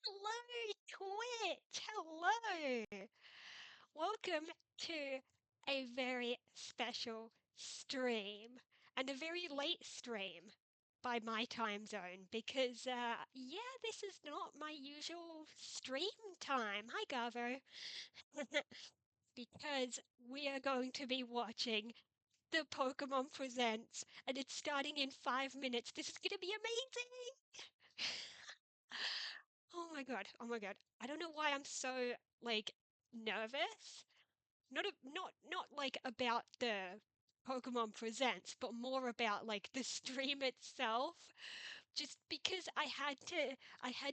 Hello, Twitch. Hello. Welcome to a very special stream and a very late stream by my time zone because, yeah, this is not my usual stream time. Hi, Gavo. Because we are going to be watching the Pokemon Presents and it's starting in 5 minutes. This is going to be amazing. Oh my god. Oh my god. I don't know why I'm so like nervous. Not like about the Pokemon Presents, but more about like the stream itself. Just because I had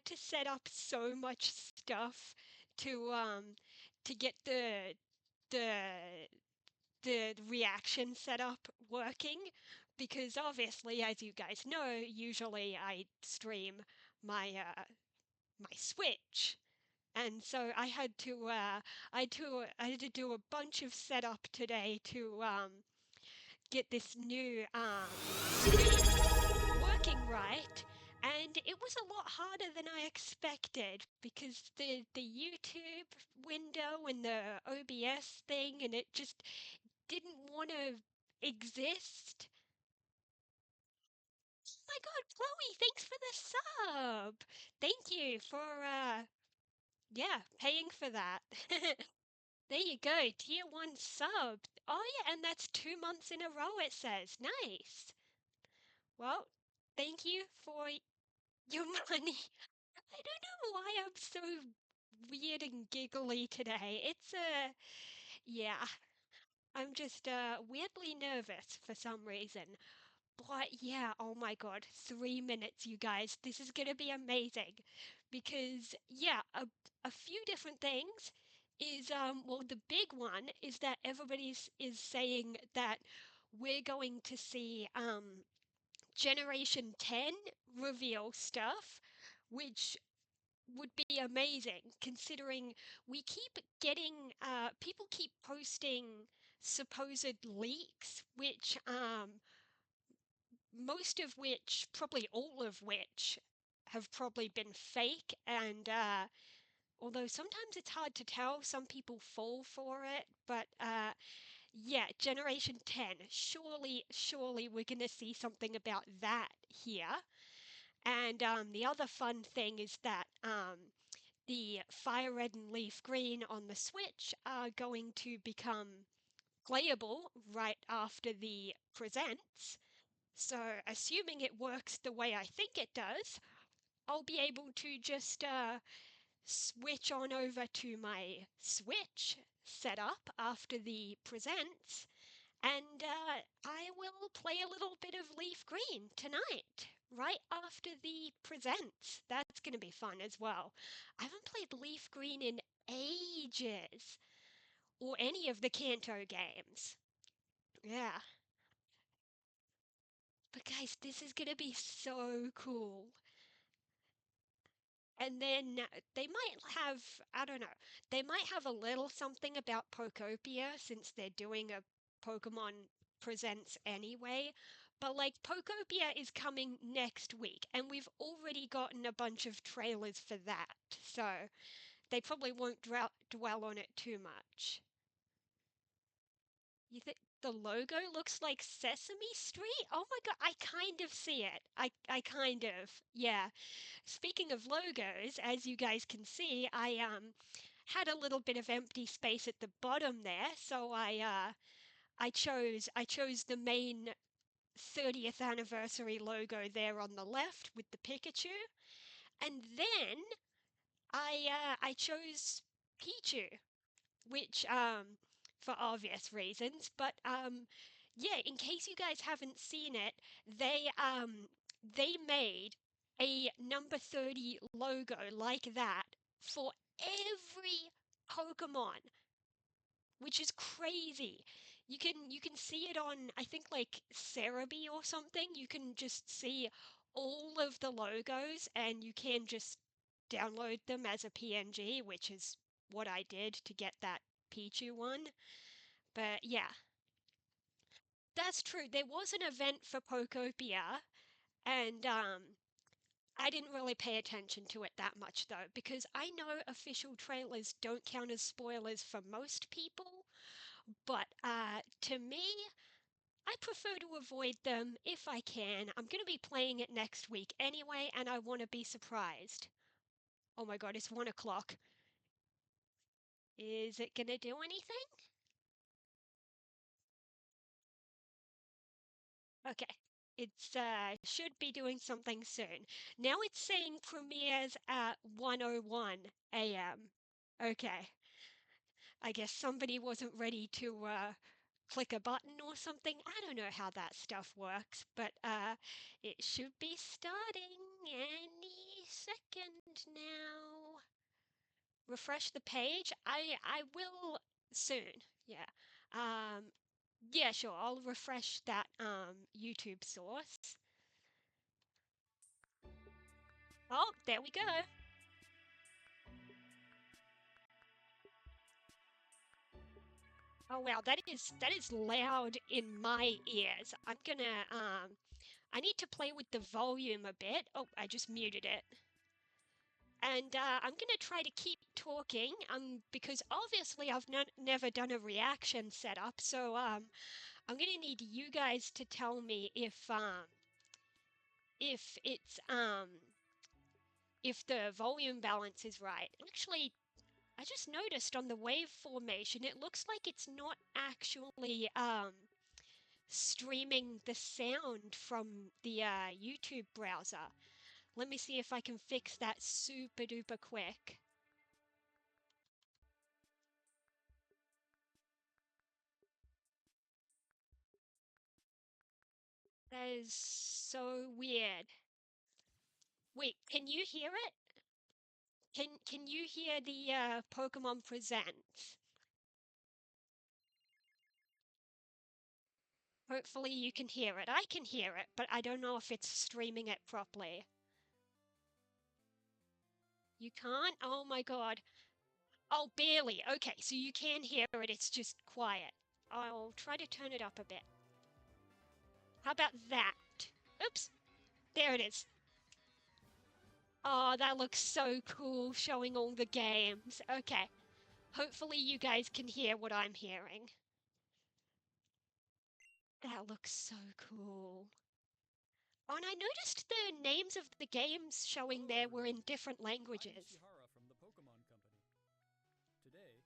to set up so much stuff to to get the the reaction setup working because obviously as you guys know usually I stream my my Switch. And so I had to do a bunch of setup today to get this new stream working right. And it was a lot harder than I expected because the YouTube window and the OBS thing and it just didn't want to exist. Oh my God, Chloe, thanks for the sub. Thank you for yeah, paying for that. There you go, tier 1 sub. Oh yeah, and that's 2 months in a row it says. Nice. Well, thank you for your money. I don't know why I'm so weird and giggly today. It's yeah, I'm just weirdly nervous for some reason. But yeah, oh my God, 3 minutes, you guys. This is gonna be amazing. Because yeah, a few different things is well the big one is that everybody's is saying that we're going to see Generation 10 reveal stuff, which would be amazing considering we keep getting people keep posting supposed leaks which most of which, probably all of which, have probably been fake. And although sometimes it's hard to tell, some people fall for it. But yeah, Generation 10, surely we're going to see something about that here. And the other fun thing is that the Fire Red and Leaf Green on the Switch are going to become playable right after the presents. So, assuming it works the way I think it does, I'll be able to just switch on over to my Switch setup after the presents, and I will play a little bit of Leaf Green tonight, right after the presents. That's going to be fun as well. I haven't played Leaf Green in ages, or any of the Kanto games. Yeah. But guys, this is going to be so cool. And then they might have, I don't know, they might have a little something about Pokopia since they're doing a Pokemon Presents anyway. But like Pokopia is coming next week, and we've already gotten a bunch of trailers for that. So they probably won't dwell on it too much. You think the logo looks like Sesame Street? Oh my God, I kind of see it. I kind of, yeah. Speaking of logos, as you guys can see, I had a little bit of empty space at the bottom there, so I chose the main 30th anniversary logo there on the left with the Pikachu, and then I chose Pichu, which for obvious reasons, but yeah, in case you guys haven't seen it, they made a number 30 logo like that for every Pokemon, which is crazy. You can see it on I think like Cerebi or something. You can just see all of the logos and you can just download them as a PNG, which is what I did to get that Pichu one. But yeah, that's true. There was an event for Pokopia and I didn't really pay attention to it that much though, because I know official trailers don't count as spoilers for most people, but to me, I prefer to avoid them if I can. I'm going to be playing it next week anyway, and I want to be surprised. Oh my god, it's 1 o'clock. Is it going to do anything? Okay. It's should be doing something soon. Now it's saying premieres at 1:01 a.m. Okay. I guess somebody wasn't ready to click a button or something. I don't know how that stuff works, but it should be starting any second now. Refresh the page. I will soon. Yeah. Um yeah, sure. I'll refresh that YouTube source. Oh, there we go. Oh wow, that is loud in my ears. I'm gonna I need to play with the volume a bit. Oh, I just muted it. And I'm gonna try to keep talking because obviously I've never done a reaction setup, so I'm gonna need you guys to tell me if it's if the volume balance is right. Actually, I just noticed on the wave formation, it looks like it's not actually streaming the sound from the YouTube browser. Let me see if I can fix that super duper quick. That is so weird. Wait, can you hear it? Can you hear the Pokemon Presents? Hopefully you can hear it. I can hear it, but I don't know if it's streaming it properly. You can't? Oh my god. Oh, barely. Okay, so you can hear it, it's just quiet. I'll try to turn it up a bit. How about that? Oops, there it is. Oh, that looks so cool, showing all the games. Okay, hopefully you guys can hear what I'm hearing. That looks so cool. Oh, and I noticed the names of the games showing there were in different languages. I'm Ishihara from the Pokemon Company. Today,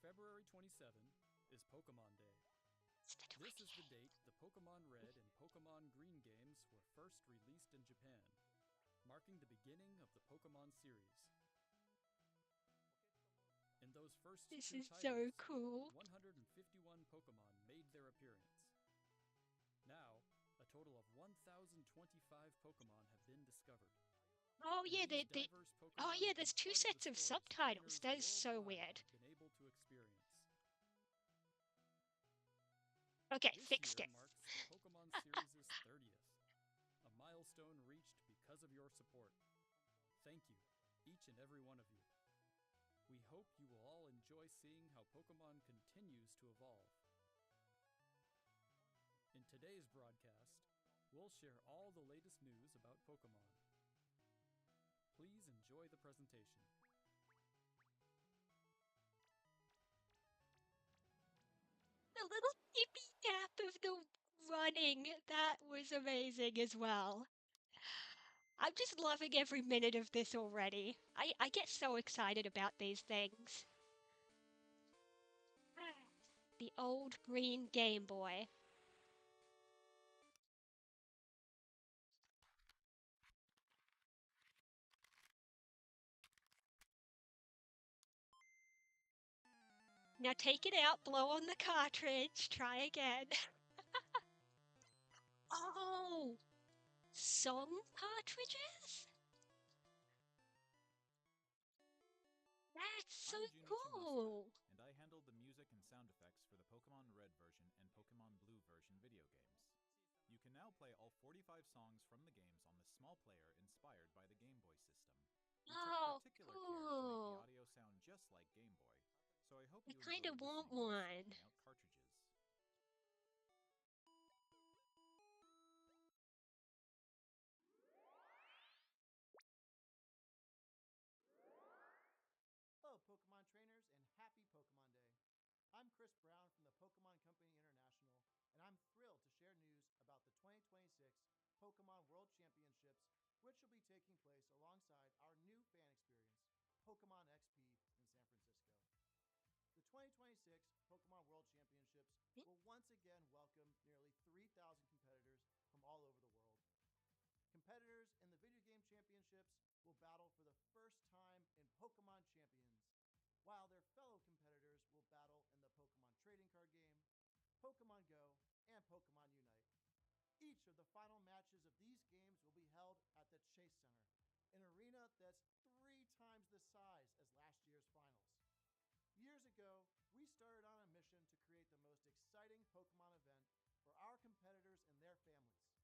February 27, is Pokemon Day. This is the date the Pokemon Red and Pokemon Green games were first released in Japan, marking the beginning of the Pokemon series. In those first This two is titles, so cool. 151 Pokemon made their appearance. Now, a total of 1,025 Pokemon have been discovered. Oh yeah, oh yeah, there's two part of the sets of stories subtitles. gamers That is so worldwide weird. have been able to experience. Okay, This fixed year it. marks the Pokemon series' 30th, a milestone reached because of your support. Thank you, each and every one of you. We hope you will all enjoy seeing how Pokemon continues to evolve. In today's broadcast, we'll share all the latest news about Pokemon. Please enjoy the presentation. The little tippy tap of the running, that was amazing as well. I'm just loving every minute of this already. I get so excited about these things. The old green Game Boy. Now take it out, blow on the cartridge, try again. Oh, song cartridges? That's so I'm Junichi cool. Masuda, and I handled the music and sound effects for the Pokemon Red version and Pokemon Blue version video games. You can now play all 45 songs from the games on this small player inspired by the Game Boy system. We took Oh, particular care to make the cool. audio sound just like Game Boy, so I hope I you kind enjoy of want listening while one. swapping out cartridges. Chris Brown from the Pokemon Company International, and I'm thrilled to share news about the 2026 Pokemon World Championships, which will be taking place alongside our new fan experience, Pokemon XP in San Francisco. The 2026 Pokemon World Championships will once again welcome nearly 3,000 competitors from all over the world. Competitors in the video game championships will battle for the first time in Pokemon Champions, while their fellow competitors will battle in the Pokemon trading card game, Pokemon Go, and Pokemon Unite. Each of the final matches of these games will be held at the Chase Center, an arena that's 3 times the size as last year's finals. Years ago, we started on a mission to create the most exciting Pokemon event for our competitors and their families.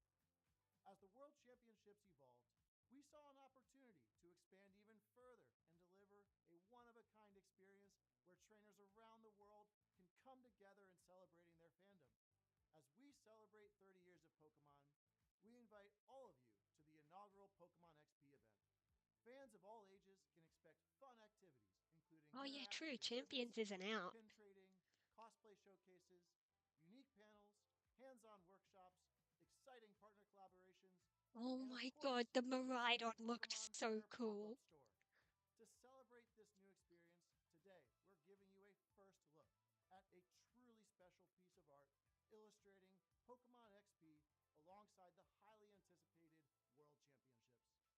As the World Championships evolved, we saw an opportunity to expand even further and deliver a one-of-a-kind experience where trainers around the world can come together in celebrating their fandom. As we celebrate 30 years of Pokemon, we invite all of you to the inaugural Pokemon XP event. Fans of all ages can expect fun activities, including Oh yeah, interactive true. exhibits, Champions isn't out. pin trading, cosplay showcases, unique panels, hands-on workshops, exciting partner collaborations, Oh and of my god, course, the the Miraidon exciting looked Pokemon so Center cool. pop-up store. To celebrate this new experience, today we're giving you a first look at a truly special piece of art illustrating Pokemon XP alongside the highly anticipated World Championships.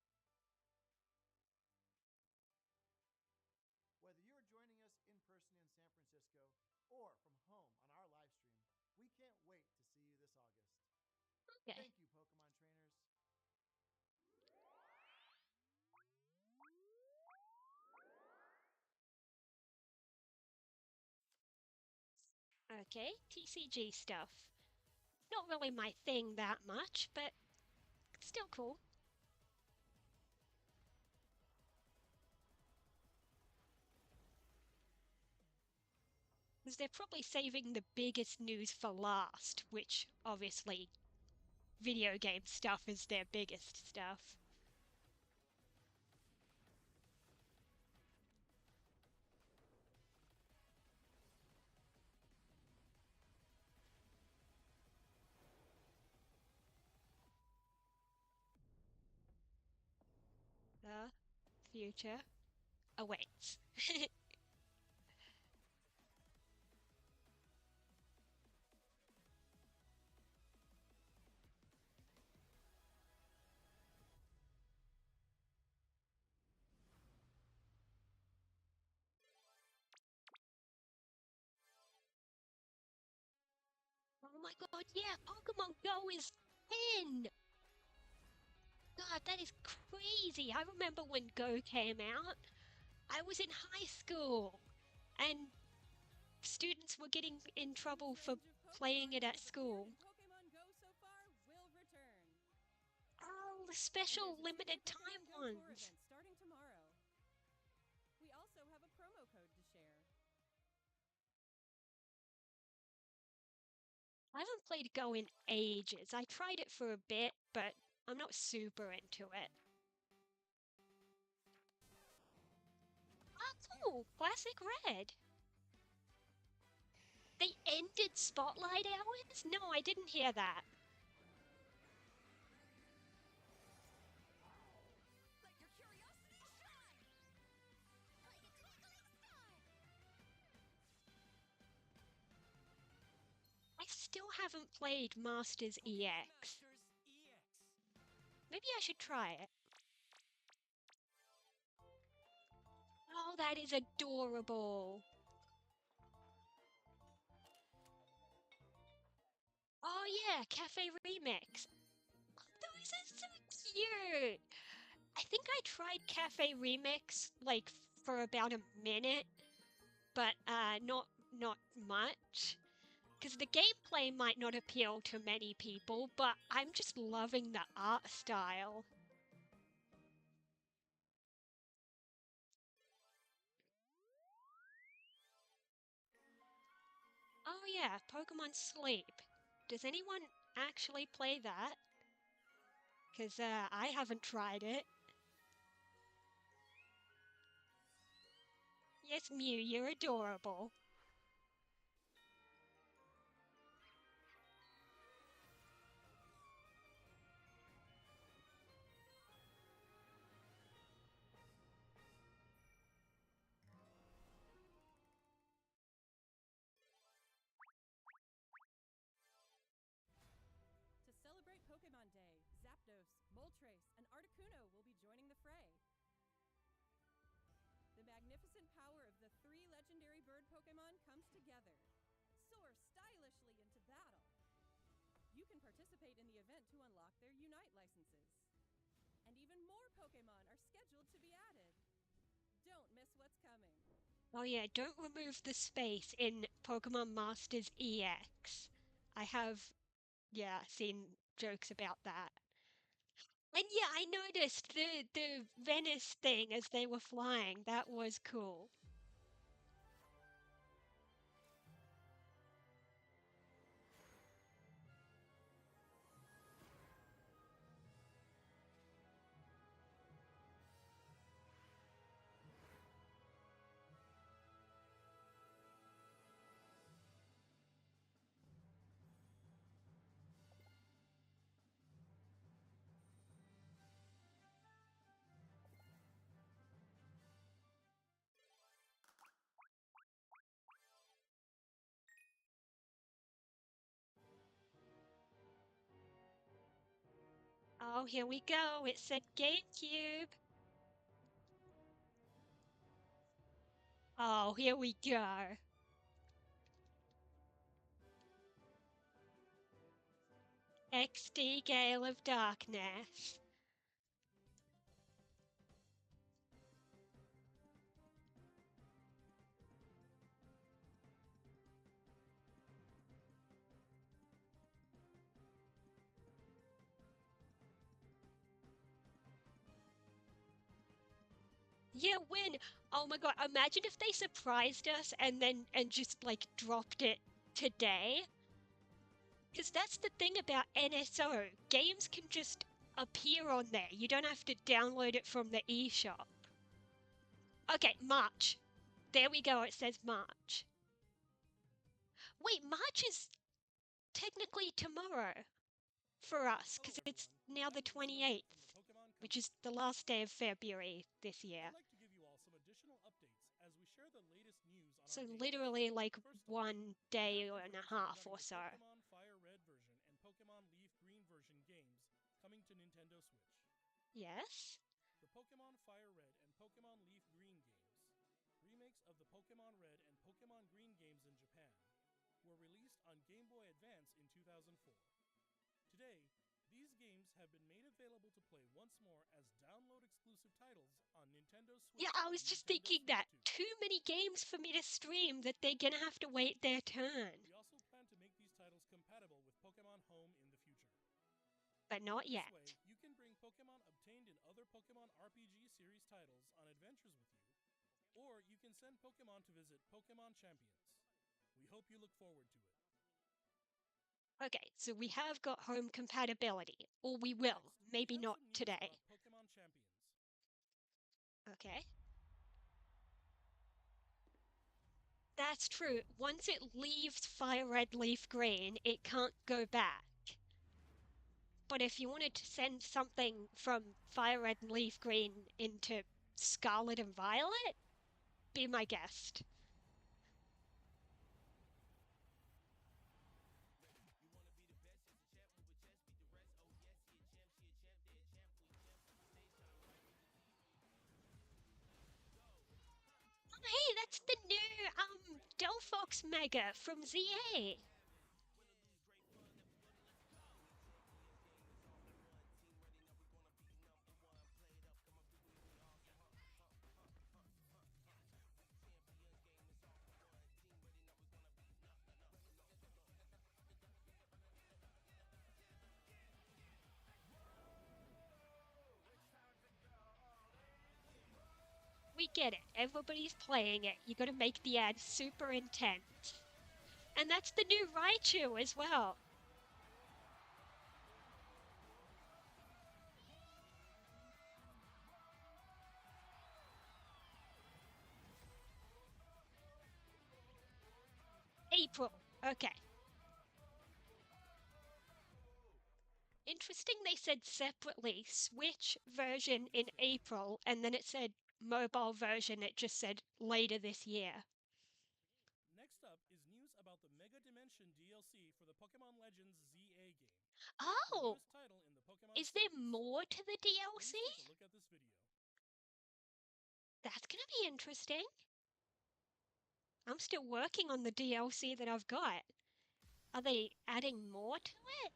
Whether you are joining us in person in San Francisco or from home on our live stream, we can't wait to see you this August. Okay. Thank you, Pokemon trainers. Okay, TCG stuff. Not really my thing that much, but still cool. Because they're probably saving the biggest news for last, which obviously video game stuff is their biggest stuff. The future awaits. Oh my god, yeah, Pokemon Go is 10! God, that is crazy! I remember when Go came out, I was in high school, and students were getting in trouble for playing it at school. Pokemon Go so far will return. Oh, the special limited time Go tour ones! event starting tomorrow. We also have a promo code to share. I haven't played Go in ages. I tried it for a bit, but I'm not super into it. Oh, cool! Classic Red! They ended Spotlight hours? No, I didn't hear that. Let your curiosity shine! Like a twinkling star! I still haven't played Masters EX. Masters EX. Maybe I should try it. Oh, that is adorable. Oh yeah, Cafe Remix. Those are so cute. I think I tried Cafe Remix like for about a minute, but not much. Because the gameplay might not appeal to many people, but I'm just loving the art style. Oh yeah, Pokemon Sleep. Does anyone actually play that? Because I haven't tried it. Yes, Mew, you're adorable. Moltres and Articuno will be joining the fray. The magnificent power of the 3 legendary bird Pokemon comes together. Soar stylishly into battle. You can participate in the event to unlock their Unite licenses. And even more Pokemon are scheduled to be added. Don't miss what's coming. Oh yeah, don't remove the space in Pokemon Masters EX. I have, seen jokes about that. And yeah, I noticed the Venice thing as they were flying. That was cool. Oh, here we go. It said GameCube. Oh, here we go. XD Gale of Darkness. Yeah, when? Oh my god, imagine if they surprised us and just like dropped it today. Because that's the thing about NSO. Games can just appear on there. You don't have to download it from the eShop. Okay, March. There we go, it says March. Wait, March is technically tomorrow for us, because it's now the 28th, which is the last day of February this year. I'd like to give you all some additional updates as we share the latest news on So our games. literally like First off, one we day have and a confirmed half regarding or the so. Pokemon Fire Red version and Pokemon Leaf Green version games coming to Nintendo Switch. Yes? The Pokemon Fire Red and Pokemon Leaf Green games, remakes of the Pokemon Red and Pokemon Green games in Japan, were released on Game Boy Advance in 2004. Today, these games have been made available to play once more as download-exclusive titles on Nintendo Switch. Yeah, I was and just Nintendo thinking Switch that. 2. Too many games for me to stream that they're gonna have to wait their turn. We also plan to make these titles compatible with Pokemon Home in the future. But not This yet. way, you can bring Pokemon obtained in other Pokemon RPG series titles on adventures with you, or you can send Pokemon to visit Pokemon Champions. We hope you look forward to it. Okay, so we have got home compatibility. Or we will. Next, Maybe we have not some news today. about Pokemon Champions. Okay. That's true. Once it leaves Fire Red Leaf Green, it can't go back. But if you wanted to send something from Fire Red and Leaf Green into Scarlet and Violet, be my guest. Oh, hey, that's the new Delphox Mega from ZA. We get it. Everybody's playing it. You gotta make the ad super intense. And that's the new Raichu as well. April. Okay. Interesting they said separately Switch version in April, and then it said mobile version, it just said later this year. Next up is news about the Mega Dimension DLC for the Pokemon Legends ZA game. The Oh! newest title in the Pokemon Is there series. more to the DLC? Please take a look at this video. That's gonna be interesting. I'm still working on the DLC that I've got. Are they adding more to it?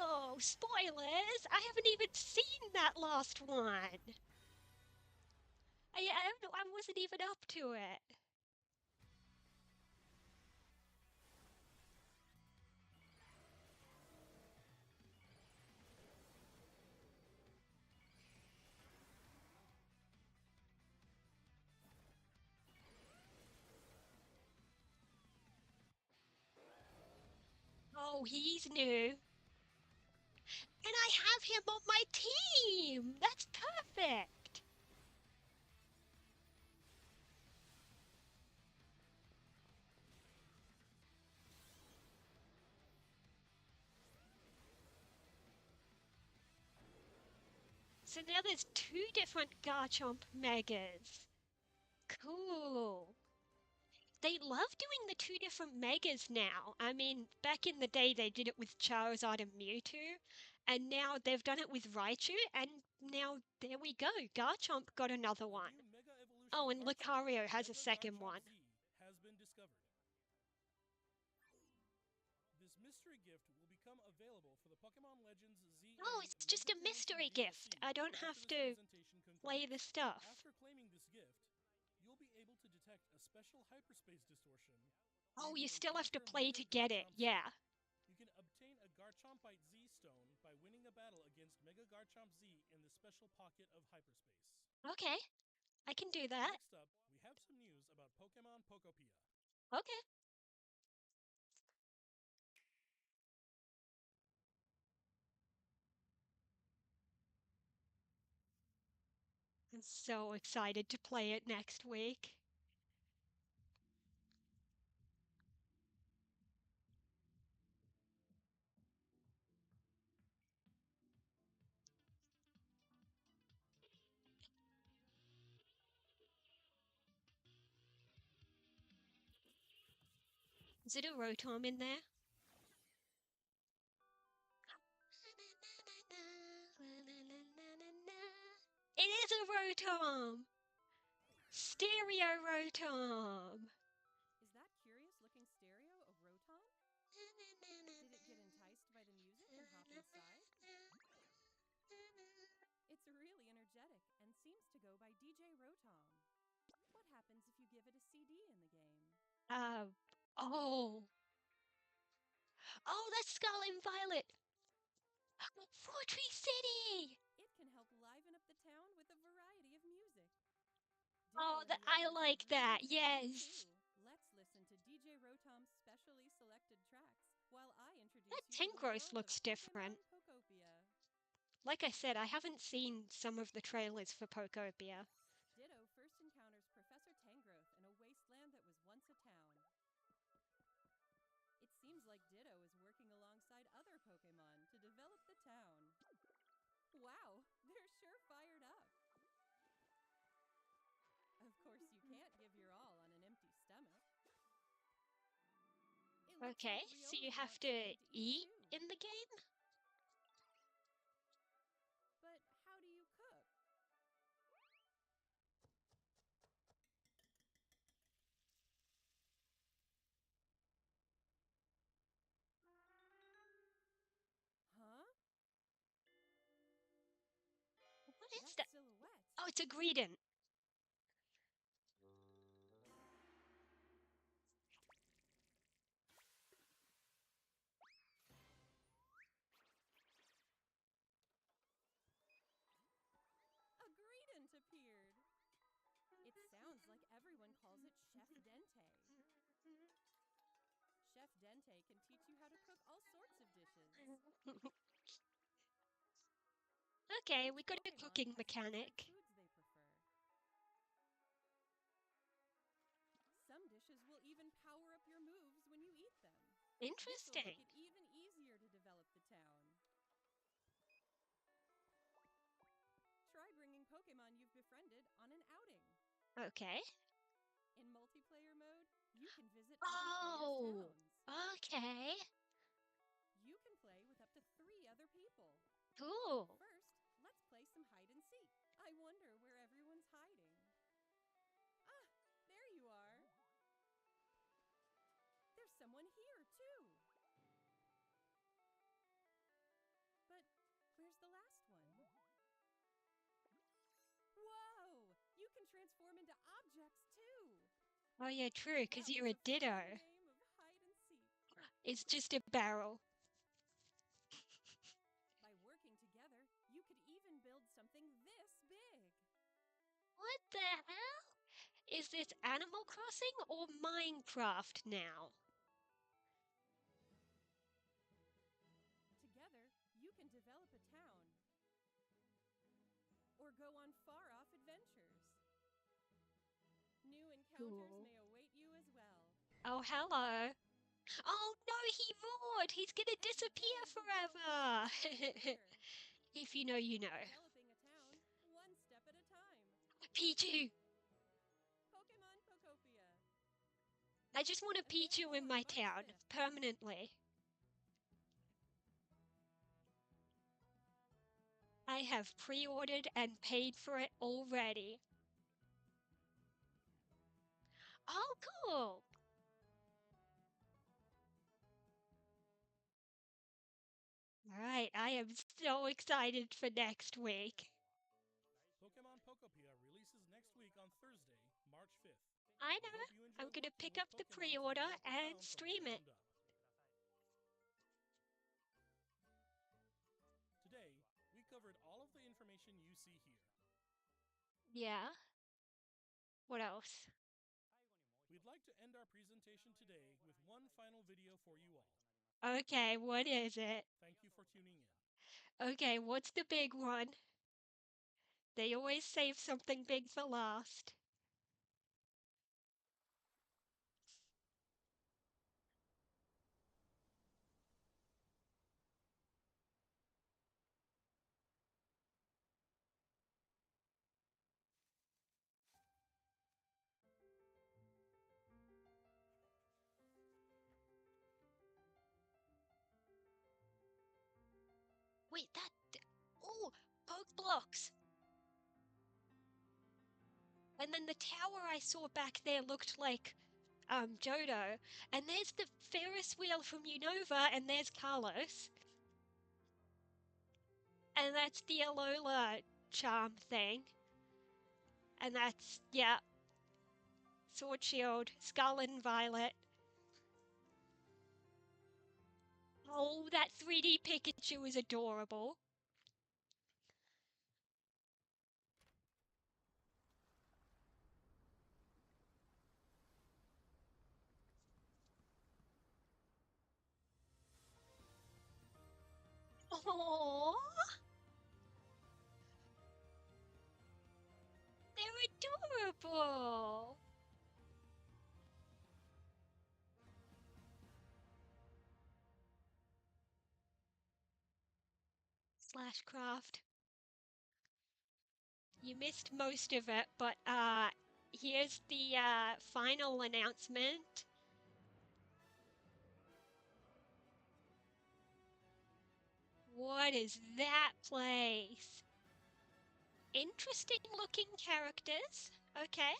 Oh, spoilers! I haven't even seen that last one. I wasn't even up to it. Oh, he's new. And I have him on my team! That's perfect! So now there's 2 different Garchomp Megas. Cool. They love doing the 2 different Megas now. I mean, back in the day they did it with Charizard and Mewtwo, and now they've done it with Raichu, and now there we go. Garchomp got another one. A new Mega Evolution Oh, and Garchomp, Lucario has a Mega second Garchomp one. Z, has been discovered. This mystery gift will become available for the Pokemon Legends ZA Oh, it's just a Mega mystery Dimension gift. DLC I don't after have this to presentation play concludes. the stuff. After claiming this gift, you'll be able to detect a special hyperspace distortion. Oh, and you still have to encounter play Mega to get it. Garchomp Z. Yeah. You can obtain a Garchompite Z stone by winning a battle against Mega Garchomp Z in the special pocket of hyperspace. Okay. I can do that. Next up, we have some news about Pokemon Pokopia. Okay. I'm so excited to play it next week. Is it a Rotom in there? It is a Rotom! Stereo Rotom! Is that curious-looking stereo a Rotom? Did it get enticed by the music and hop inside? It's really energetic and seems to go by DJ Rotom. What happens if you give it a CD in the game? Oh. Oh, that's Scarlet and Violet! Fortree City! It can help liven up the town with a variety of music. Oh, Ditto and I Legends like are that, really yes! too. Let's listen to DJ Rotom's specially selected tracks while I introduce That you to the Tangrowth world looks of different. Pokemon Pokopia. Like I said, I haven't seen some of the trailers for Pokopia. Ditto first encounters Professor Tangrowth in a wasteland that was once a town. It seems like Ditto is working alongside other Pokemon to develop the town. Wow, they're sure fired up. Of course, you can't give your all on an empty stomach. Okay, so you have to eat in the game? But how do you cook? Huh? What is That's that? silhouette. Oh, it's a Greedent. A like everyone calls it Chef Dente. Chef Dente can teach you how to cook all sorts of dishes. Okay, Each we got a Pokemon cooking has different mechanic. foods they prefer. Some dishes will even power up your moves when you eat them. This will Interesting. make it even easier to develop the town. Try bringing Pokemon you've befriended on an outing. Okay. In multiplayer mode, you can visit Oh, other players' towns. okay. You can play with up to 3 other people. Cool. First, let's play some hide and seek. I wonder where everyone's hiding. Ah, there you are. There's someone here, too. But where's the last one? Whoa! You can transform into objects, too. Oh yeah, true, because That you're was a a ditto. fun game of hide and seek. It's just a barrel. By working together, you could even build something this big. What the hell? Is this Animal Crossing or Minecraft now? Together, you can develop a town or go on far-off adventures. New encounters Cool. may await you as well. Oh, hello. Oh no, he roared! He's gonna disappear There's a forever! here. If you know, you know. Developing a town one step at a time. Pichu! Pokemon Pokopia. I just want a Pichu in my March town, 5th. permanently. I have pre-ordered and paid for it already. Oh, cool! Alright, I am so excited for next week. Pokemon Pokopia releases next week on Thursday, March 5th. I We know. hope you enjoy I'm gonna working pick with up the Pokemon from pre-order your local and town from the stream it. ground up. Today, we covered all of the information you see here. Yeah. What else? We'd like to end our presentation today with one final video for you all. Okay, what is it? Thank you for tuning in. Okay, what's the big one? They always save something big for last. Wait, that... Oh, poke blocks! And then the tower I saw back there looked like, Jodo. And there's the Ferris wheel from Unova, and there's Carlos. And that's the Alola charm thing. And that's, yeah. Sword Shield, Scarlet and Violet. Oh, that 3D Pikachu is adorable. Aww. They're adorable. Slashcraft. You missed most of it, but here's the final announcement. What is that place? Interesting looking characters. Okay.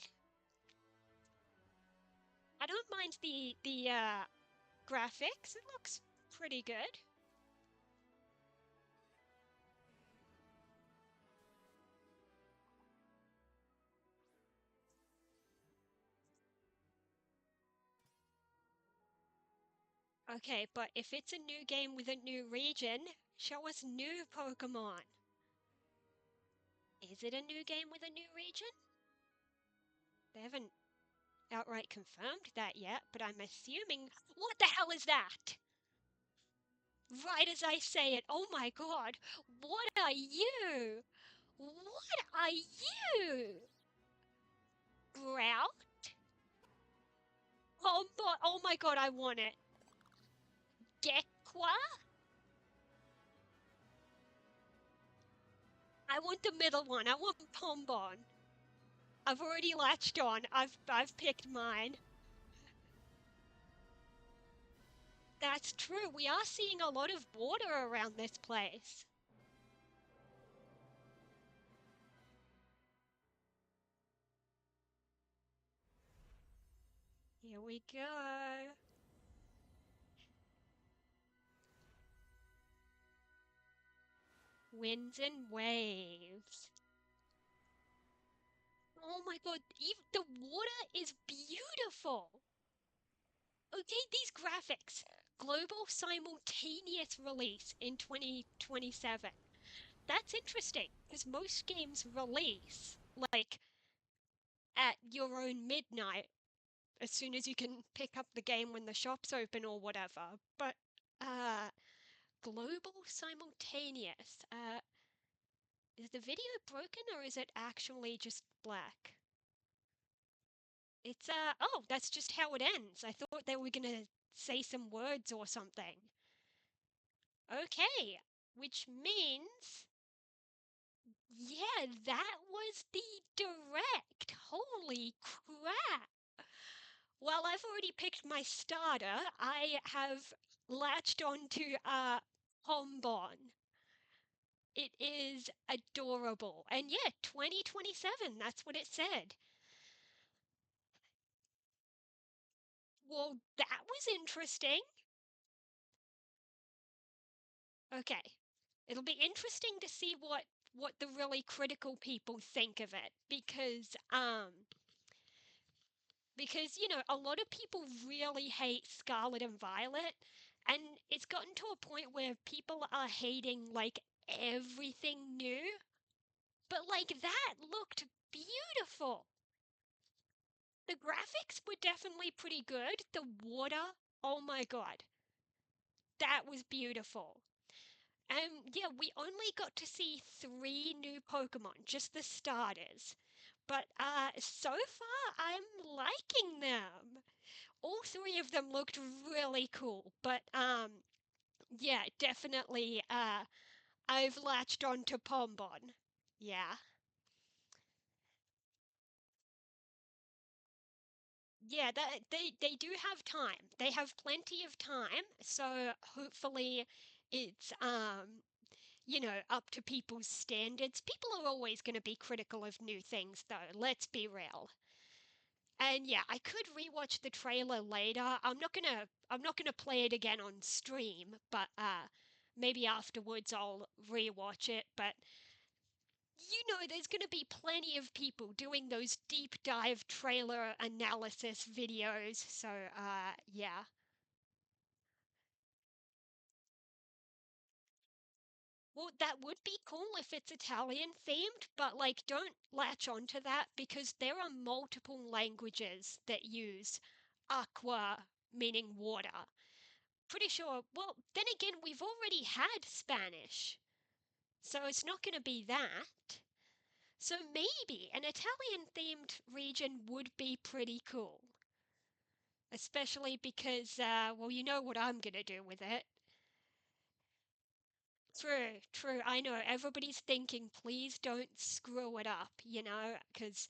I don't mind the graphics. It looks pretty good. Okay, but if it's a new game with a new region, show us new Pokemon. Is it a new game with a new region? They haven't outright confirmed that yet, but I'm assuming. What the hell is that? Right as I say it, oh my god, what are you? What are you? Growl? Oh my god, I want it. Gekwa? I want the middle one. I want Pombon. I've already latched on. I've picked mine. That's true. We are seeing a lot of water around this place. Here we go. Winds and waves. Oh my god, even the water is beautiful. Okay, these graphics. Global simultaneous release in 2027. That's interesting because most games release like at your own midnight as soon as you can pick up the game when the shop's open or whatever. But uh global simultaneous. Is the video broken or is it actually just black? It's oh, that's just how it ends. I thought they were gonna say some words or something. Okay, which means yeah, that was the direct. Holy crap. Well, I've already picked my starter. I have latched onto Pombon. It is adorable. And yeah, 2027, that's what it said. Well, that was interesting. Okay. It'll be interesting to see what the really critical people think of it because you know, a lot of people really hate Scarlet and Violet and it's gotten to a point where people are hating like everything new. But like that looked beautiful. The graphics were definitely pretty good. The water, oh my god, that was beautiful. Yeah, we only got to see 3 new Pokemon, just the starters. But so far I'm liking them. All 3 of them looked really cool. But yeah, definitely I've latched on to Pombon. Yeah. Yeah, they do have time. They have plenty of time, so hopefully it's you know, up to people's standards. People are always going to be critical of new things though, let's be real. And yeah, I could rewatch the trailer later. I'm not going to play it again on stream, but maybe afterwards I'll rewatch it, but you know, there's going to be plenty of people doing those deep dive trailer analysis videos. So, yeah. Well, that would be cool if it's Italian themed, but like, don't latch onto that because there are multiple languages that use aqua, meaning water. Pretty sure, well, then again, we've already had Spanish, so it's not going to be that. So maybe an Italian themed region would be pretty cool. Especially because, well, you know what I'm gonna do with it. True, true. I know everybody's thinking, please don't screw it up, you know, because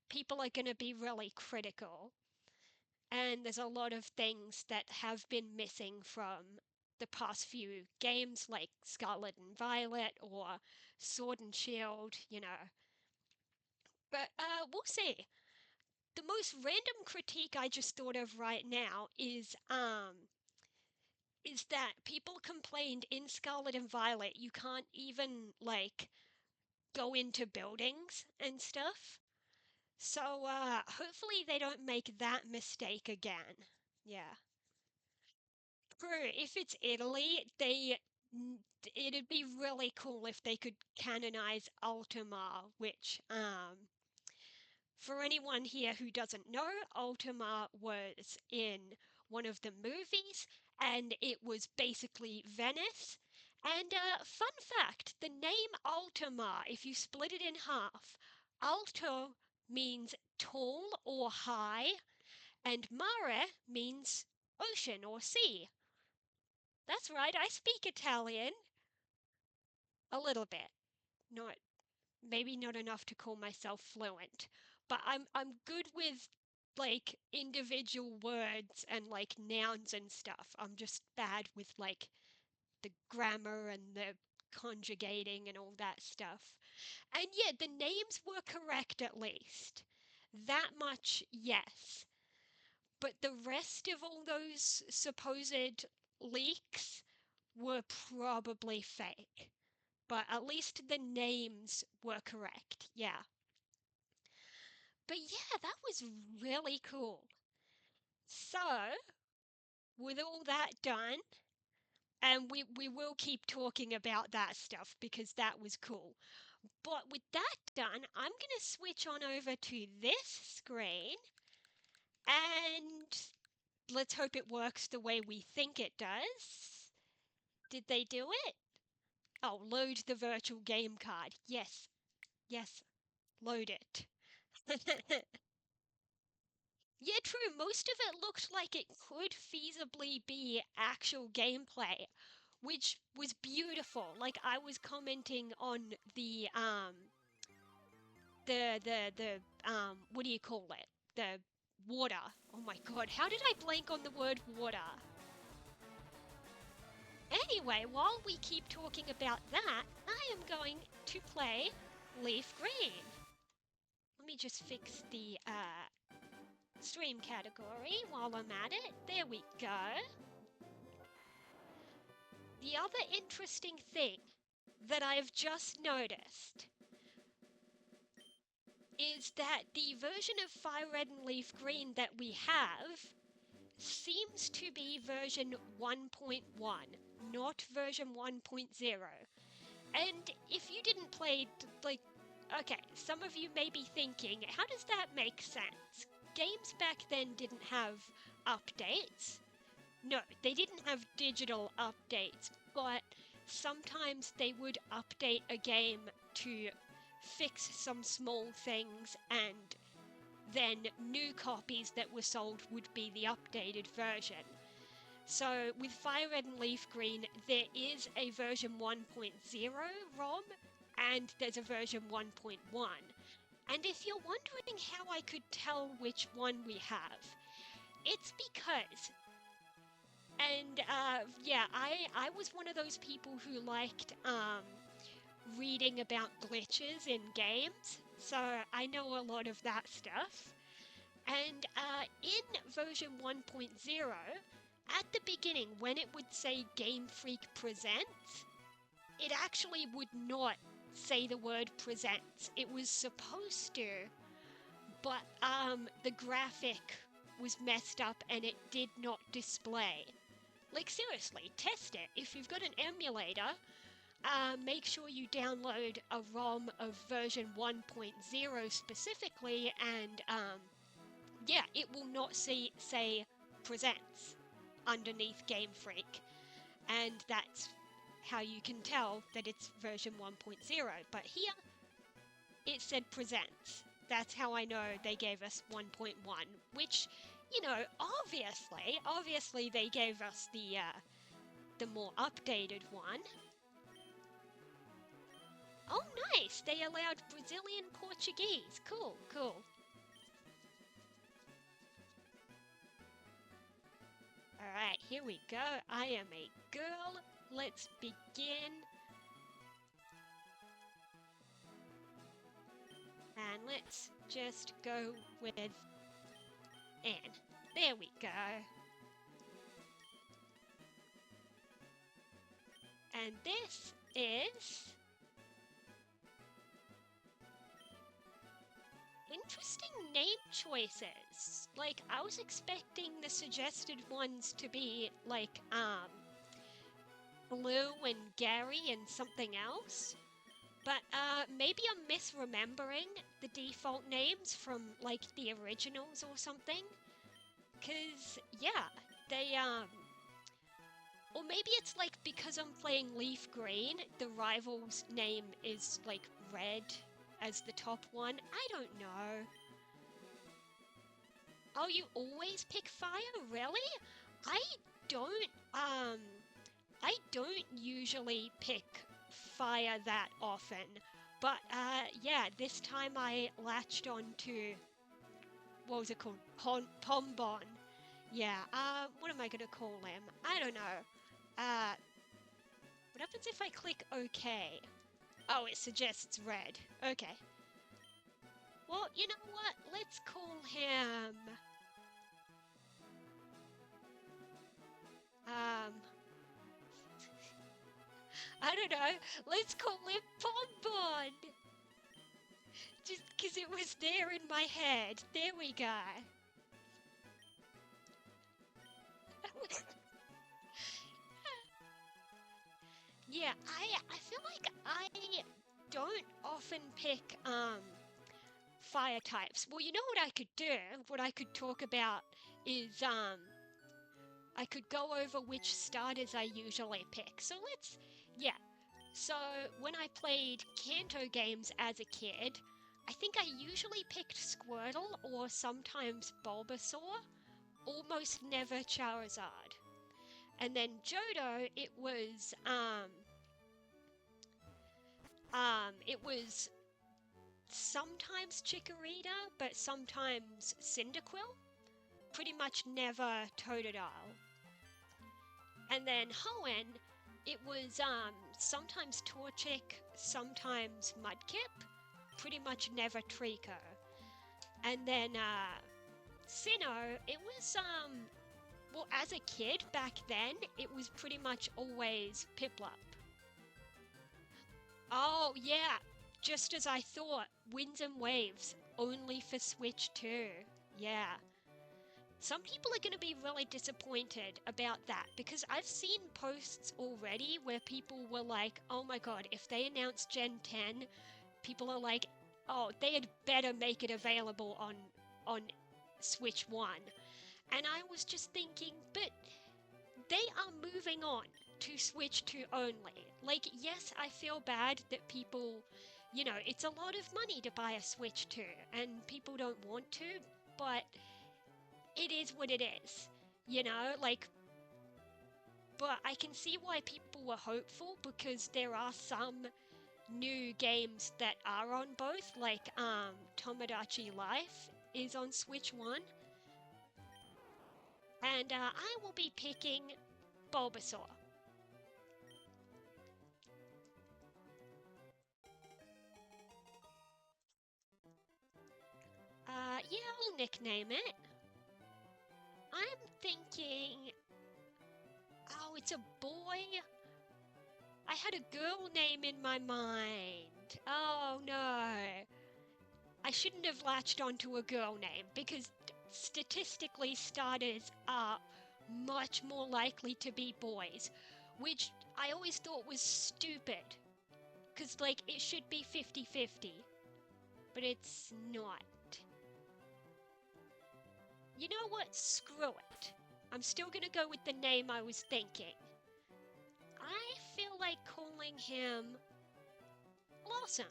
people are gonna be really critical. And there's a lot of things that have been missing from the past few games, like Scarlet and Violet or Sword and Shield, you know. But we'll see. The most random critique I just thought of right now is that people complained in Scarlet and Violet you can't even like go into buildings and stuff. So hopefully they don't make that mistake again. Yeah. True, if it's Italy, it'd be really cool if they could canonize Ultima, which For anyone here who doesn't know, Ultima was in one of the movies, and it was basically Venice. And fun fact, the name Ultima, if you split it in half, alto means tall or high, and mare means ocean or sea. That's right, I speak Italian. A little bit. Not maybe not enough to call myself fluent, but I'm good with like individual words and like nouns and stuff. I'm just bad with like the grammar and the conjugating and all that stuff. And yeah, the names were correct at least. That much, yes. But the rest of all those supposed leaks were probably fake. But at least the names were correct, yeah. But yeah, that was really cool. So, with all that done, and we will keep talking about that stuff because that was cool. But with that done, I'm going to switch on over to this screen and let's hope it works the way we think it does. Did they do it? Oh, load the virtual game card. Yes, yes, load it. Yeah, true. Most of it looked like it could feasibly be actual gameplay, which was beautiful. Like I was commenting on the what do you call it? The water. Oh my god, how did I blank on the word water? Anyway, while we keep talking about that, I am going to play Leafgreen. Let me just fix the stream category while I'm at it. There we go. The other interesting thing that I've just noticed is that the version of Fire Red and Leaf Green that we have seems to be version 1.1, not version 1.0. And if you didn't play, like, okay, some of you may be thinking, how does that make sense? Games back then didn't have updates. No, they didn't have digital updates, but sometimes they would update a game to fix some small things, and then new copies that were sold would be the updated version. So with Fire Red and Leaf Green, there is a version 1.0 ROM, and there's a version 1.1. And if you're wondering how I could tell which one we have, it's because and yeah, I was one of those people who liked reading about glitches in games, so I know a lot of that stuff. And in version 1.0, at the beginning, when it would say Game Freak Presents, it actually would not say the word presents. It was supposed to, but the graphic was messed up and it did not display. Like seriously, test it. If you've got an emulator, make sure you download a ROM of version 1.0 specifically, and yeah, it will not say presents underneath Game Freak, and that's how you can tell that it's version 1.0. But here, it said presents. That's how I know they gave us 1.1, which, you know, obviously they gave us the more updated one. Oh, nice! They allowed Brazilian Portuguese. Cool, cool. Alright, here we go. I am a girl. Let's begin. And let's just go with Anne. There we go. And this is interesting name choices. Like, I was expecting the suggested ones to be like Blue and Gary and something else. But maybe I'm misremembering the default names from like the originals or something. Cause yeah, they or maybe it's like because I'm playing Leafgreen, the rival's name is like red as the top one. I don't know. Oh, you always pick fire? Really? I don't I don't usually pick fire that often. But yeah, this time I latched on to what was it called? Pombon. Yeah, what am I gonna call him? I don't know. What happens if I click OK? Oh, it suggests red. Okay. Well, you know what? Let's call him... I don't know. Let's call him Bonbon. Just because it was there in my head. There we go. Yeah, I feel like I don't often pick fire types. Well, you know what I could do? What I could talk about is I could go over which starters I usually pick. So yeah. So when I played Kanto games as a kid, I think I usually picked Squirtle or sometimes Bulbasaur, almost never Charizard. And then Johto, it was sometimes Chikorita, but sometimes Cyndaquil. Pretty much never Totodile. And then Hoenn, it was sometimes Torchic, sometimes Mudkip, pretty much never Trico. And then Sinnoh, it was well, as a kid back then, it was pretty much always Piplup. Oh yeah, just as I thought, Winds and Waves, only for Switch 2. Yeah. Some people are going to be really disappointed about that because I've seen posts already where people were like, oh my god, if they announce Gen 10, people are like, oh, they had better make it available on Switch 1. And I was just thinking, but they are moving on to Switch 2 only. Like, yes, I feel bad that people, you know, it's a lot of money to buy a Switch 2 and people don't want to, but it is what it is, you know, like, but I can see why people were hopeful because there are some new games that are on both, like Tomodachi Life is on Switch 1, and I will be picking Bulbasaur. Yeah, I'll nickname it. I'm thinking, oh, it's a boy. I had a girl name in my mind. Oh no. I shouldn't have latched onto a girl name because statistically starters are much more likely to be boys, which I always thought was stupid. Because, like, it should be 50-50, but it's not. You know what? Screw it. I'm still gonna go with the name I was thinking. I feel like calling him Blossom.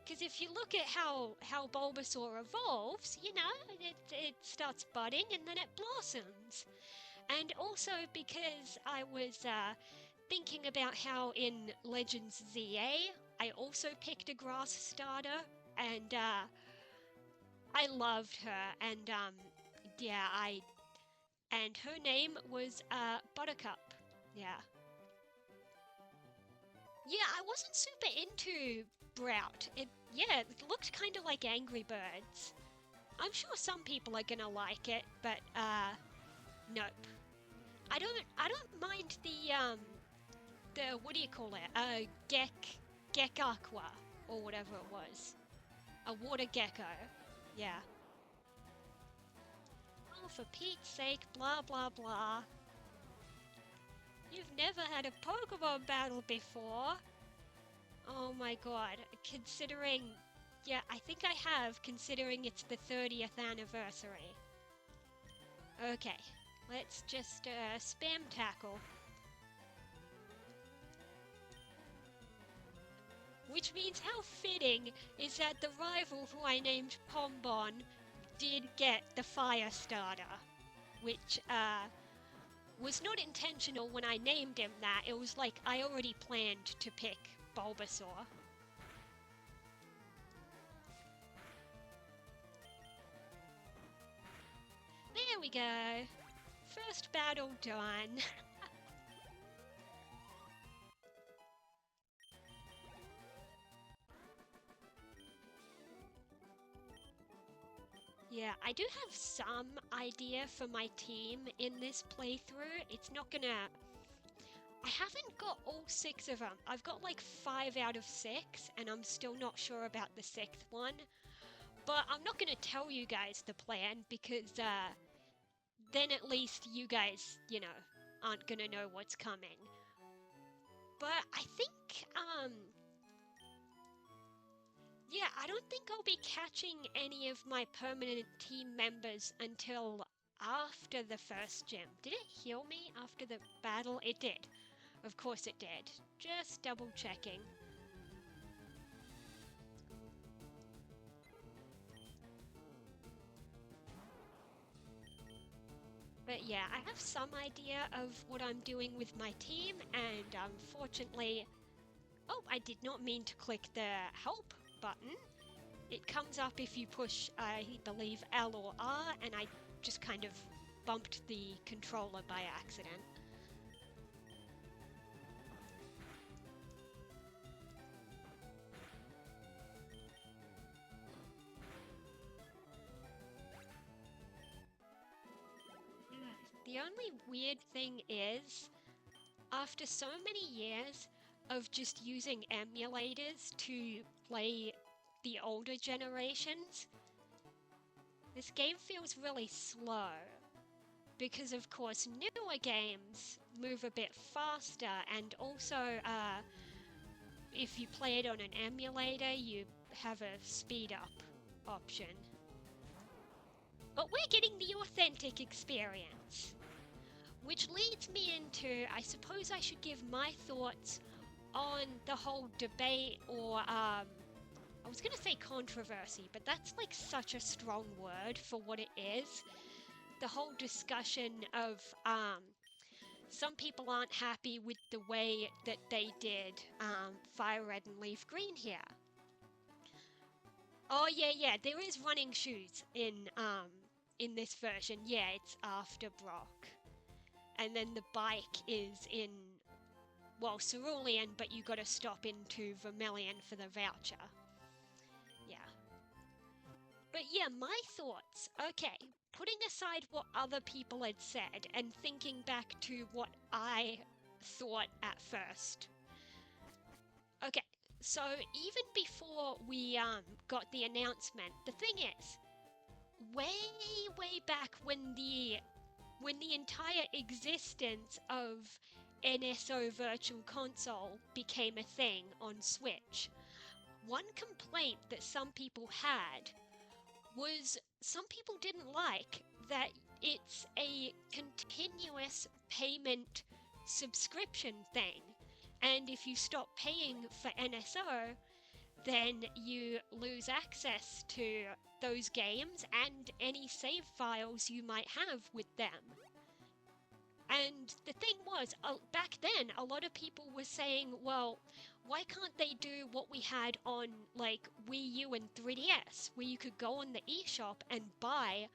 Because if you look at how Bulbasaur evolves, you know, it starts budding and then it blossoms. And also because I was thinking about how in Legends ZA, I also picked a grass starter, and I loved her, and yeah, and her name was Buttercup. Yeah. Yeah, I wasn't super into Brout. It looked kind of like Angry Birds. I'm sure some people are gonna like it, but nope. I don't mind the what do you call it? Gek Aqua or whatever it was. A water gecko. Yeah. Oh, for Pete's sake, blah blah blah. You've never had a Pokemon battle before? Oh my god, considering... Yeah, I think I have, considering it's the 30th anniversary. Okay, let's just spam tackle. Which means how fitting is that the rival who I named Pombon did get the fire starter, which was not intentional when I named him that. It was like I already planned to pick Bulbasaur. There we go. First battle done. Yeah, I do have some idea for my team in this playthrough. It's not gonna... I haven't got all 6 of them. I've got like 5 out of 6, and I'm still not sure about the 6th one. But I'm not gonna tell you guys the plan, because then at least you guys, you know, aren't gonna know what's coming. But I think, yeah, I don't think I'll be catching any of my permanent team members until after the first gym. Did it heal me after the battle? It did. Of course it did. Just double checking. But yeah, I have some idea of what I'm doing with my team, and unfortunately... Oh, I did not mean to click the help button. It comes up if you push, I believe, L or R, and I just kind of bumped the controller by accident. The only weird thing is, after so many years of just using emulators to play the older generations, this game feels really slow. Because of course newer games move a bit faster, and also if you play it on an emulator you have a speed up option. But we're getting the authentic experience. Which leads me into, I suppose I should give my thoughts on the whole debate, or I was gonna say controversy, but that's like such a strong word for what it is. The whole discussion of some people aren't happy with the way that they did Fire Red and Leaf Green here. Oh yeah, there is running shoes in this version. Yeah, it's after Brock. And then the bike is in, well, Cerulean, but you gotta stop into Vermilion for the voucher. Yeah. But yeah, my thoughts. Okay, putting aside what other people had said and thinking back to what I thought at first. Okay, so even before we got the announcement, the thing is, way back when the entire existence of NSO Virtual Console became a thing on Switch, one complaint that some people had was some people didn't like that it's a continuous payment subscription thing. And if you stop paying for NSO, then you lose access to those games and any save files you might have with them. And the thing was, back then, a lot of people were saying, well, why can't they do what we had on, like, Wii U and 3DS, where you could go on the eShop and buy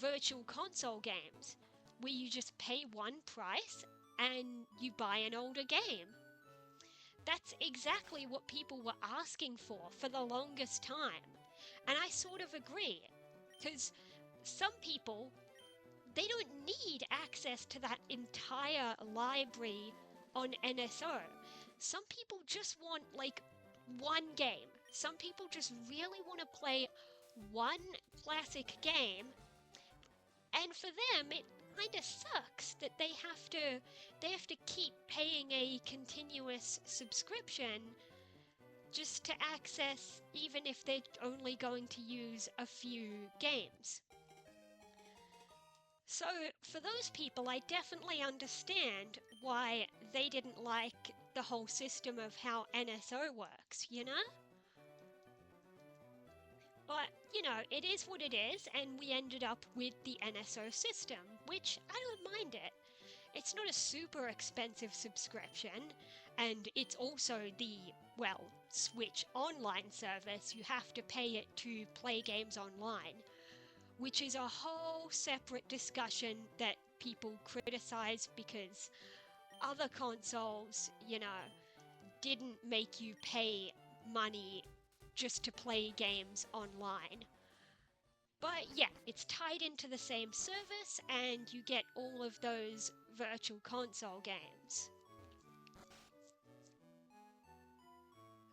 virtual console games, where you just pay one price and you buy an older game? That's exactly what people were asking for the longest time. And I sort of agree, because some people, they don't need access to that entire library on NSO. Some people just want, like, one game. Some people just really want to play one classic game, and for them it kind of sucks that they have to keep paying a continuous subscription just to access, even if they're only going to use a few games. So for those people, I definitely understand why they didn't like the whole system of how NSO works, you know? But, you know, it is what it is, and we ended up with the NSO system, which I don't mind it. It's not a super expensive subscription, and it's also the, well, Switch online service. You have to pay it to play games online, which is a whole separate discussion that people criticize because other consoles, you know, didn't make you pay money just to play games online. But yeah, it's tied into the same service and you get all of those virtual console games.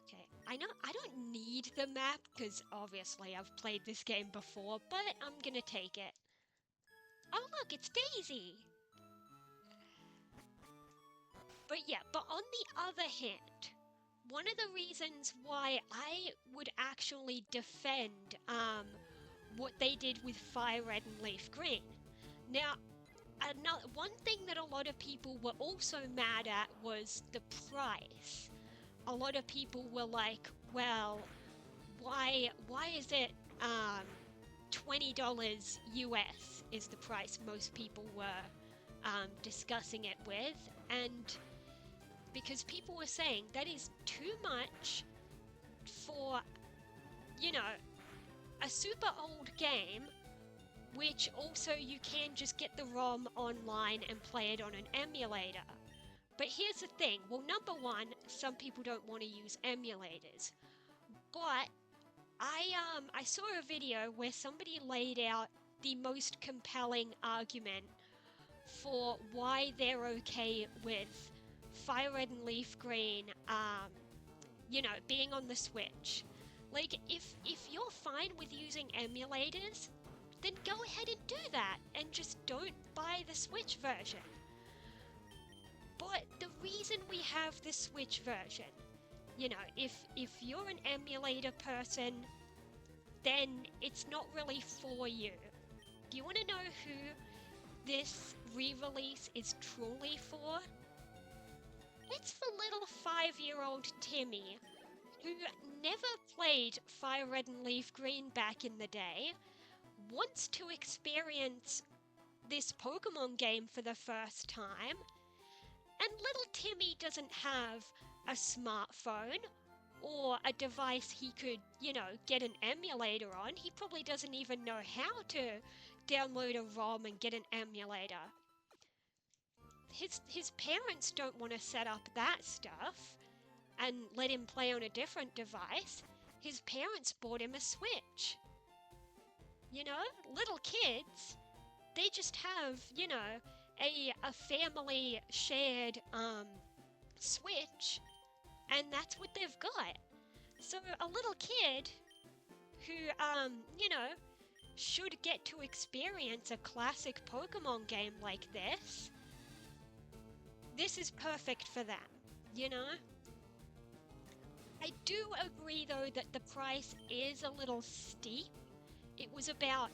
Okay, I know I don't need the map because obviously I've played this game before, but I'm gonna take it. Oh look, it's Daisy! But yeah, but on the other hand, one of the reasons why I would actually defend what they did with Fire Red and Leaf Green. Now, one thing that a lot of people were also mad at was the price. A lot of people were like, well, why is it $20 US is the price most people were discussing it with, and because people were saying that is too much for, you know, a super old game, which also you can just get the ROM online and play it on an emulator. But here's the thing, well, number one, some people don't want to use emulators, but I saw a video where somebody laid out the most compelling argument for why they're okay with Fire Red and Leaf Green, you know, being on the Switch. Like, if you're fine with using emulators, then go ahead and do that, and just don't buy the Switch version. But the reason we have the Switch version, you know, if you're an emulator person, then it's not really for you. Do you want to know who this re-release is truly for? It's for little 5-year-old Timmy, who never played Fire Red and Leaf Green back in the day, wants to experience this Pokemon game for the first time, and little Timmy doesn't have a smartphone or a device he could, you know, get an emulator on. He probably doesn't even know how to download a ROM and get an emulator. His parents don't want to set up that stuff and let him play on a different device. His parents bought him a Switch. You know, little kids, they just have, you know, a family shared Switch, and that's what they've got. So a little kid who, you know, should get to experience a classic Pokemon game like this is perfect for them, you know? I do agree though that the price is a little steep. It was about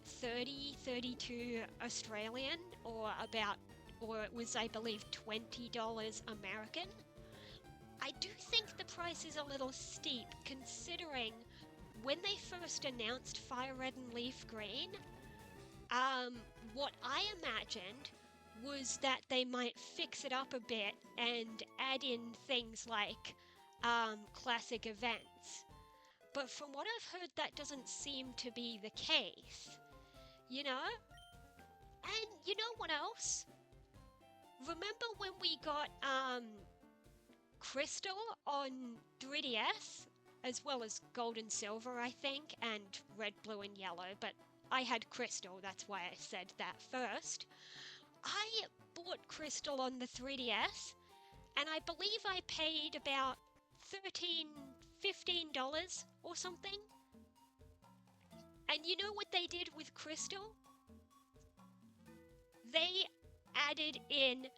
32 Australian, or it was, I believe, $20 American. I do think the price is a little steep considering when they first announced Fire Red and Leaf Green, what I imagined was that they might fix it up a bit and add in things like classic events. But from what I've heard, that doesn't seem to be the case, you know? And you know what else? Remember when we got Crystal on 3DS, as well as Gold and Silver, I think, and Red, Blue, and Yellow, but I had Crystal, that's why I said that first. I bought Crystal on the 3DS, and I believe I paid about $15 or something. And you know what they did with Crystal? They added in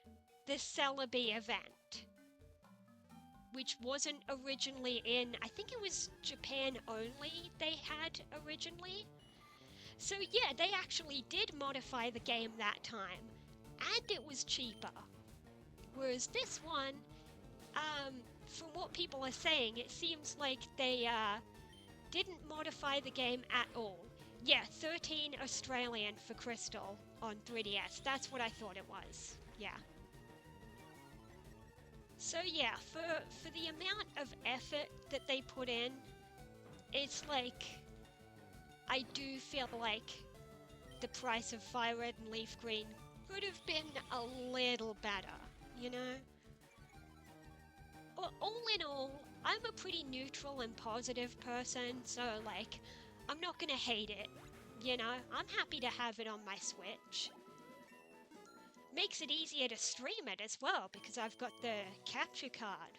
the Celebi event. which wasn't originally in, I think it was Japan only they had originally. So yeah, they actually did modify the game that time, and it was cheaper. Whereas this one, from what people are saying, it seems like they didn't modify the game at all. Yeah, 13 Australian for Crystal on 3DS. That's what I thought it was. Yeah. So yeah, for the amount of effort that they put in, it's like I do feel like the price of Fire Red and Leaf Green could have been a little better, you know? But all in all, I'm a pretty neutral and positive person, so like, I'm not gonna hate it, you know? I'm happy to have it on my Switch. Makes it easier to stream it as well, because I've got the capture card.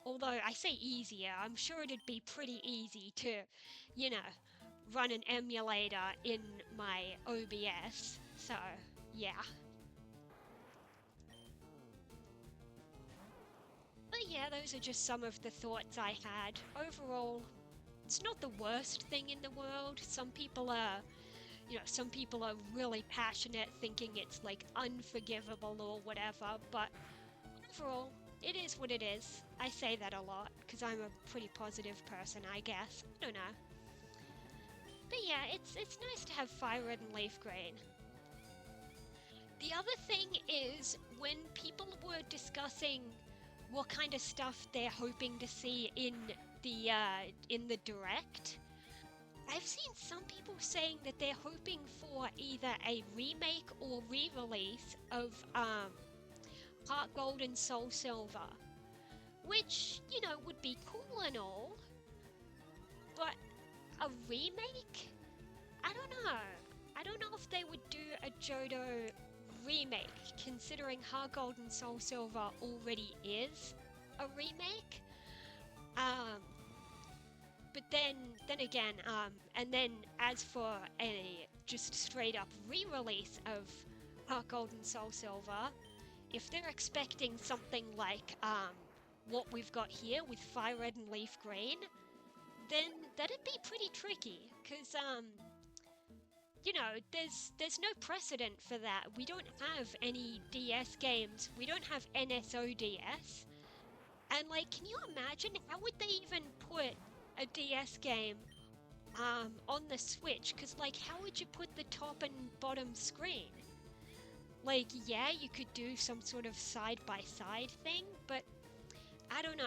Although I say easier, I'm sure it'd be pretty easy to, you know, run an emulator in my OBS, so yeah. But yeah, those are just some of the thoughts I had. Overall, it's not the worst thing in the world. Some people are really passionate, thinking it's like unforgivable or whatever, but overall, it is what it is. I say that a lot because I'm a pretty positive person, I guess. I don't know. But yeah, it's nice to have Fire Red and Leaf Green. The other thing is, when people were discussing what kind of stuff they're hoping to see in the direct, I've seen some people saying that they're hoping for either a remake or re-release of Heart Gold and Soul Silver, which, you know, would be cool and all, but a remake? I don't know. I don't know if they would do a Johto remake, considering Heart Gold and Soul Silver already is a remake. But then again, and then as for a just straight up re-release of Heart Gold and Soul Silver, if they're expecting something like what we've got here with Fire Red and Leaf Green, then that'd be pretty tricky, because you know, there's no precedent for that. We don't have any DS games. We don't have NSO-DS. And like, can you imagine, how would they even put a DS game on the Switch? Because like, how would you put the top and bottom screen? Like, yeah, you could do some sort of side-by-side thing, but I don't know.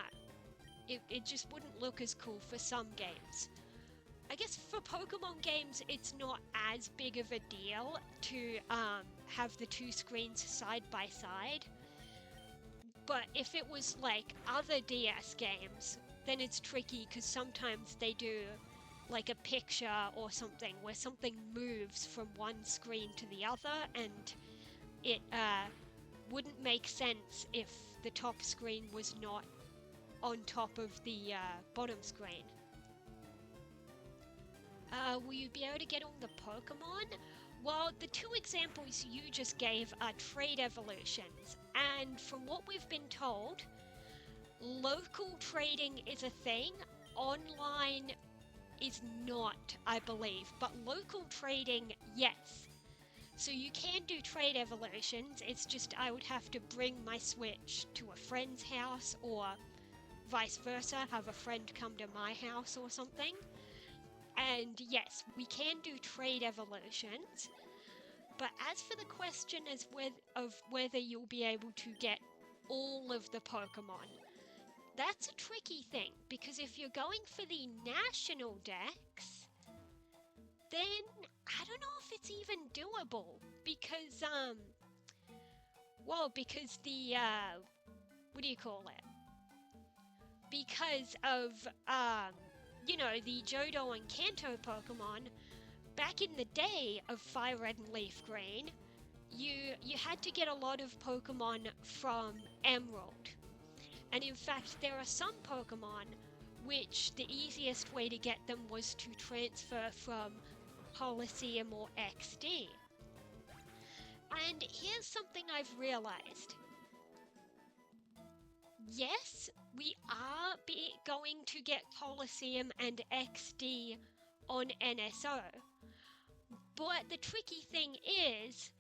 It just wouldn't look as cool for some games. I guess for Pokemon games, it's not as big of a deal to have the two screens side by side. But if it was like other DS games, then it's tricky, because sometimes they do like a picture or something where something moves from one screen to the other, and it wouldn't make sense if the top screen was not on top of the bottom screen. Will you be able to get all the Pokemon? Well, the two examples you just gave are trade evolutions, and from what we've been told, local trading is a thing, online is not, I believe, but local trading, yes. So you can do trade evolutions, it's just I would have to bring my Switch to a friend's house, or vice versa, have a friend come to my house or something. And yes, we can do trade evolutions, but as for the question of whether you'll be able to get all of the Pokemon, that's a tricky thing, because if you're going for the national dex, then I don't know if it's even doable, because, because the, what do you call it? Because of, you know, the Johto and Kanto Pokemon, back in the day of Fire Red and Leaf Green, you had to get a lot of Pokemon from Emerald. And in fact, there are some Pokemon which the easiest way to get them was to transfer from Coliseum or XD. And here's something I've realized. yes, we are going to get Coliseum and XD on NSO. But the tricky thing is,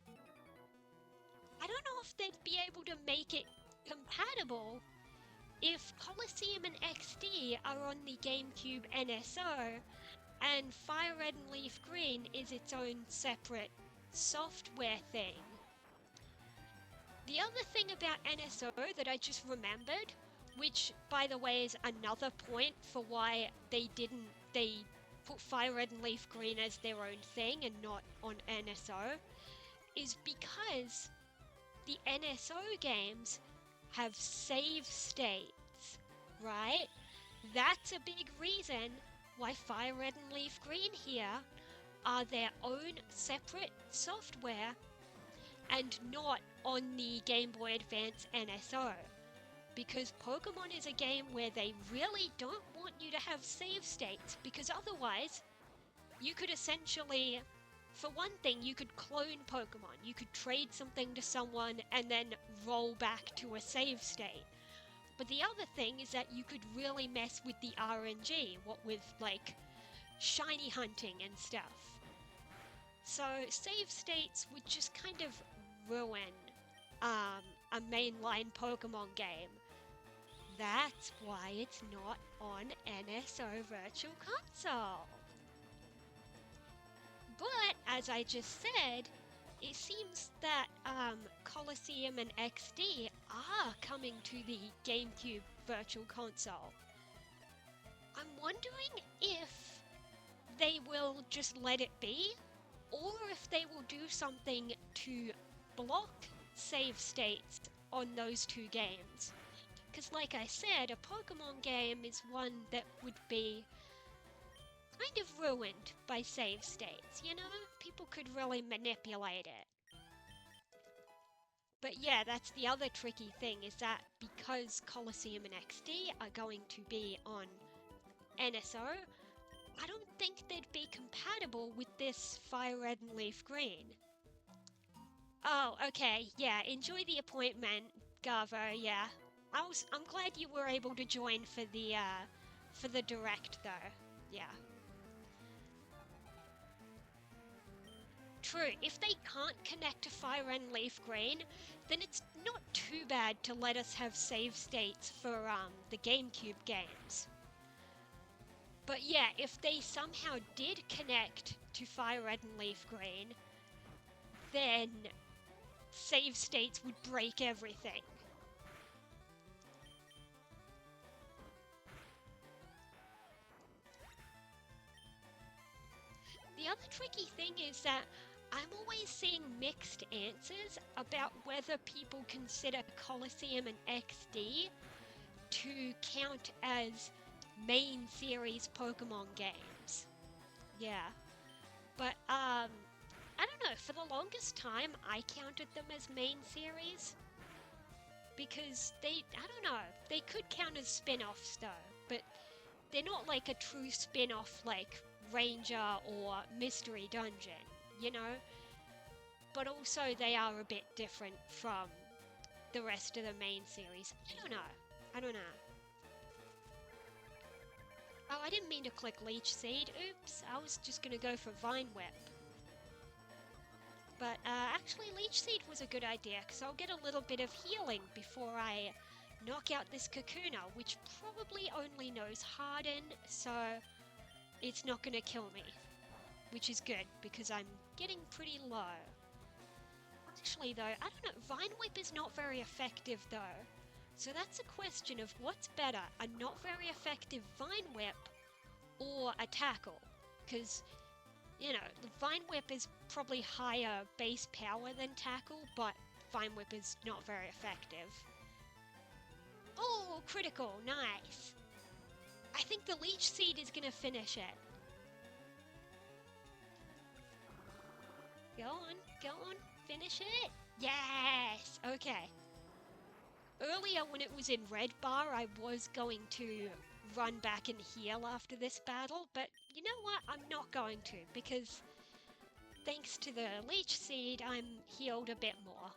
I don't know if they'd be able to make it compatible if Coliseum and XD are on the GameCube NSO and Fire Red and Leaf Green is its own separate software thing. The other thing about NSO that I just remembered, which by the way is another point for why they put Fire Red and Leaf Green as their own thing and not on NSO, is because the NSO games have save states, right? That's a big reason why Fire Red and Leaf Green here are their own separate software and not on the Game Boy Advance NSO. Because Pokemon is a game where they really don't want you to have save states, because otherwise you could essentially, for one thing, you could clone Pokemon. You could trade something to someone and then roll back to a save state. But the other thing is that you could really mess with the RNG, what with like shiny hunting and stuff. So save states would just kind of ruin a mainline Pokemon game. That's why it's not on NSO Virtual Console. But, as I just said, it seems that Coliseum and XD are coming to the GameCube Virtual Console. I'm wondering if they will just let it be, or if they will do something to block save states on those two games. Because like I said, a Pokemon game is one that would be kind of ruined by save states, you know? People could really manipulate it. But yeah, that's the other tricky thing, is that because Coliseum and XD are going to be on NSO, I don't think they'd be compatible with this Fire Red and Leaf Green. Oh, okay, yeah, enjoy the appointment, Garvo, yeah. I'm glad you were able to join for the direct though, yeah. True, if they can't connect to Fire and Leaf Green, then it's not too bad to let us have save states for the GameCube games. But yeah, if they somehow did connect to Fire Red and Leaf Green, then save states would break everything. The other tricky thing is that I'm always seeing mixed answers about whether people consider Coliseum and XD to count as main series Pokemon games. Yeah. But, I don't know, for the longest time I counted them as main series. Because I don't know, they could count as spin-offs though, but they're not like a true spin-off like Ranger or Mystery Dungeon, you know? But also they are a bit different from the rest of the main series. I don't know. Oh, I didn't mean to click Leech Seed. Oops, I was just gonna go for Vine Whip. But actually Leech Seed was a good idea, because I'll get a little bit of healing before I knock out this Kakuna, which probably only knows Harden, so it's not gonna kill me. Which is good, because I'm getting pretty low. Actually though, I don't know, Vine Whip is not very effective though. So that's a question of what's better, a not very effective Vine Whip or a Tackle. Because, you know, the Vine Whip is probably higher base power than Tackle, but Vine Whip is not very effective. Oh, critical, nice. I think the Leech Seed is gonna finish it. Go on, finish it. Yes, okay. Earlier when it was in red bar, I was going to run back and heal after this battle, but you know what? I'm not going to, because thanks to the Leech Seed, I'm healed a bit more.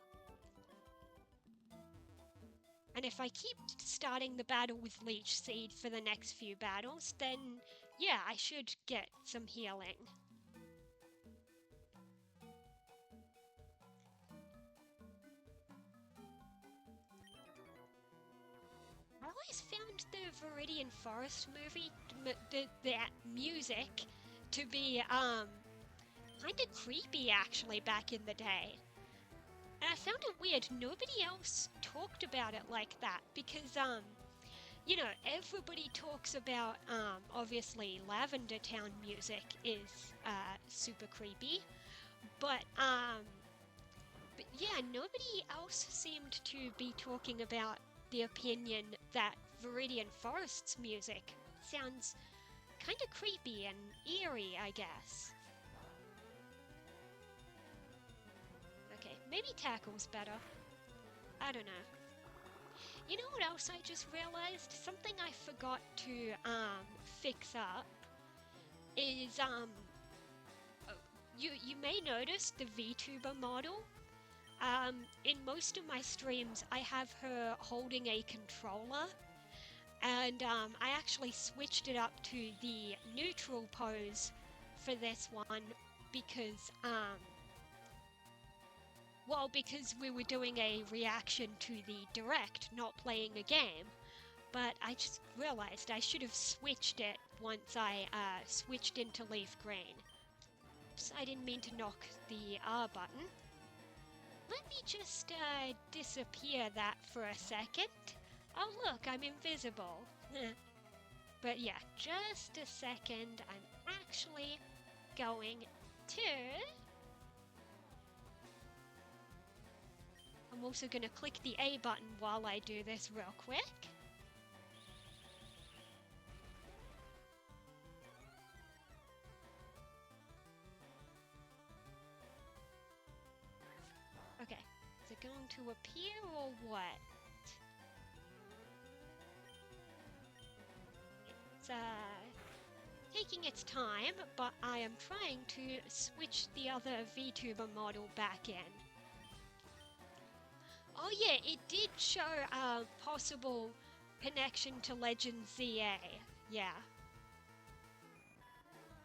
And if I keep starting the battle with Leech Seed for the next few battles, then yeah, I should get some healing. I always found the Viridian Forest movie, that music, to be kind of creepy actually back in the day. And I found it weird, nobody else talked about it like that because you know, everybody talks about obviously Lavender Town music is super creepy, but yeah, nobody else seemed to be talking about the opinion that Viridian Forest's music sounds kind of creepy and eerie, I guess. Okay, maybe Tackle's better. I don't know. You know what else I just realized? Something I forgot to fix up is you may notice the VTuber model. In most of my streams, I have her holding a controller, and I actually switched it up to the neutral pose for this one because well, because we were doing a reaction to the direct, not playing a game. But I just realized I should have switched it once I switched into Leafgreen. Oops, I didn't mean to knock the R button. Let me just disappear that for a second. Oh look, I'm invisible. But yeah, just a second. I'm actually going to... I'm also going to click the A button while I do this real quick. Okay, is it going to appear or what? It's taking its time, but I am trying to switch the other VTuber model back in. Oh yeah, it did show possible connection to Legend ZA. Yeah.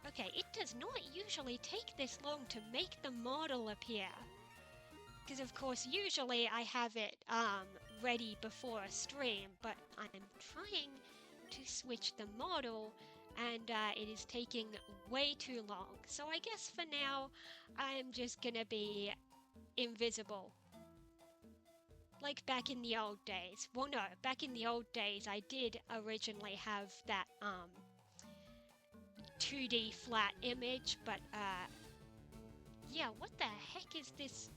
Okay, it does not usually take this long to make the model appear. Because of course, usually I have it ready before a stream, but I'm trying to switch the model and it is taking way too long. So I guess for now, I'm just gonna be invisible. Like back in the old days. Well, no, back in the old days, I did originally have that 2D flat image, but yeah, what the heck is this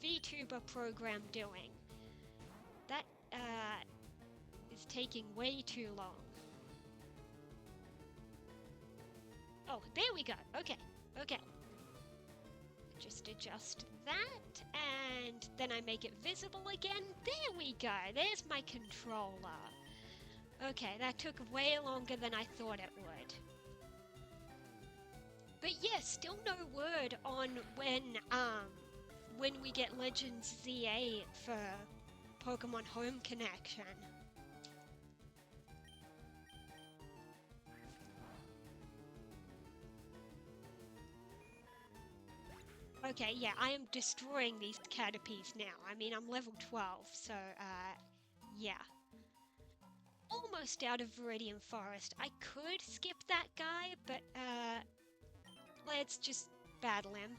VTuber program doing? That is taking way too long. Oh, there we go. Okay, okay. Just adjust that, and then I make it visible again. There we go. There's my controller. Okay, that took way longer than I thought it would. But yeah, still no word on when we get Legends ZA for Pokemon Home Connection. Okay, yeah, I am destroying these Caterpies now. I mean, I'm level 12, so, yeah. Almost out of Viridian Forest. I could skip that guy, but, let's just battle him.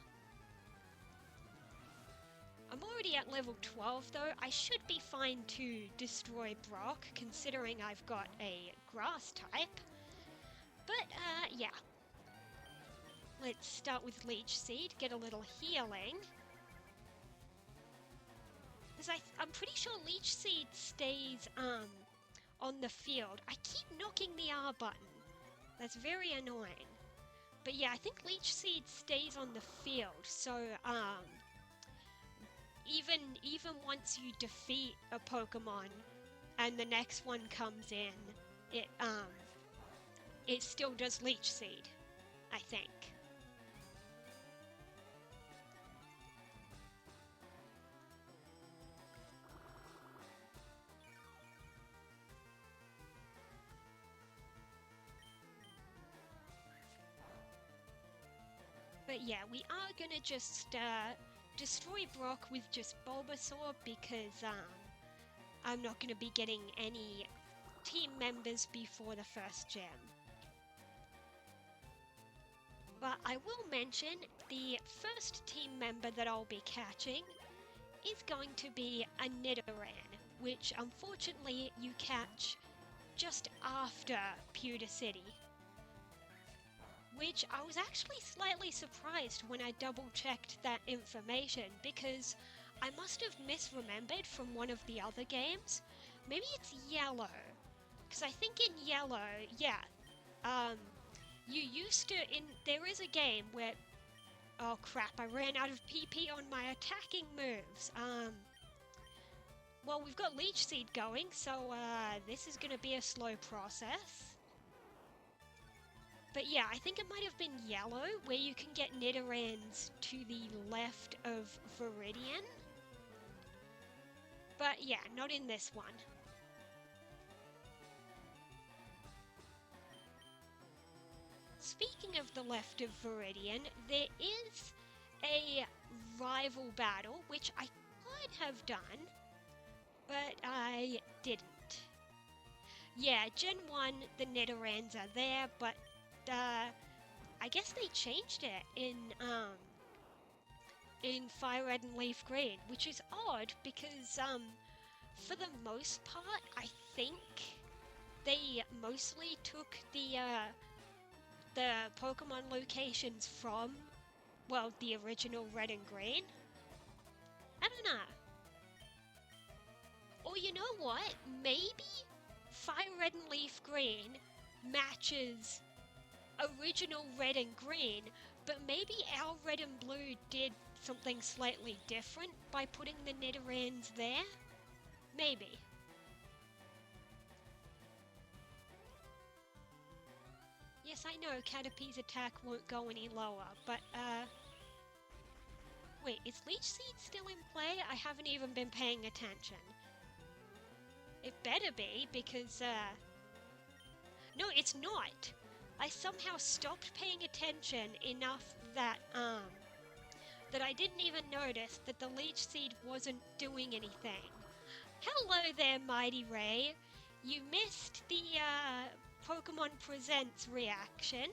I'm already at level 12, though. I should be fine to destroy Brock, considering I've got a grass type. But, yeah. Let's start with Leech Seed, get a little healing. Because I'm pretty sure Leech Seed stays on the field. I keep knocking the R button. That's very annoying. But yeah, I think Leech Seed stays on the field. So even once you defeat a Pokemon and the next one comes in, it still does Leech Seed, I think. But yeah, we are gonna just destroy Brock with just Bulbasaur because I'm not gonna be getting any team members before the first gym. But I will mention the first team member that I'll be catching is going to be a Nidoran, which unfortunately you catch just after Pewter City. Which I was actually slightly surprised when I double-checked that information because I must have misremembered from one of the other games. Maybe it's Yellow, because I think in Yellow, yeah, you used to, there is a game where, oh crap, I ran out of PP on my attacking moves. Well, we've got Leech Seed going, so this is going to be a slow process. But yeah, I think it might have been Yellow, where you can get Nidorans to the left of Viridian. But yeah, not in this one. Speaking of the left of Viridian, there is a rival battle, which I could have done, but I didn't. Yeah, Gen 1, the Nidorans are there, but I guess they changed it in Fire Red and Leaf Green, which is odd because for the most part, I think they mostly took the Pokemon locations from, well, the original Red and Green. I don't know. Or you know what? Maybe Fire Red and Leaf Green matches original Red and Green, but maybe our Red and Blue did something slightly different by putting the Nidorans there? Maybe. Yes, I know Caterpie's attack won't go any lower, but wait, is Leech Seed still in play? I haven't even been paying attention. It better be, because no, it's not! I somehow stopped paying attention enough that that I didn't even notice that the Leech Seed wasn't doing anything. Hello there, Mighty Ray! You missed the Pokemon Presents reaction,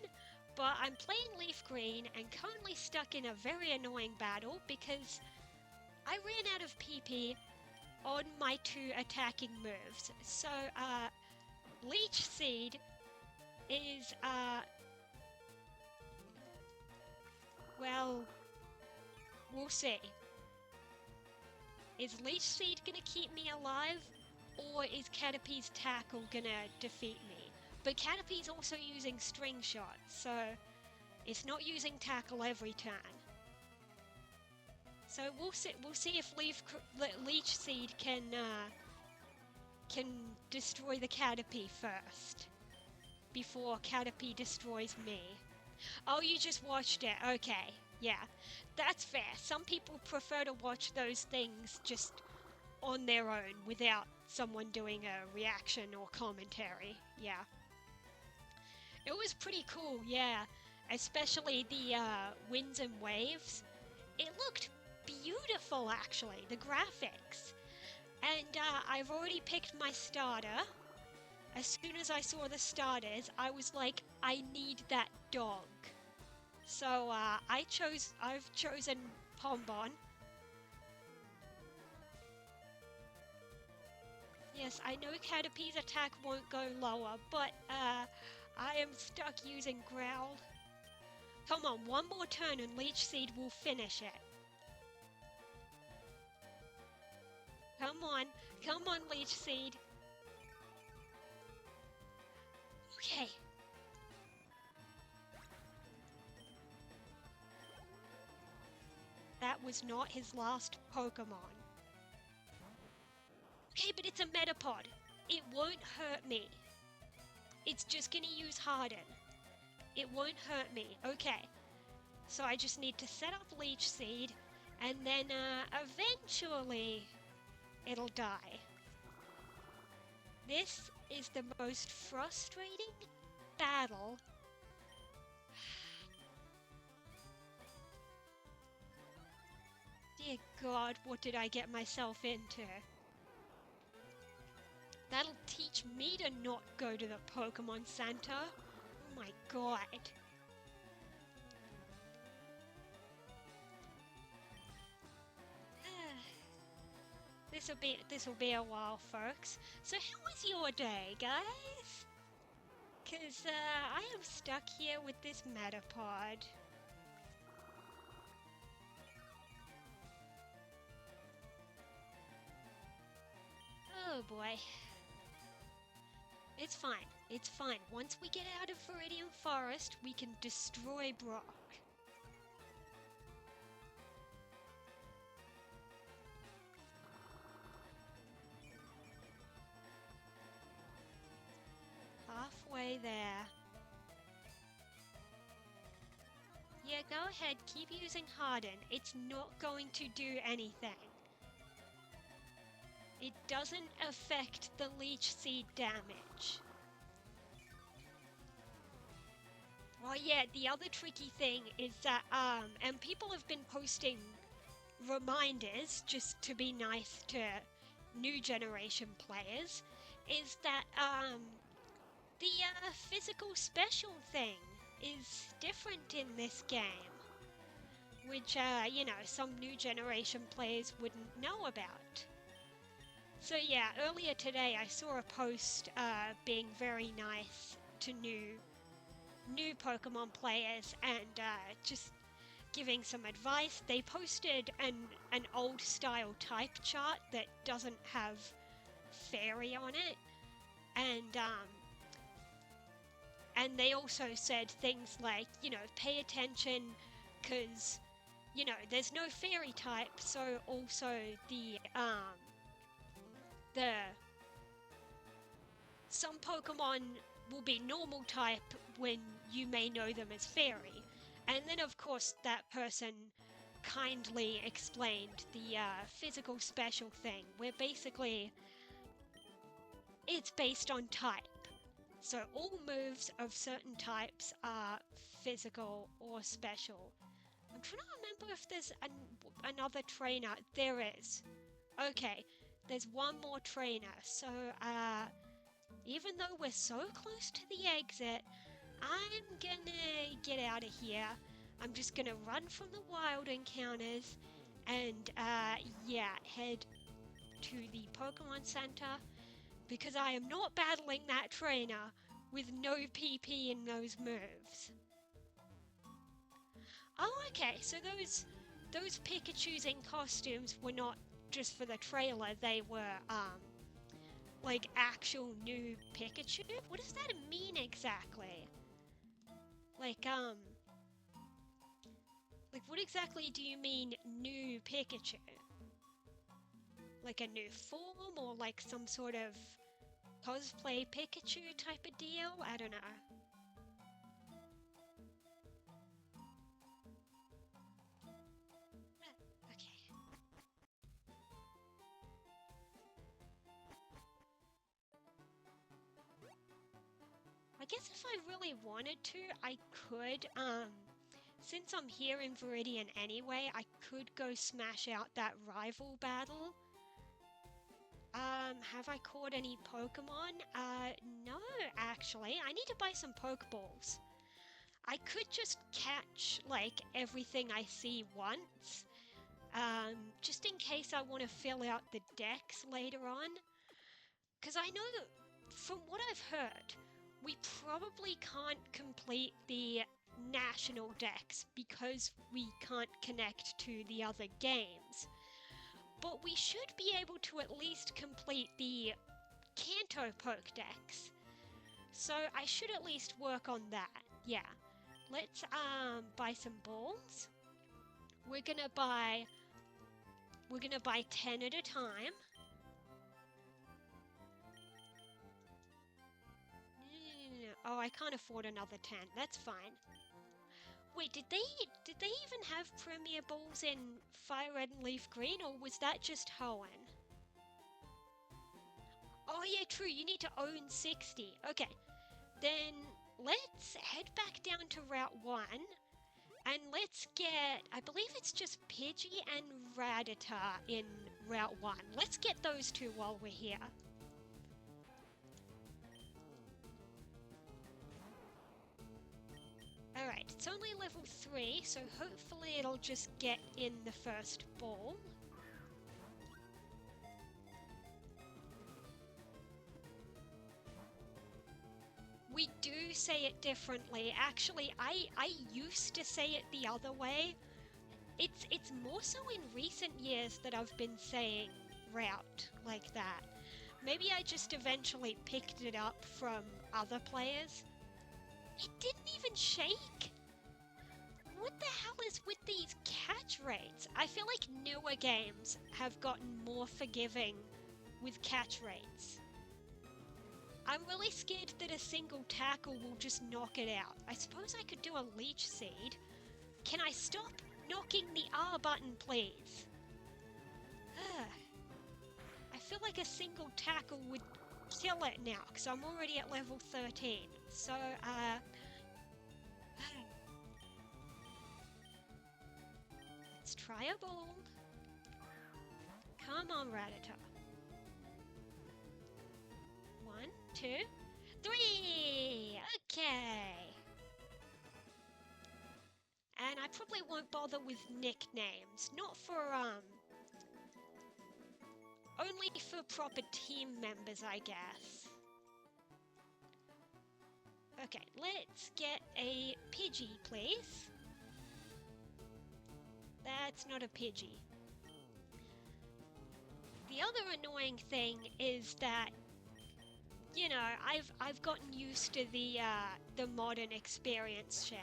but I'm playing Leaf Green and currently stuck in a very annoying battle because I ran out of PP on my 2 attacking moves. So, Leech Seed is, well, we'll see. Is Leech Seed gonna keep me alive, or is Caterpie's Tackle gonna defeat me? But Caterpie's also using String Shot, so it's not using Tackle every turn. So we'll see if Leech Seed can destroy the Caterpie first, before Caterpie destroys me. Oh, you just watched it. Okay, yeah, that's fair. Some people prefer to watch those things just on their own without someone doing a reaction or commentary. Yeah. It was pretty cool, yeah. Especially the winds and waves. It looked beautiful, actually, the graphics. And I've already picked my starter. As soon as I saw the starters, I was like, I need that dog. So I've chosen Pombon. Yes, I know Caterpie's attack won't go lower, but I am stuck using Growl. Come on, one more turn and Leech Seed will finish it. Come on, Leech Seed. Okay. That was not his last Pokemon. Okay, but it's a Metapod. It won't hurt me. It's just gonna use Harden. It won't hurt me. Okay. So I just need to set up Leech Seed, and then eventually it'll die. This is the most frustrating battle Dear God, what did I get myself into? That'll teach me to not go to the Pokemon Center. Oh my God. This'll be a while, folks. So how was your day, guys? Cause I am stuck here with this Metapod. Oh boy. It's fine. It's fine. Once we get out of Viridian Forest, we can destroy Brock. Halfway there. Yeah, go ahead. Keep using Harden. It's not going to do anything. It doesn't affect the Leech Seed damage. Oh yeah, the other tricky thing is that, and people have been posting reminders just to be nice to new generation players, is that, the physical special thing is different in this game, which, you know, some new generation players wouldn't know about. So yeah, earlier today I saw a post being very nice to new Pokemon players and just giving some advice. They posted an old style type chart that doesn't have fairy on it, and they also said things like, you know, pay attention because, you know, there's no fairy type, so also some Pokemon will be normal type when you may know them as fairy. And then of course that person kindly explained the physical special thing, where basically it's based on type. So all moves of certain types are physical or special. I'm trying to remember if there's another trainer. There is. Okay, there's one more trainer. So even though we're so close to the exit, I'm gonna get out of here. I'm just gonna run from the wild encounters and yeah, head to the Pokemon Center, because I am not battling that trainer with no PP in those moves. Oh, okay, so those Pikachus in costumes were not just for the trailer, they were like actual new Pikachu? What does that mean exactly? Like what exactly do you mean new Pikachu? Like a new form, or like some sort of cosplay Pikachu type of deal? I don't know. Okay. I guess if I really wanted to, I could, since I'm here in Viridian anyway, I could go smash out that rival battle. Have I caught any Pokemon? No, actually. I need to buy some Pokeballs. I could just catch, like, everything I see once, just in case I want to fill out the decks later on. Because I know, from what I've heard, we probably can't complete the national decks because we can't connect to the other games. But we should be able to at least complete the Kanto Pokedex. So I should at least work on that. Yeah. Let's buy some balls. We're gonna buy 10 at a time. Oh, I can't afford another 10. That's fine. Wait, did they even have Premier Balls in Fire Red and Leaf Green, or was that just Hoenn? Oh yeah, true, you need to own 60. Okay, then let's head back down to Route 1, and let's get, I believe it's just Pidgey and Rattata in Route 1. Let's get those two while we're here. Alright, it's only level 3, so hopefully it'll just get in the first ball. We do say it differently. Actually, I used to say it the other way. It's more so in recent years that I've been saying route like that. Maybe I just eventually picked it up from other players. It didn't even shake! What the hell is with these catch rates? I feel like newer games have gotten more forgiving with catch rates. I'm really scared that a single tackle will just knock it out. I suppose I could do a leech seed. Can I stop knocking the R button, please? I feel like a single tackle would kill it now, because I'm already at level 13. So, let's try a ball. Come on, Rattata. 1, 2, 3! Okay. And I probably won't bother with nicknames. Not for, only for proper team members, I guess. Okay, let's get a Pidgey, please. That's not a Pidgey. The other annoying thing is that, you know, I've gotten used to the modern experience share.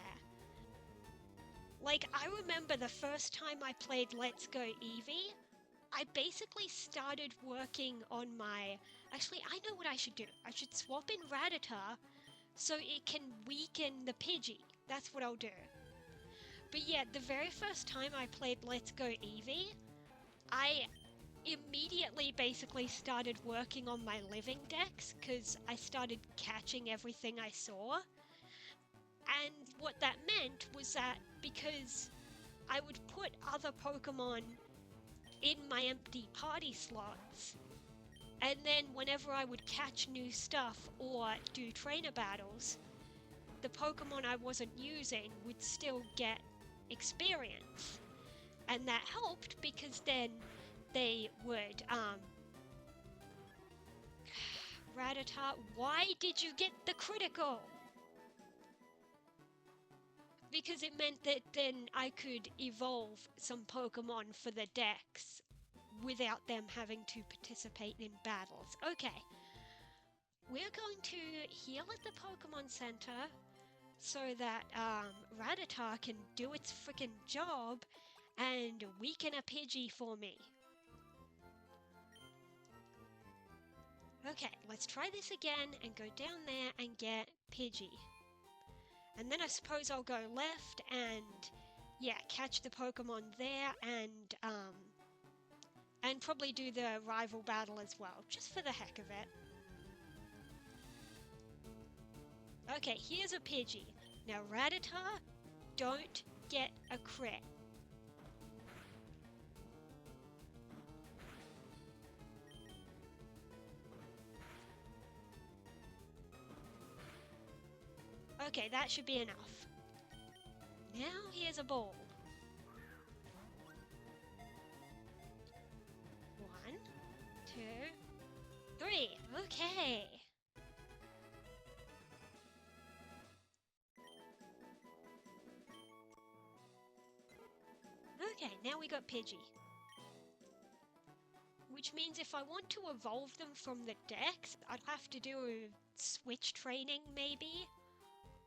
Like, I remember the first time I played Let's Go Eevee, I basically started working on my... Actually, I know what I should do. I should swap in Rattata so it can weaken the Pidgey. That's what I'll do. But yeah, the very first time I played Let's Go Eevee, I immediately basically started working on my living dex because I started catching everything I saw. And what that meant was that because I would put other Pokemon in my empty party slots, and then whenever I would catch new stuff or do trainer battles, the Pokemon I wasn't using would still get experience. And that helped because then they would, Rattata, why did you get the critical? Because it meant that then I could evolve some Pokemon for the dex without them having to participate in battles. Okay, we're going to heal at the Pokemon Center so that Rattata can do its freaking job and weaken a Pidgey for me. Okay, let's try this again and go down there and get Pidgey. And then I suppose I'll go left and, yeah, catch the Pokemon there and probably do the rival battle as well, just for the heck of it. Okay, here's a Pidgey. Now, Rattata, don't get a crit. Okay, that should be enough. Now here's a ball. 1, 2, 3. Okay. Okay, now we got Pidgey. Which means if I want to evolve them from the dex, I'd have to do switch training maybe?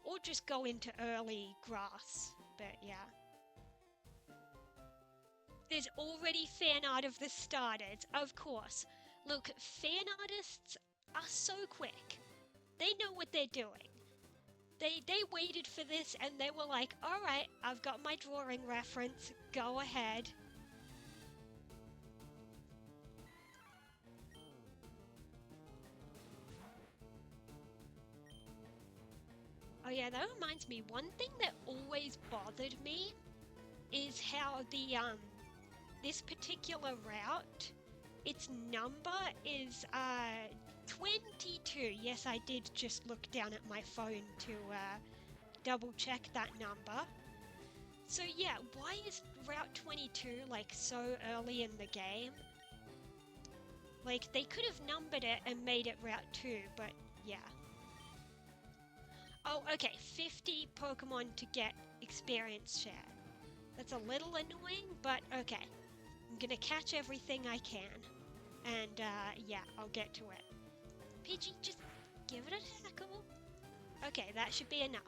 Or just go into early grass, but yeah. There's already fan art of the starters, of course. Look, fan artists are so quick. They know what they're doing. They waited for this and they were like, alright, I've got my drawing reference, go ahead. Oh yeah, that reminds me, one thing that always bothered me is how the this particular route, its number is 22. Yes, I did just look down at my phone to double check that number. So yeah, why is Route 22 like so early in the game? Like, they could have numbered it and made it Route 2, but yeah. Oh, okay, 50 Pokemon to get experience share. That's a little annoying, but okay. I'm gonna catch everything I can. And yeah, I'll get to it. Pidgey, just give it a tackle. Okay, that should be enough.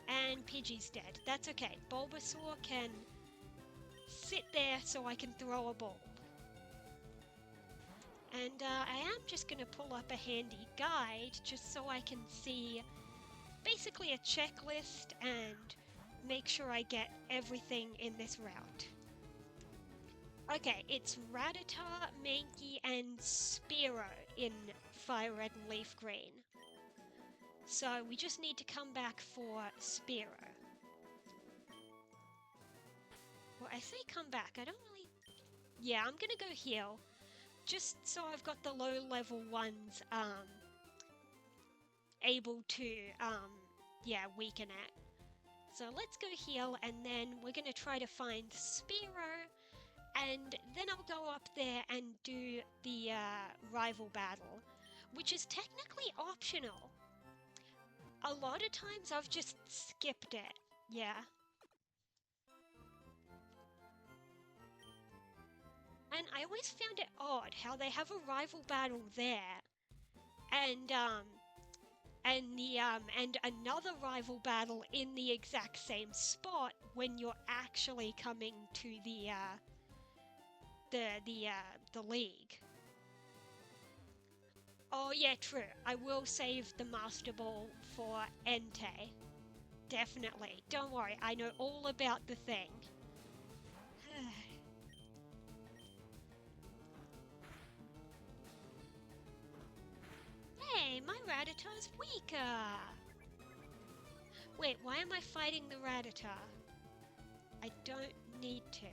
And Pidgey's dead. That's okay. Bulbasaur can sit there so I can throw a ball. And I am just going to pull up a handy guide just so I can see basically a checklist and make sure I get everything in this route. Okay, it's Rattata, Mankey, and Spearow in Fire Red and Leaf Green. So we just need to come back for Spearow. Well, I say come back, I don't really... Yeah, I'm gonna go heal. Just so I've got the low level ones able to weaken it. So let's go heal, and then we're gonna try to find Spearow, and then I'll go up there and do the rival battle, which is technically optional. A lot of times I've just skipped it, yeah. And I always found it odd how they have a rival battle there, and another rival battle in the exact same spot when you're actually coming to the league. Oh yeah, true. I will save the Master Ball for Entei. Definitely. Don't worry, I know all about the thing. Hey, my Rattata's weaker! Wait, why am I fighting the Rattata? I don't need to.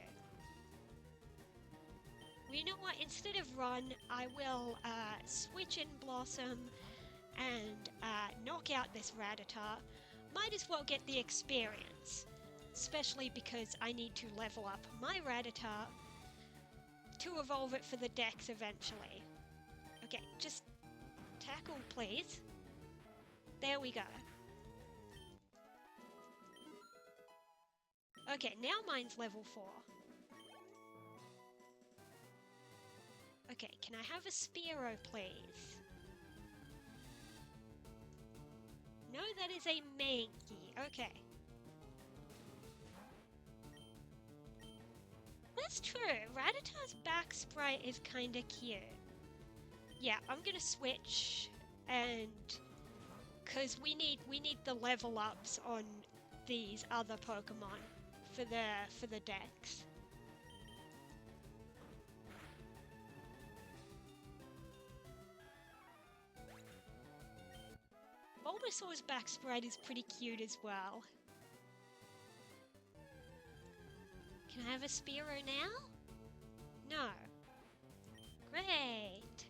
Well, you know what? Instead of run, I will switch in Blossom and knock out this Rattata. Might as well get the experience, especially because I need to level up my Rattata to evolve it for the Dex eventually. Okay, just tackle, please. There we go. Okay, now mine's level 4. Okay, can I have a Spearow, please? No, that is a Mankey. Okay. That's true. Rattata's back sprite is kinda cute. Yeah, I'm gonna switch, and because we need the level ups on these other Pokemon for the Dex. Bulbasaur's back sprite is pretty cute as well. Can I have a Spearow now? No. Great.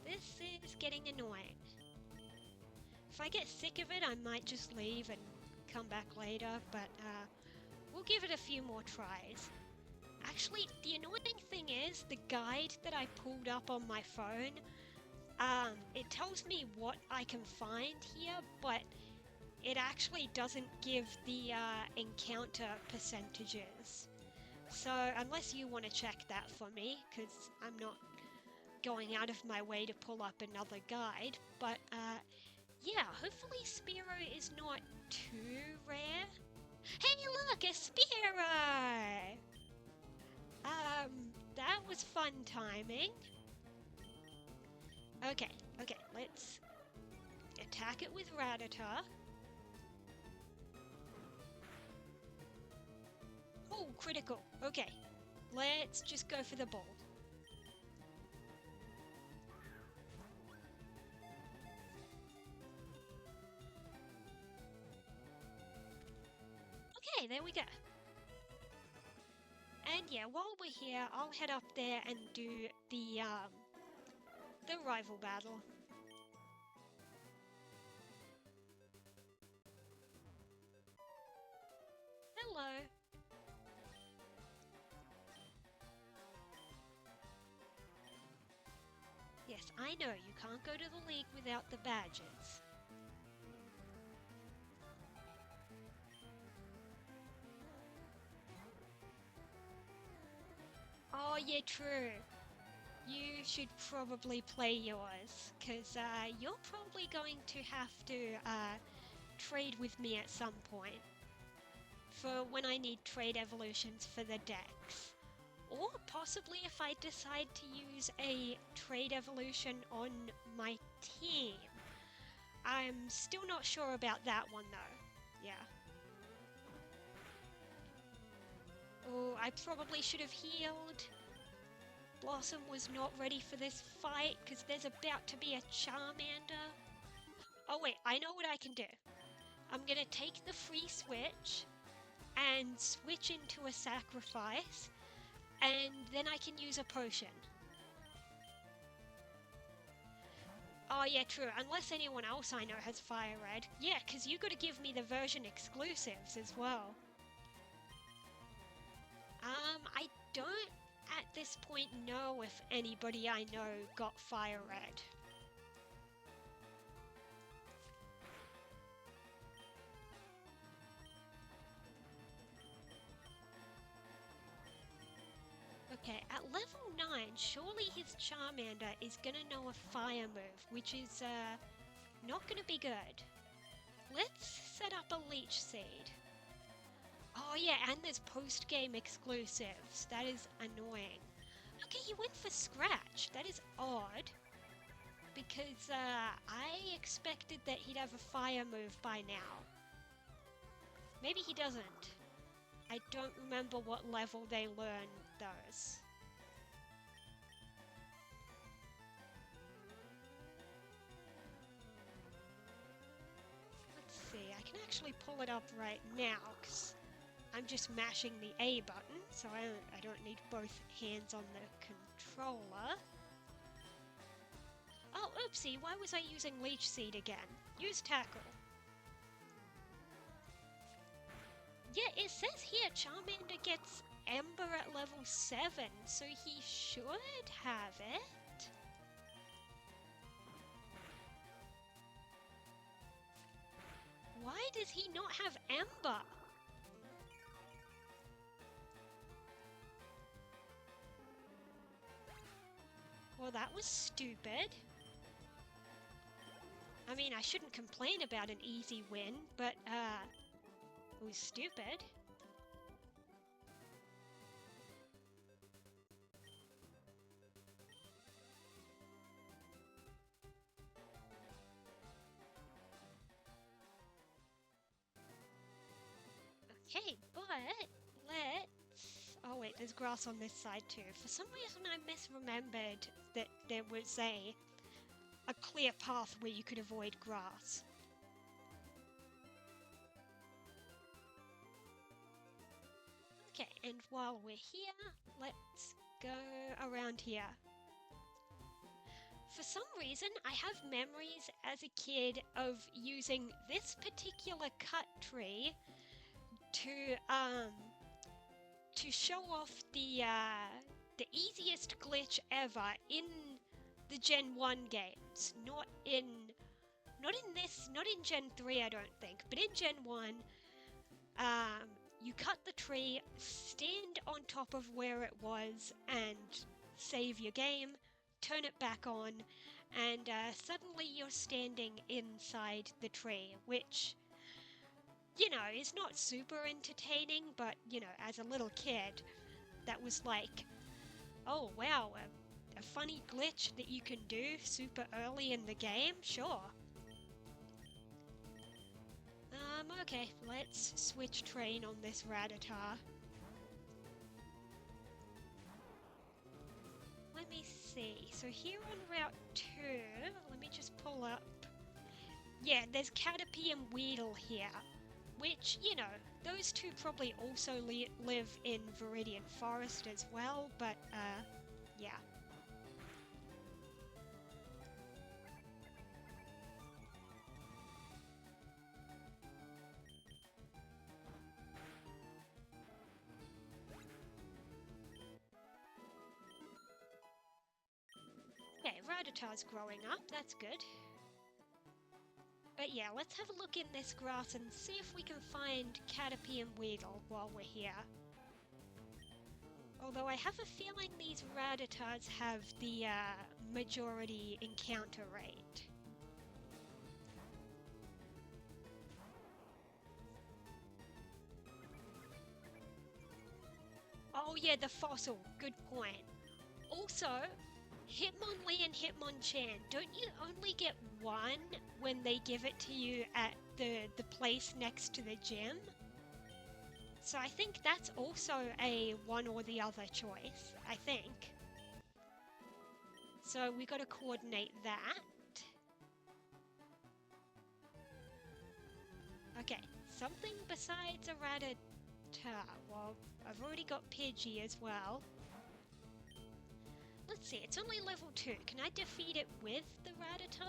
This is getting annoying. If I get sick of it, I might just leave and come back later, but we'll give it a few more tries. Actually, the annoying thing is, the guide that I pulled up on my phone, it tells me what I can find here, but it actually doesn't give the encounter percentages. So unless you want to check that for me, because I'm not going out of my way to pull up another guide, but yeah, hopefully Spearow is not too rare. Hey look, a Spearow! That was fun timing. Okay, let's attack it with Rattata. Oh, critical. Okay, let's just go for the ball. Okay, there we go. yeah, while we're here, I'll head up there and do the rival battle. Hello. Yes, I know, you can't go to the league without the badges. Oh, yeah, true. You should probably play yours, because you're probably going to have to trade with me at some point for when I need trade evolutions for the decks. Or possibly if I decide to use a trade evolution on my team. I'm still not sure about that one though. Yeah. Oh, I probably should have healed. Blossom was not ready for this fight because there's about to be a Charmander. Oh wait, I know what I can do. I'm gonna take the free switch and switch into a sacrifice, and then I can use a potion. Oh yeah, true, unless anyone else I know has Fire Red. Yeah, because you gotta give me the version exclusives as well. I don't at this point know if anybody I know got Fire Red. Okay, at level 9, surely his Charmander is gonna know a fire move, which is not gonna be good. Let's set up a Leech Seed. Oh yeah, and there's post-game exclusives. That is annoying. Okay, he went for Scratch. That is odd. Because I expected that he'd have a fire move by now. Maybe he doesn't. I don't remember what level they learn those. Let's see, I can actually pull it up right now because I'm just mashing the A button, so I don't need both hands on the controller. Oh, oopsie, why was I using Leech Seed again? Use Tackle. Yeah, it says here Charmander gets Ember at level 7, so he should have it. Why does he not have Ember? Well, that was stupid. I mean, I shouldn't complain about an easy win, but, it was stupid. Okay, but let's... Oh wait, there's grass on this side too. For some reason I misremembered that there was a clear path where you could avoid grass. Okay, and while we're here, let's go around here. For some reason, I have memories as a kid of using this particular cut tree to show off the easiest glitch ever in the Gen 1 games. Not in Gen 3, I don't think, but in Gen 1, you cut the tree, stand on top of where it was, and save your game, turn it back on, and suddenly you're standing inside the tree, which, you know, is not super entertaining, but, you know, as a little kid, that was like, oh wow, a funny glitch that you can do super early in the game? Sure. Okay, let's switch train on this Rattata. Let me see, so here on Route 2, let me just pull up. Yeah, there's Caterpie and Weedle here, which, you know, those two probably also live in Viridian Forest as well, but yeah. Okay, Rattatar's growing up, that's good. But yeah, let's have a look in this grass and see if we can find Caterpie and Weedle while we're here. Although I have a feeling these Rattatars have the majority encounter rate. Oh yeah, the fossil, good point. Also, Hitmonlee and Hitmonchan, don't you only get one when they give it to you at the place next to the gym? So I think that's also a one or the other choice, I think. So we got to coordinate that. Okay, something besides a Rattata. Well, I've already got Pidgey as well. Let's see, it's only level 2. Can I defeat it with the Rattata?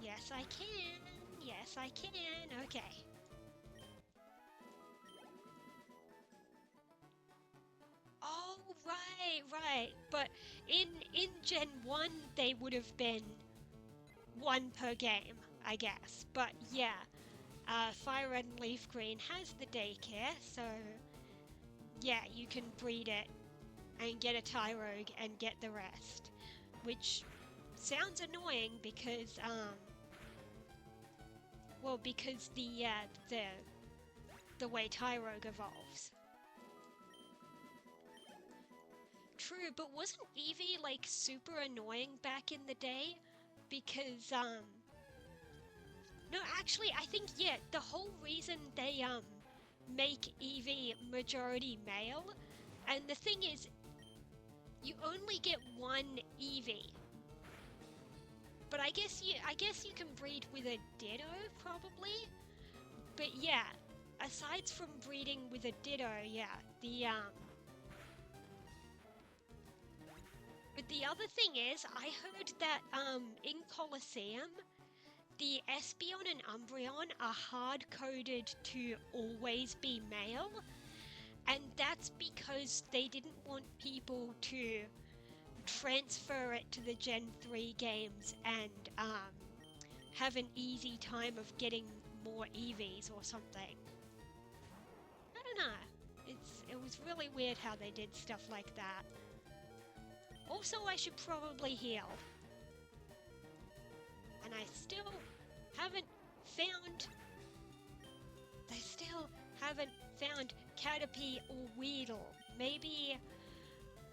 Yes, I can. Yes, I can. Okay. Oh, right. But in Gen 1, they would have been one per game, I guess. But yeah, Fire Red and Leaf Green has the daycare, so yeah, you can breed it and get a Tyrogue and get the rest. Which sounds annoying because, well, because the way Tyrogue evolves. True, but wasn't Eevee like super annoying back in the day? Because no, actually, I think yeah, the whole reason they make Eevee majority male, and the thing is, you only get one Eevee. But I guess you can breed with a Ditto probably. But yeah, aside from breeding with a Ditto, yeah, But the other thing is, I heard that in Colosseum, the Espeon and Umbreon are hard-coded to always be male, and that's because they didn't want people to transfer it to the Gen 3 games and have an easy time of getting more EVs or something. I don't know. It was really weird how they did stuff like that. Also, I should probably heal. And I still haven't found Caterpie or Weedle. Maybe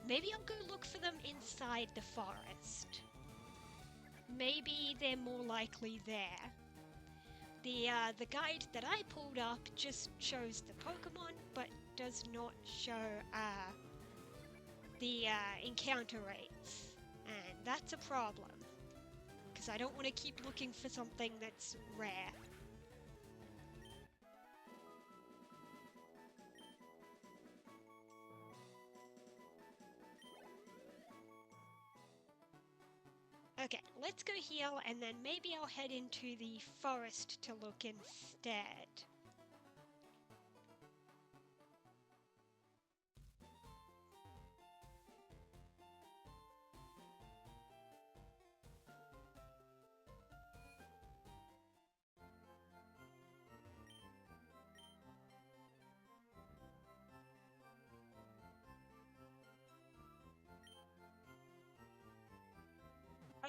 I'll go look for them inside the forest. Maybe they're more likely there. The guide that I pulled up just shows the Pokemon, but does not show the encounter rates, and that's a problem, because I don't want to keep looking for something that's rare. Okay, let's go heal, and then maybe I'll head into the forest to look instead.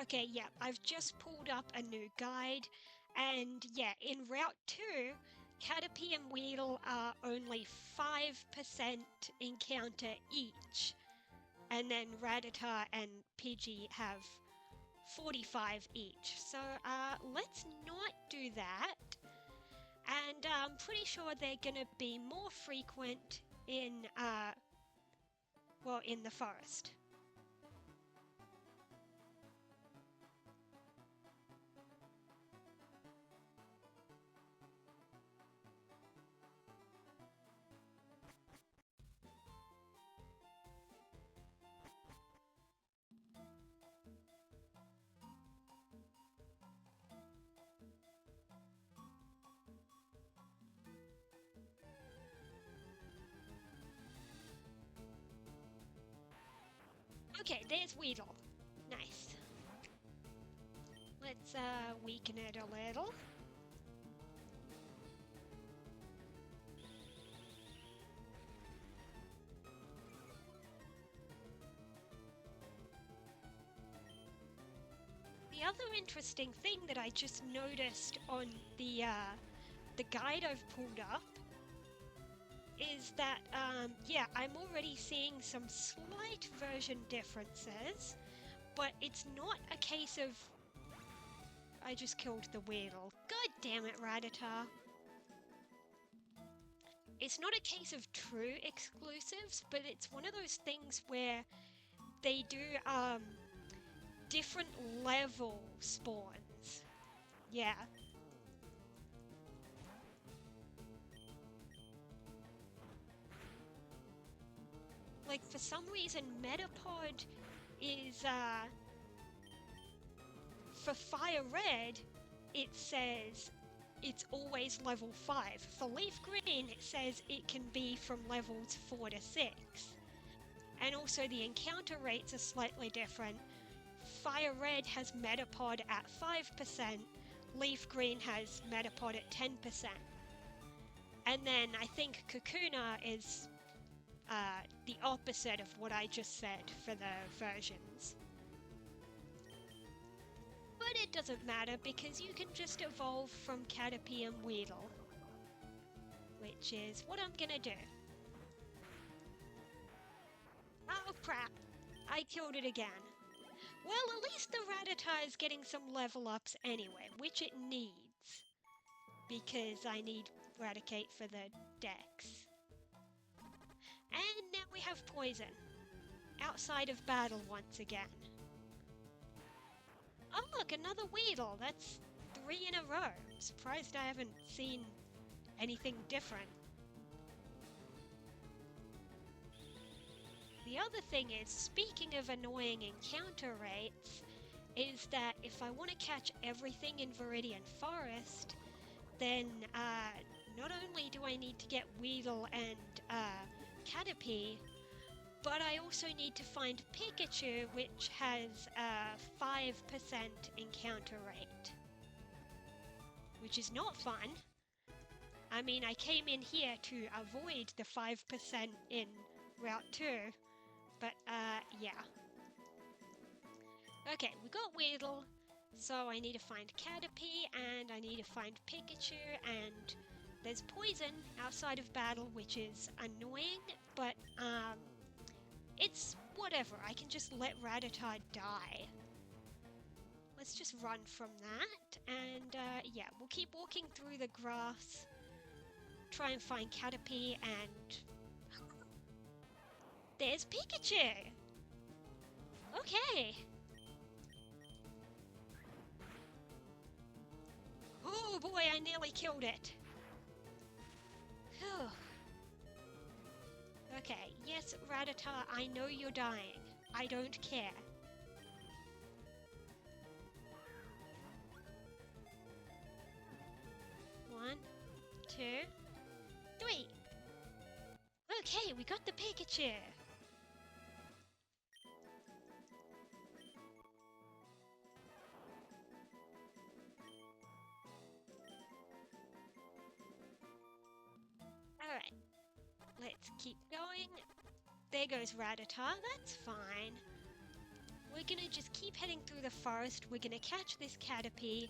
Okay, yeah, I've just pulled up a new guide, and yeah, in Route 2, Caterpie and Weedle are only 5% encounter each, and then Rattata and Pidgey have 45 each. So let's not do that, and I'm pretty sure they're gonna be more frequent in, well, in the forest. Okay, there's Weedle. Nice. Let's weaken it a little. The other interesting thing that I just noticed on the guide I've pulled up is that, yeah, I'm already seeing some slight version differences, but it's not a case of... I just killed the Weedle. God damn it, Rattata. It's not a case of true exclusives, but it's one of those things where they do, different level spawns. Yeah. Like, for some reason, Metapod is, for Fire Red, it says it's always level 5. For Leaf Green, it says it can be from levels 4 to 6. And also the encounter rates are slightly different. Fire Red has Metapod at 5%, Leaf Green has Metapod at 10%. And then I think Kakuna is the opposite of what I just said for the versions. But it doesn't matter because you can just evolve from Caterpie and Weedle, which is what I'm gonna do. Oh crap, I killed it again. Well, at least the Rattata is getting some level ups anyway, which it needs, because I need Raticate for the Dex. And now we have Poison, outside of battle once again. Oh look, another Weedle, that's 3 in a row. I'm surprised I haven't seen anything different. The other thing is, speaking of annoying encounter rates, is that if I want to catch everything in Viridian Forest, then not only do I need to get Weedle and Caterpie, but I also need to find Pikachu, which has a 5% encounter rate, which is not fun. I mean, I came in here to avoid the 5% in Route 2, but yeah. Okay, we got Weedle, so I need to find Caterpie, and I need to find Pikachu, and there's Poison outside of battle, which is annoying, but it's whatever. I can just let Rattata die. Let's just run from that, and yeah, we'll keep walking through the grass, try and find Caterpie, and there's Pikachu! Okay. Oh boy, I nearly killed it. Whew. Okay, yes, Rattata, I know you're dying. I don't care. One, two, three. Okay, we got the Pikachu. Alright, let's keep going. There goes Rattata, that's fine. We're gonna just keep heading through the forest, we're gonna catch this Caterpie,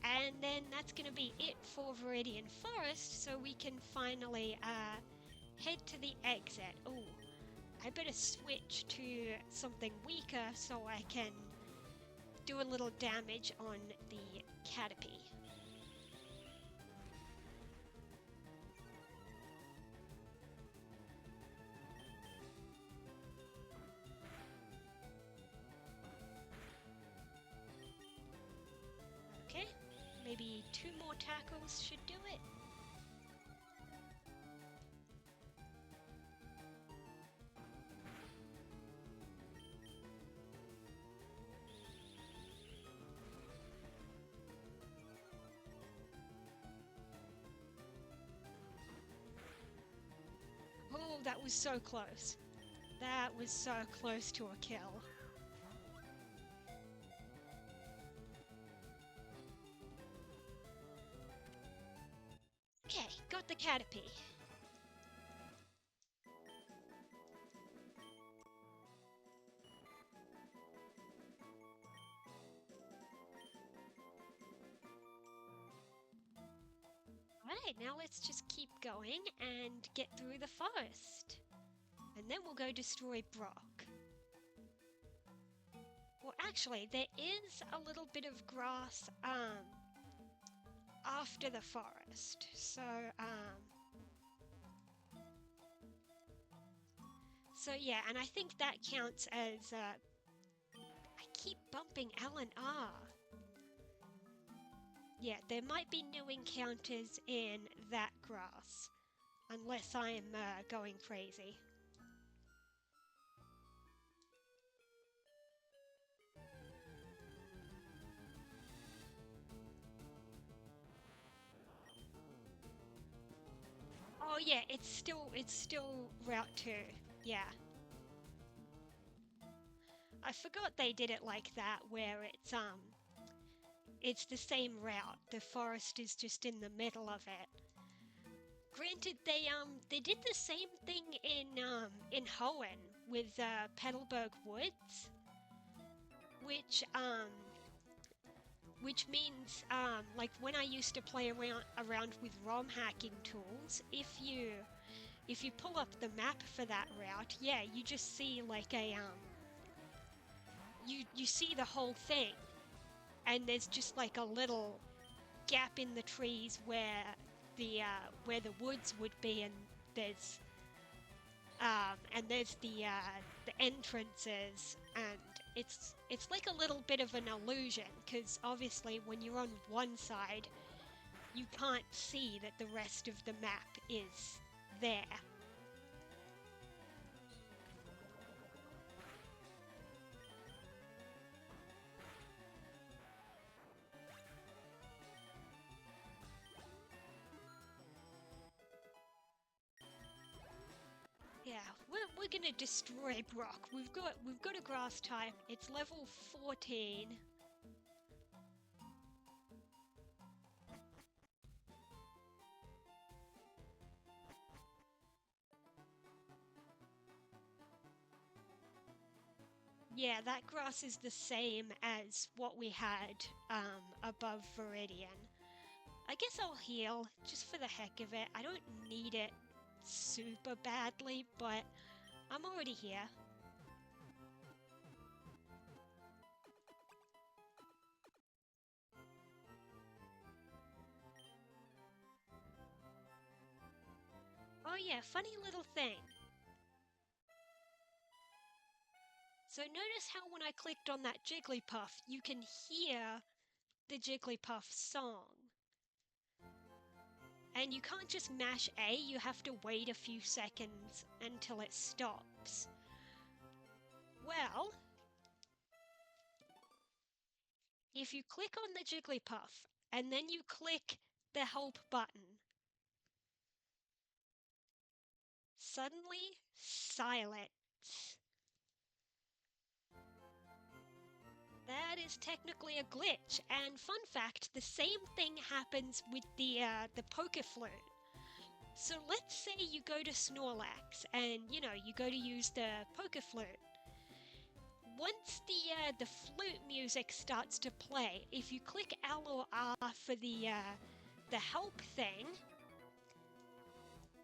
and then that's gonna be it for Viridian Forest, so we can finally head to the exit. Oh, I better switch to something weaker so I can do a little damage on the Caterpie. Okay, maybe 2 more tackles should do it. Oh, that was so close. That was so close to a kill. Okay, got the Caterpie. Alright, now let's just keep going and get through the forest. And then we'll go destroy Brock. Well, actually, there is a little bit of grass, after the forest. So yeah, and I think that counts as, I keep bumping L and R. Yeah, there might be new encounters in that grass, unless I'm going crazy. Oh yeah, it's still Route 2. Yeah. I forgot they did it like that, where it's the same route. The forest is just in the middle of it. Granted, they did the same thing in Hoenn with Petalburg Woods, which means like when I used to play around with ROM hacking tools, if you pull up the map for that route, yeah, you just see like a you see the whole thing, and there's just like a little gap in the trees where the woods would be, and there's the entrances, and it's like a little bit of an illusion, because obviously when you're on one side, you can't see that the rest of the map is there. Yeah, we're gonna destroy Brock. We've got a grass type. It's level 14. Yeah, that grass is the same as what we had above Viridian. I guess I'll heal, just for the heck of it. I don't need it super badly, but I'm already here. Oh yeah, funny little thing. So notice how when I clicked on that Jigglypuff, you can hear the Jigglypuff song. And you can't just mash A, you have to wait a few seconds until it stops. Well, if you click on the Jigglypuff and then you click the help button, suddenly silence. That is technically a glitch, and fun fact, the same thing happens with the poker flute. So let's say you go to Snorlax and, you go to use the poker flute. Once the flute music starts to play, if you click L or R for the help thing,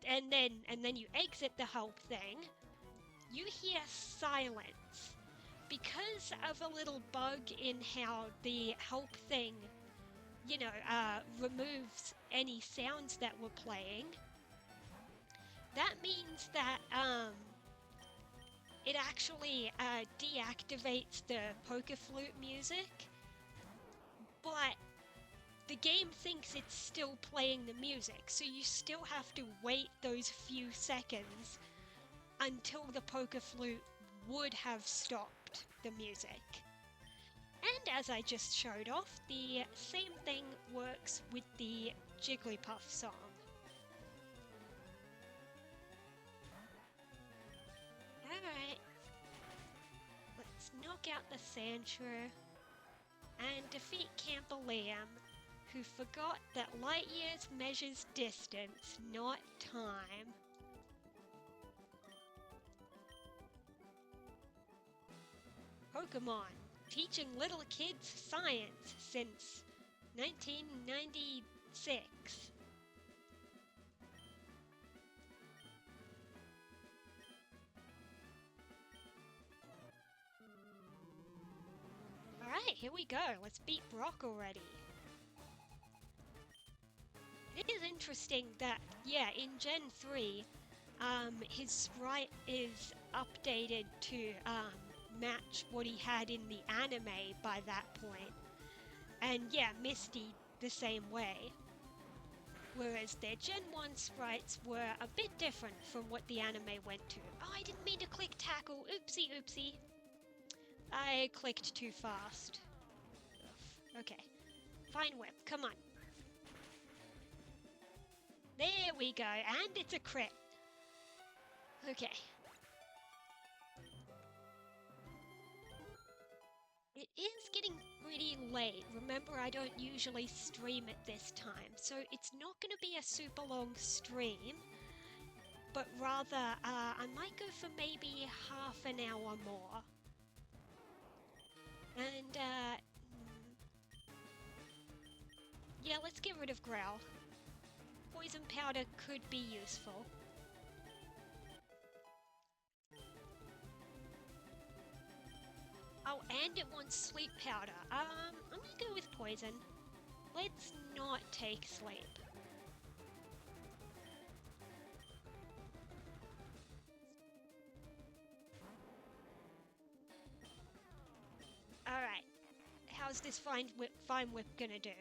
and then you exit the help thing, you hear silence. Because of a little bug in how the help thing, removes any sounds that were playing, that means that it actually deactivates the poker flute music, but the game thinks it's still playing the music, so you still have to wait those few seconds until the poker flute would have stopped the music. And as I just showed off, the same thing works with the Jigglypuff song. Alright, knock out the Sandshrew and defeat Camper Liam, who forgot that light years measures distance, not time. Pokemon, teaching little kids science since 1996. Alright, here we go. Let's beat Brock already. It is interesting that, yeah, in Gen 3, his sprite is updated to match what he had in the anime by that point. And yeah, Misty the same way. Whereas their Gen 1 sprites were a bit different from what the anime went to. Oh, I didn't mean to click tackle. Oopsie, oopsie. I clicked too fast. Ugh. Okay. Fine whip, come on. There we go, and it's a crit. Okay. It is getting pretty late. Remember, I don't usually stream at this time, so it's not going to be a super long stream, but rather, I might go for maybe half an hour more. And, yeah, let's get rid of Growl. Poison powder could be useful. Oh, and it wants sleep powder. I'm gonna go with poison. Let's not take sleep. Alright. How's this fine whip gonna do?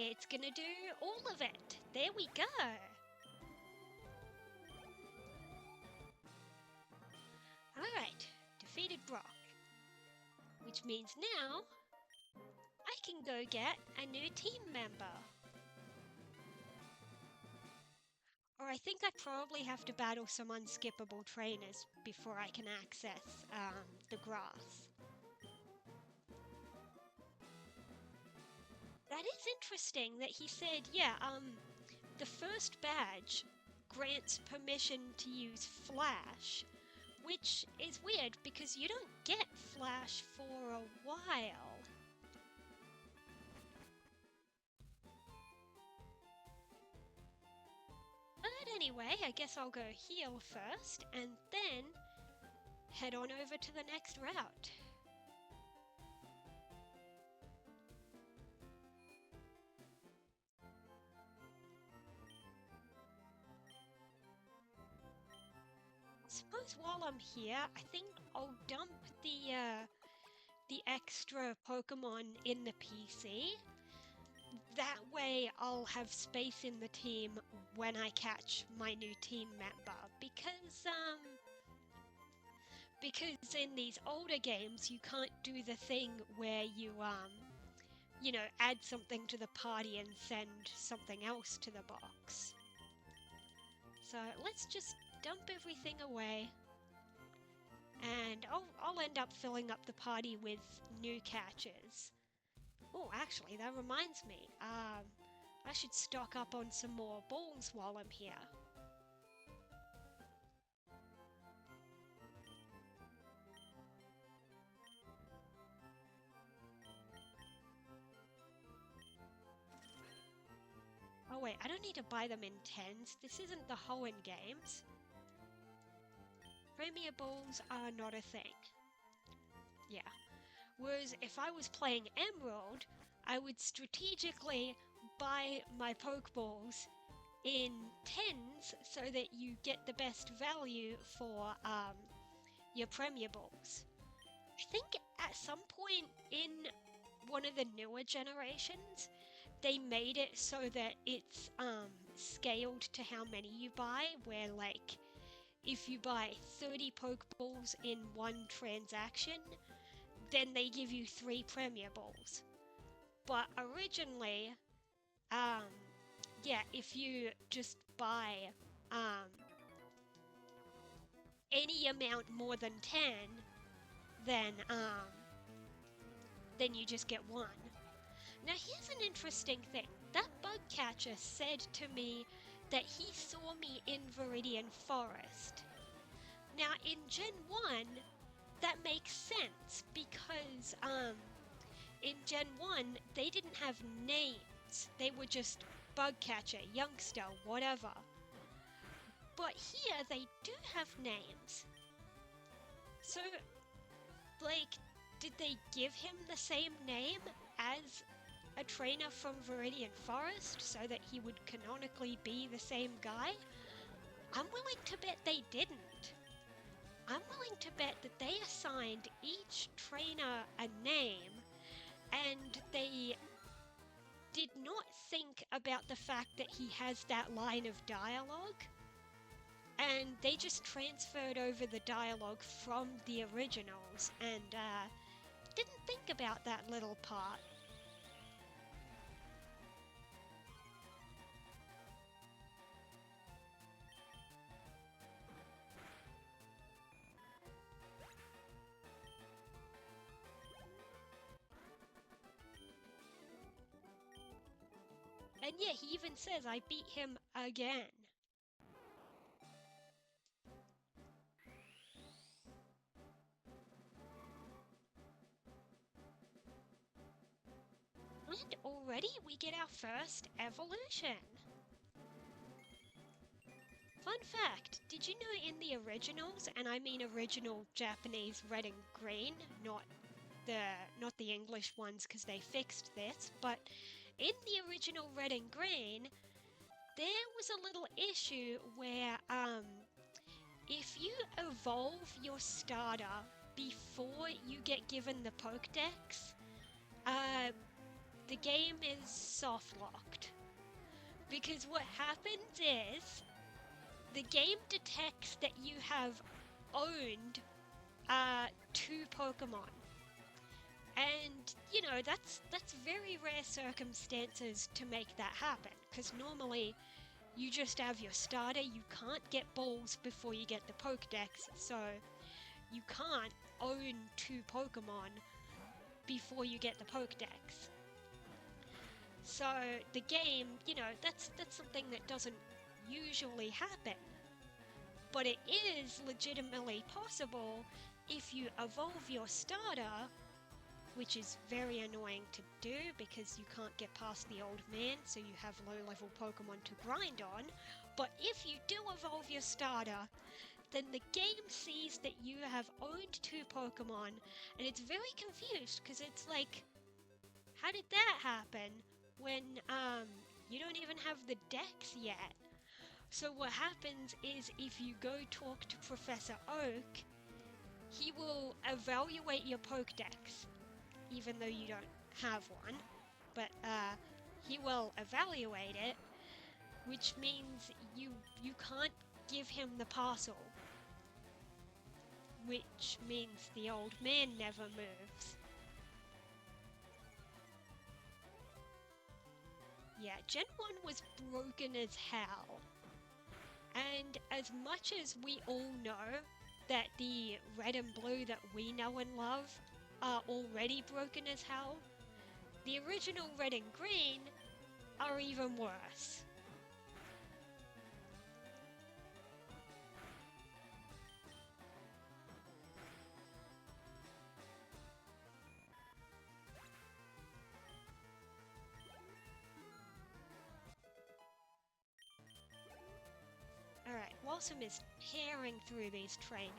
It's gonna do all of it. There we go. Alright, defeated Brock. Which means now, I can go get a new team member. Or I think I probably have to battle some unskippable trainers before I can access the grass. That is interesting that he said, yeah, the first badge grants permission to use Flash, which is weird because you don't get Flash for a while. But anyway, I guess I'll go heal first and then head on over to the next route. Suppose while I'm here, I think I'll dump the extra Pokemon in the PC. That way I'll have space in the team when I catch my new team member, because in these older games you can't do the thing where you add something to the party and send something else to the box. So let's just dump everything away, and I'll end up filling up the party with new catches. Oh, actually, that reminds me, I should stock up on some more balls while I'm here. Oh wait, I don't need to buy them in 10s. This isn't the Hoenn games. Premier balls are not a thing. Yeah. Whereas if I was playing Emerald, I would strategically buy my Pokeballs in 10s so that you get the best value for your Premier balls. I think at some point in one of the newer generations, they made it so that it's scaled to how many you buy, where like if you buy 30 Pokeballs in one transaction, then they give you 3 Premier Balls. But originally, yeah, if you just buy any amount more than 10, then you just get 1. Now here's an interesting thing. That bug catcher said to me that he saw me in Viridian Forest. Now in Gen 1, that makes sense because in Gen 1, they didn't have names. They were just bug catcher, youngster, whatever. But here they do have names. So, like, did they give him the same name as a trainer from Viridian Forest so that he would canonically be the same guy? I'm willing to bet they didn't. I'm willing to bet that they assigned each trainer a name and they did not think about the fact that he has that line of dialogue, and they just transferred over the dialogue from the originals and didn't think about that little part. And yeah, he even says, I beat him again. And already we get our first evolution. Fun fact, did you know in the originals, and I mean original Japanese red and green, not the English ones because they fixed this, but in the original red and green, there was a little issue where if you evolve your starter before you get given the Pokédex, the game is soft locked. Because what happens is the game detects that you have owned 2 Pokemon. And, you know, that's very rare circumstances to make that happen, because normally you just have your starter, you can't get balls before you get the Pokédex, so you can't own 2 Pokemon before you get the Pokédex. So the game, you know, that's something that doesn't usually happen. But it is legitimately possible if you evolve your starter, which is very annoying to do because you can't get past the old man, so you have low-level Pokemon to grind on. But if you do evolve your starter, then the game sees that you have owned 2 Pokemon, and it's very confused because it's like, how did that happen when you don't even have the Dex yet? So what happens is if you go talk to Professor Oak, he will evaluate your Pokédex, even though you don't have one, but he will evaluate it, which means you can't give him the parcel, which means the old man never moves. Yeah, Gen 1 was broken as hell, and as much as we all know that the red and blue that we know and love are already broken as hell, the original red and green are even worse. Alright, Walsum is tearing through these trainers.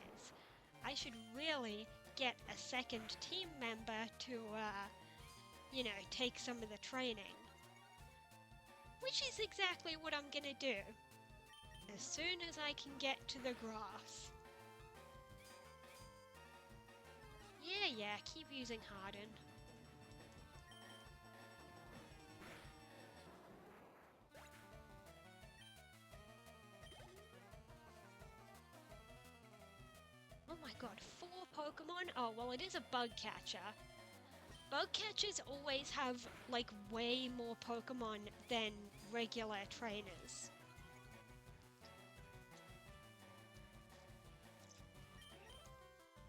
I should really get a second team member to, you know, take some of the training. Which is exactly what I'm gonna do. As soon as I can get to the grass. Yeah, keep using Harden. Oh my god, 4 Pokemon? Oh, well, it is a bug catcher. Bug catchers always have, like, way more Pokemon than regular trainers.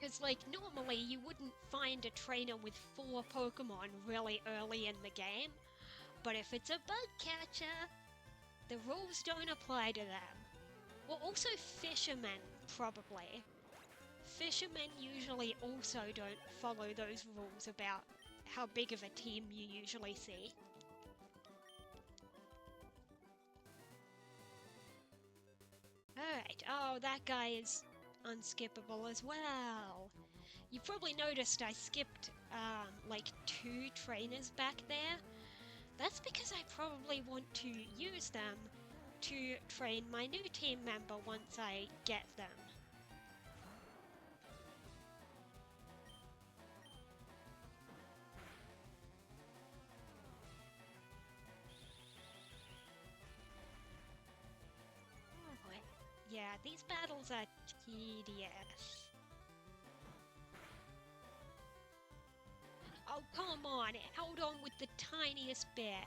Because, like, normally you wouldn't find a trainer with 4 Pokemon really early in the game, but if it's a bug catcher, the rules don't apply to them. Well, also fishermen, probably. Fishermen usually also don't follow those rules about how big of a team you usually see. Alright, oh, that guy is unskippable as well. You probably noticed I skipped, like 2 trainers back there. That's because I probably want to use them to train my new team member once I get them. Oh boy. Yeah, these battles are tedious. Oh, come on, it held on with the tiniest bit.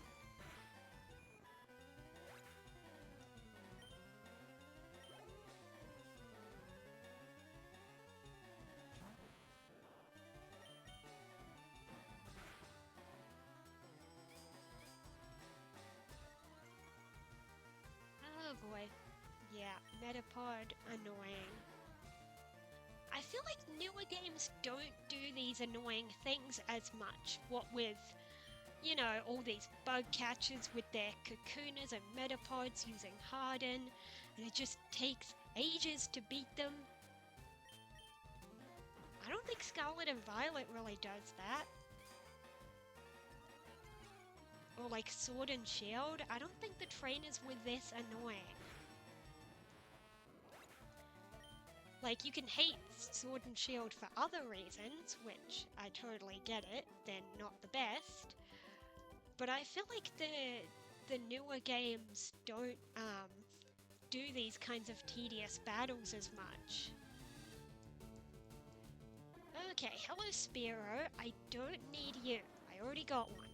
Oh boy. Yeah, Metapod, annoying. I feel like newer games don't do these annoying things as much. What with, you know, all these bug catchers with their cocooners and metapods using Harden, and it just takes ages to beat them. I don't think Scarlet and Violet really does that. Or like Sword and Shield, I don't think the trainers were this annoying. Like, you can hate Sword and Shield for other reasons, which I totally get it, they're not the best. But I feel like the newer games don't do these kinds of tedious battles as much. Okay, hello Spearow, I don't need you. I already got one.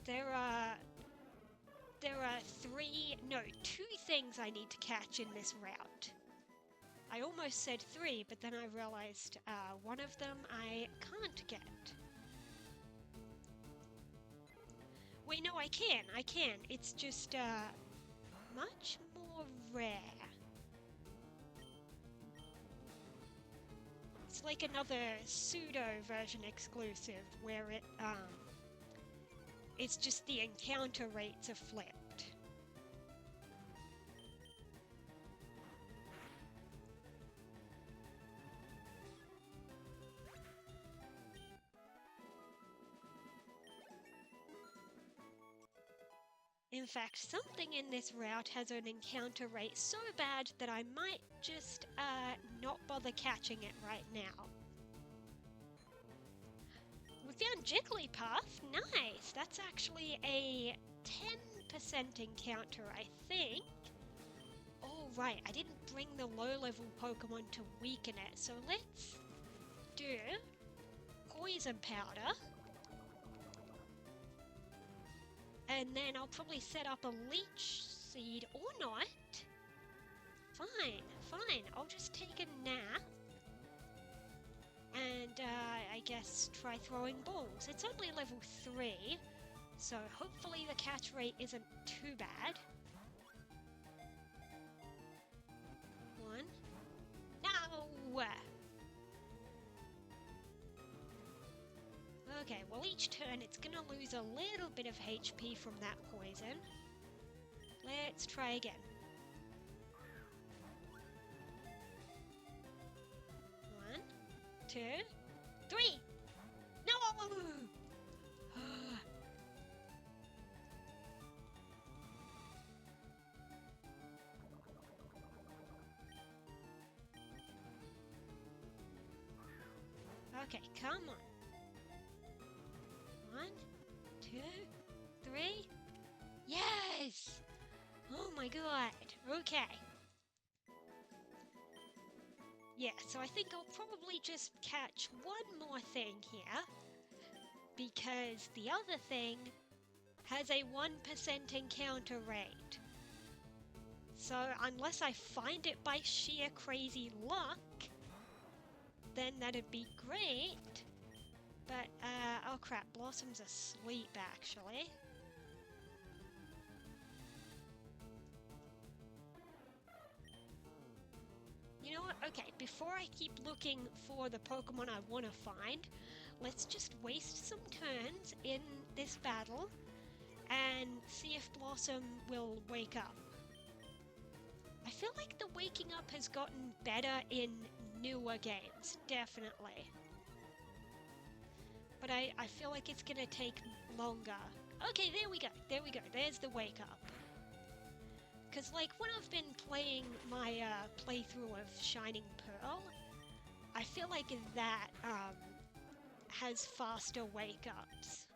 There are 2 things I need to catch in this route. I almost said 3, but then I realized one of them I can't get. Wait, no, I can. It's just much more rare. It's like another pseudo version exclusive where it's just the encounter rates are flipped. In fact, something in this route has an encounter rate so bad that I might just not bother catching it right now. We found Jigglypuff, nice! That's actually a 10% encounter, I think. Oh right, I didn't bring the low-level Pokemon to weaken it, so let's do Poison Powder. And then I'll probably set up a Leech Seed, or not. Fine, I'll just take a nap. And I guess try throwing balls. It's only level 3, so hopefully the catch rate isn't too bad. 1. No! Okay, well each turn it's gonna lose a little bit of HP from that poison. Let's try again. 1, 2, 3! No! Okay, come on. 1, 2, 3. Yes! Oh my god. Okay. Yeah, so I think I'll probably just catch one more thing here. Because the other thing has a 1% encounter rate. So unless I find it by sheer crazy luck, then that'd be great. But, oh crap, Blossom's asleep, actually. You know what? Okay, before I keep looking for the Pokemon I want to find, let's just waste some turns in this battle and see if Blossom will wake up. I feel like the waking up has gotten better in newer games, definitely. But I feel like it's gonna take longer. Okay, there we go, there's the wake up. Because, like, when I've been playing my playthrough of Shining Pearl, I feel like that has faster wake-ups.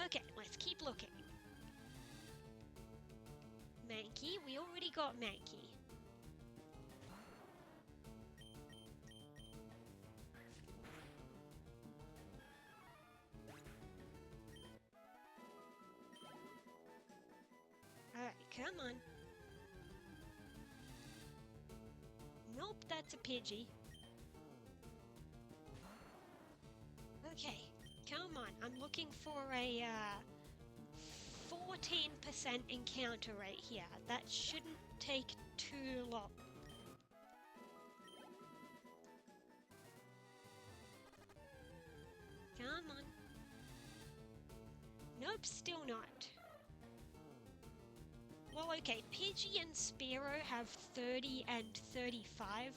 Okay, let's keep looking. Mankey, we already got Mankey. Alright, come on. Nope, that's a Pidgey. Okay, come on. I'm looking for a 14% encounter rate here. That shouldn't take too long. Come on. Nope, still not. Well, okay, Pidgey and Spearow have 30 and 35%,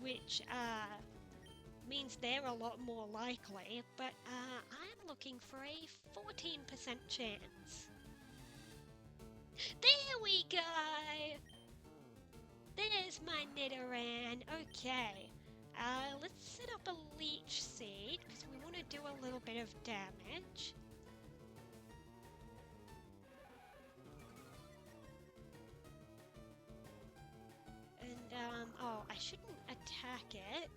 which means they're a lot more likely, but I'm looking for a 14% chance. There we go! There's my Nidoran. Okay, let's set up a Leech Seed, because we want to do a little bit of damage. And, oh, I shouldn't attack it,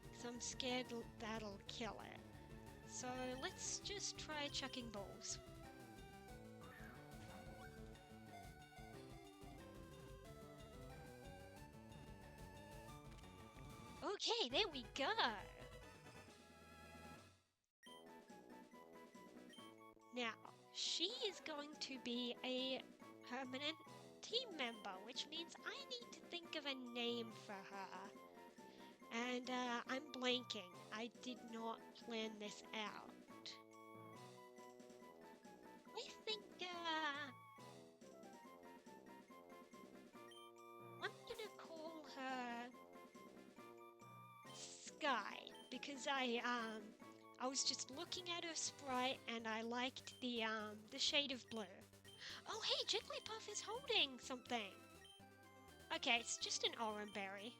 because I'm scared that'll kill it. So let's just try chucking balls. Okay, there we go! Now, she is going to be a permanent team member, which means I need to think of a name for her. And I'm blanking. I did not plan this out. I think I'm gonna call her Sky, because I was just looking at her sprite and I liked the shade of blue. Oh hey, Jigglypuff is holding something! Okay, it's just an Oranberry.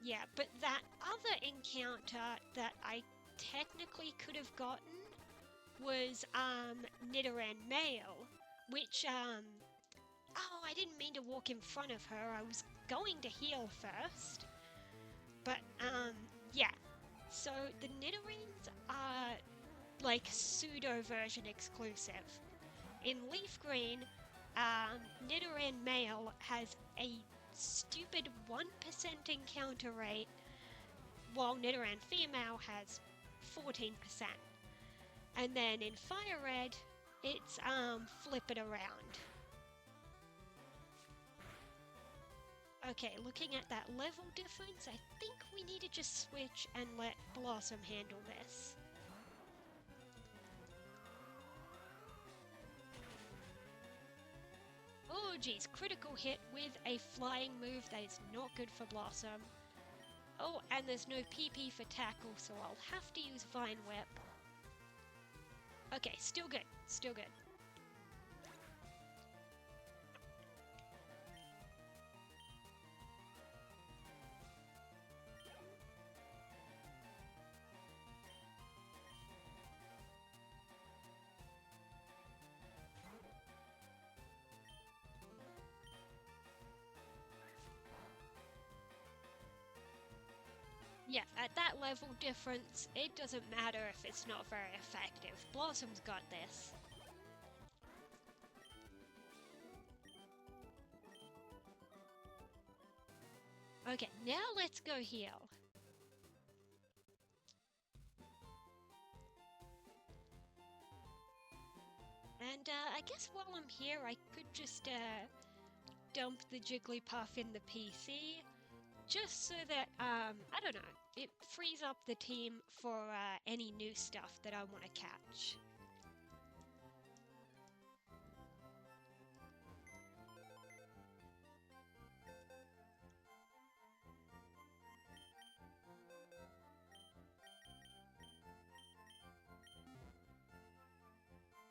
Yeah, but that other encounter that I technically could have gotten was Nidoran male, which oh, I didn't mean to walk in front of her. I was going to heal first. But yeah. So the Nidorans are like pseudo version exclusive. In Leafgreen, Nidoran male has a stupid 1% encounter rate, while Nidoran female has 14%. And then in Fire Red, it's flip it around. Okay, looking at that level difference, I think we need to just switch and let Blossom handle this. Oh geez, critical hit with a flying move that is not good for Blossom. Oh, and there's no PP for tackle, so I'll have to use Vine Whip. Okay, still good, still good. Yeah, at that level difference, it doesn't matter if it's not very effective. Blossom's got this. Okay, now let's go heal. And I guess while I'm here, I could just dump the Jigglypuff in the PC, just so that, I don't know, it frees up the team for any new stuff that I want to catch.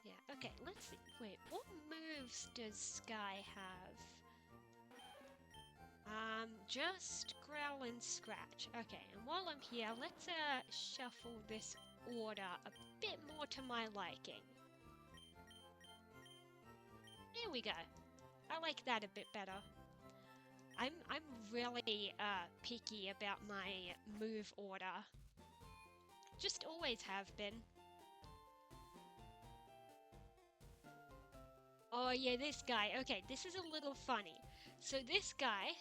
Yeah, okay, let's see. Wait, what moves does Sky have? Just growl and scratch. Okay, and while I'm here, let's shuffle this order a bit more to my liking. There we go. I like that a bit better. I'm really picky about my move order. Just always have been. Oh yeah, this guy. Okay, this is a little funny. So this guy,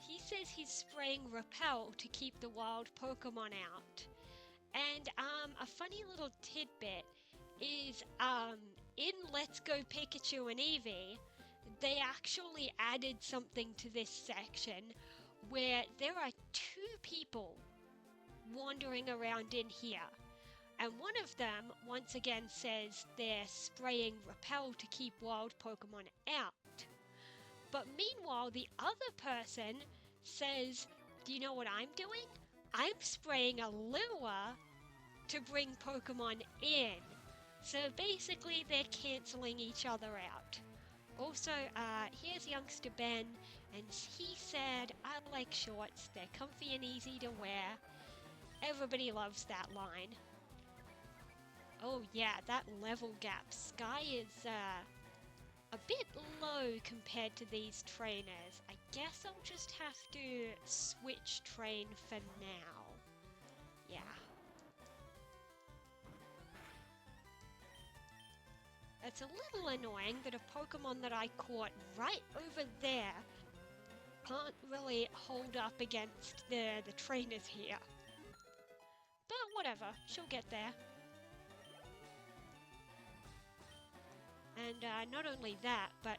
he says he's spraying Repel to keep the wild Pokemon out. And a funny little tidbit is in Let's Go Pikachu and Eevee, they actually added something to this section where there are two people wandering around in here. And one of them, once again, says they're spraying Repel to keep wild Pokemon out. But meanwhile, the other person says, do you know what I'm doing? I'm spraying a lure to bring Pokemon in. So basically, they're cancelling each other out. Also, here's youngster Ben, and he said, I like shorts, they're comfy and easy to wear. Everybody loves that line. Oh yeah, that level gap. Sky is a bit low compared to these trainers. I guess I'll just have to switch train for now. Yeah. It's a little annoying that a Pokemon that I caught right over there can't really hold up against the trainers here. But whatever, she'll get there. And not only that, but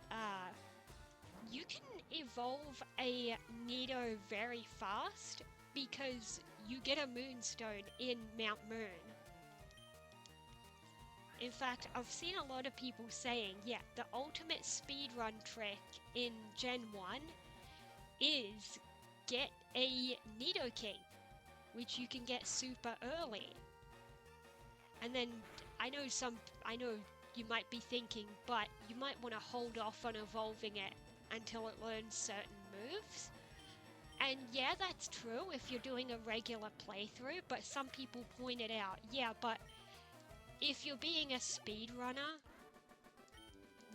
you can evolve a Nido very fast because you get a Moonstone in Mount Moon. In fact, I've seen a lot of people saying, yeah, the ultimate speedrun trick in Gen 1 is get a Nidoking, which you can get super early. And then I know you might be thinking, but you might want to hold off on evolving it until it learns certain moves. And yeah, that's true if you're doing a regular playthrough, but some people pointed out, yeah, but if you're being a speedrunner,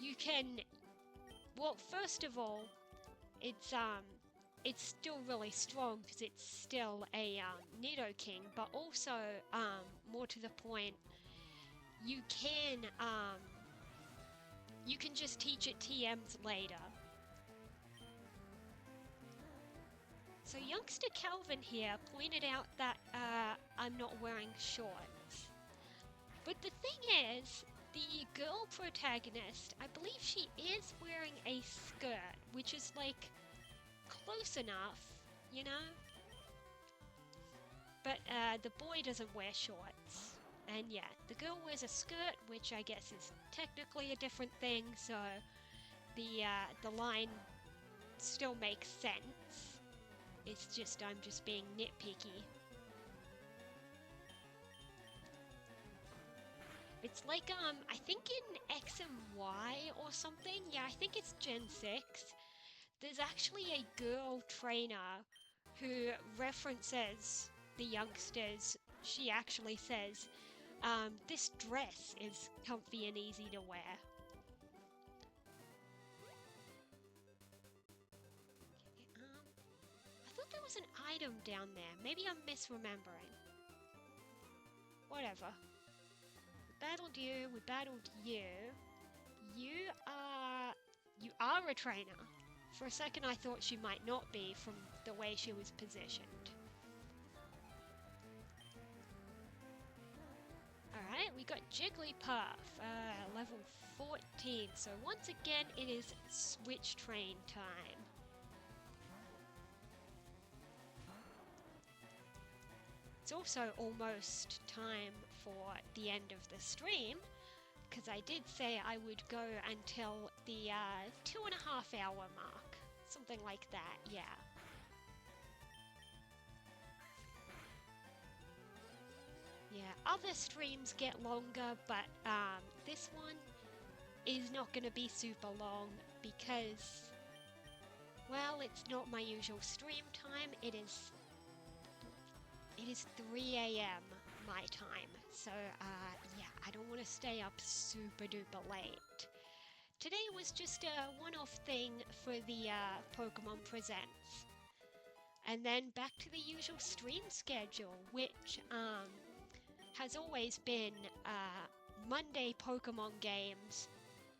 you can, well, first of all, it's still really strong because it's still a Nidoking, but also, more to the point, you can just teach it TMs later. So youngster Calvin here pointed out that I'm not wearing shorts. But the thing is, the girl protagonist, I believe she is wearing a skirt, which is like close enough, you know? But the boy doesn't wear shorts. And yeah, the girl wears a skirt, which I guess is technically a different thing, so the line still makes sense. It's just I'm just being nitpicky. It's like, I think in X and Y or something, yeah, I think it's Gen 6, there's actually a girl trainer who references the youngsters. She actually says, this dress is comfy and easy to wear. I thought there was an item down there. Maybe I'm misremembering. Whatever. We battled you, we battled you. You are a trainer. For a second I thought she might not be from the way she was positioned. Alright, we got Jigglypuff, level 14, so once again it is switch train time. It's also almost time for the end of the stream, because I did say I would go until the 2.5 hour mark. Something like that, yeah. Yeah, other streams get longer, but this one is not going to be super long because, well, it's not my usual stream time. It is 3 a.m. my time, so yeah, I don't want to stay up super duper late. Today was just a one-off thing for the Pokemon Presents. And then back to the usual stream schedule, which has always been Monday Pokemon games,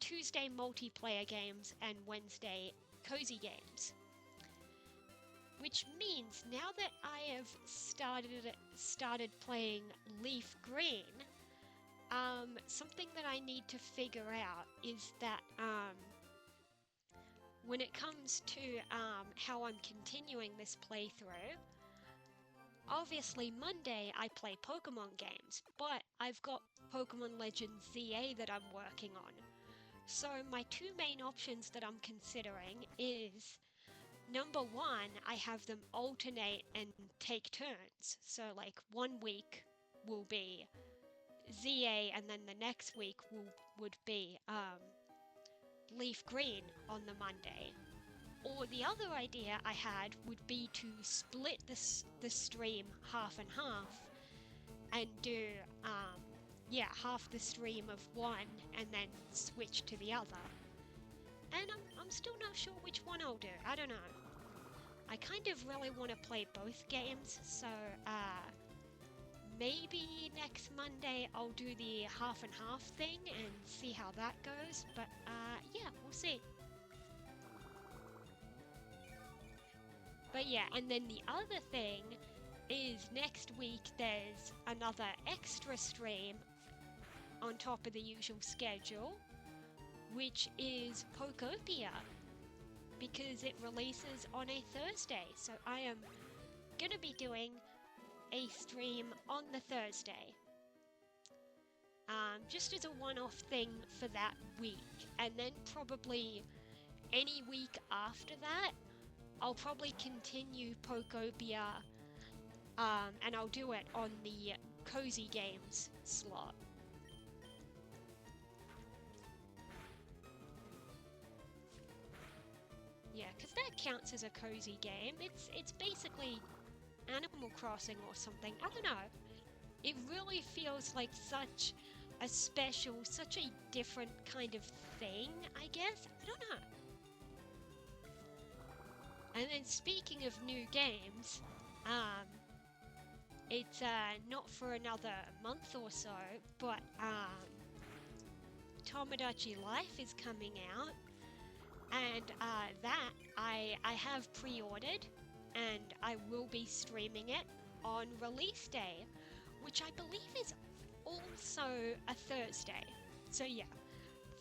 Tuesday multiplayer games, and Wednesday cozy games. Which means now that I have started playing Leafgreen, something that I need to figure out is that when it comes to how I'm continuing this playthrough, obviously Monday I play Pokemon games, but I've got Pokemon Legends ZA that I'm working on. So my two main options that I'm considering is, number one, I have them alternate and take turns. So like one week will be ZA and then the next week would be Leafgreen on the Monday. Or the other idea I had would be to split the stream half and half and do half the stream of one and then switch to the other. And I'm still not sure which one I'll do. I don't know. I kind of really want to play both games, so maybe next Monday I'll do the half and half thing and see how that goes, but yeah, we'll see. But yeah, and then the other thing is next week there's another extra stream on top of the usual schedule, which is Pokopia, because it releases on a Thursday. So I am going to be doing a stream on the Thursday. Just as a one-off thing for that week. And then probably any week after that, I'll probably continue Pokopia, and I'll do it on the Cozy Games slot. Yeah, because that counts as a cozy game. It's basically Animal Crossing or something. I don't know. It really feels like such a special, such a different kind of thing, I guess. I don't know. And then speaking of new games, it's not for another month or so, but Tomodachi Life is coming out, and that I have pre-ordered, and I will be streaming it on release day, which I believe is also a Thursday. So yeah,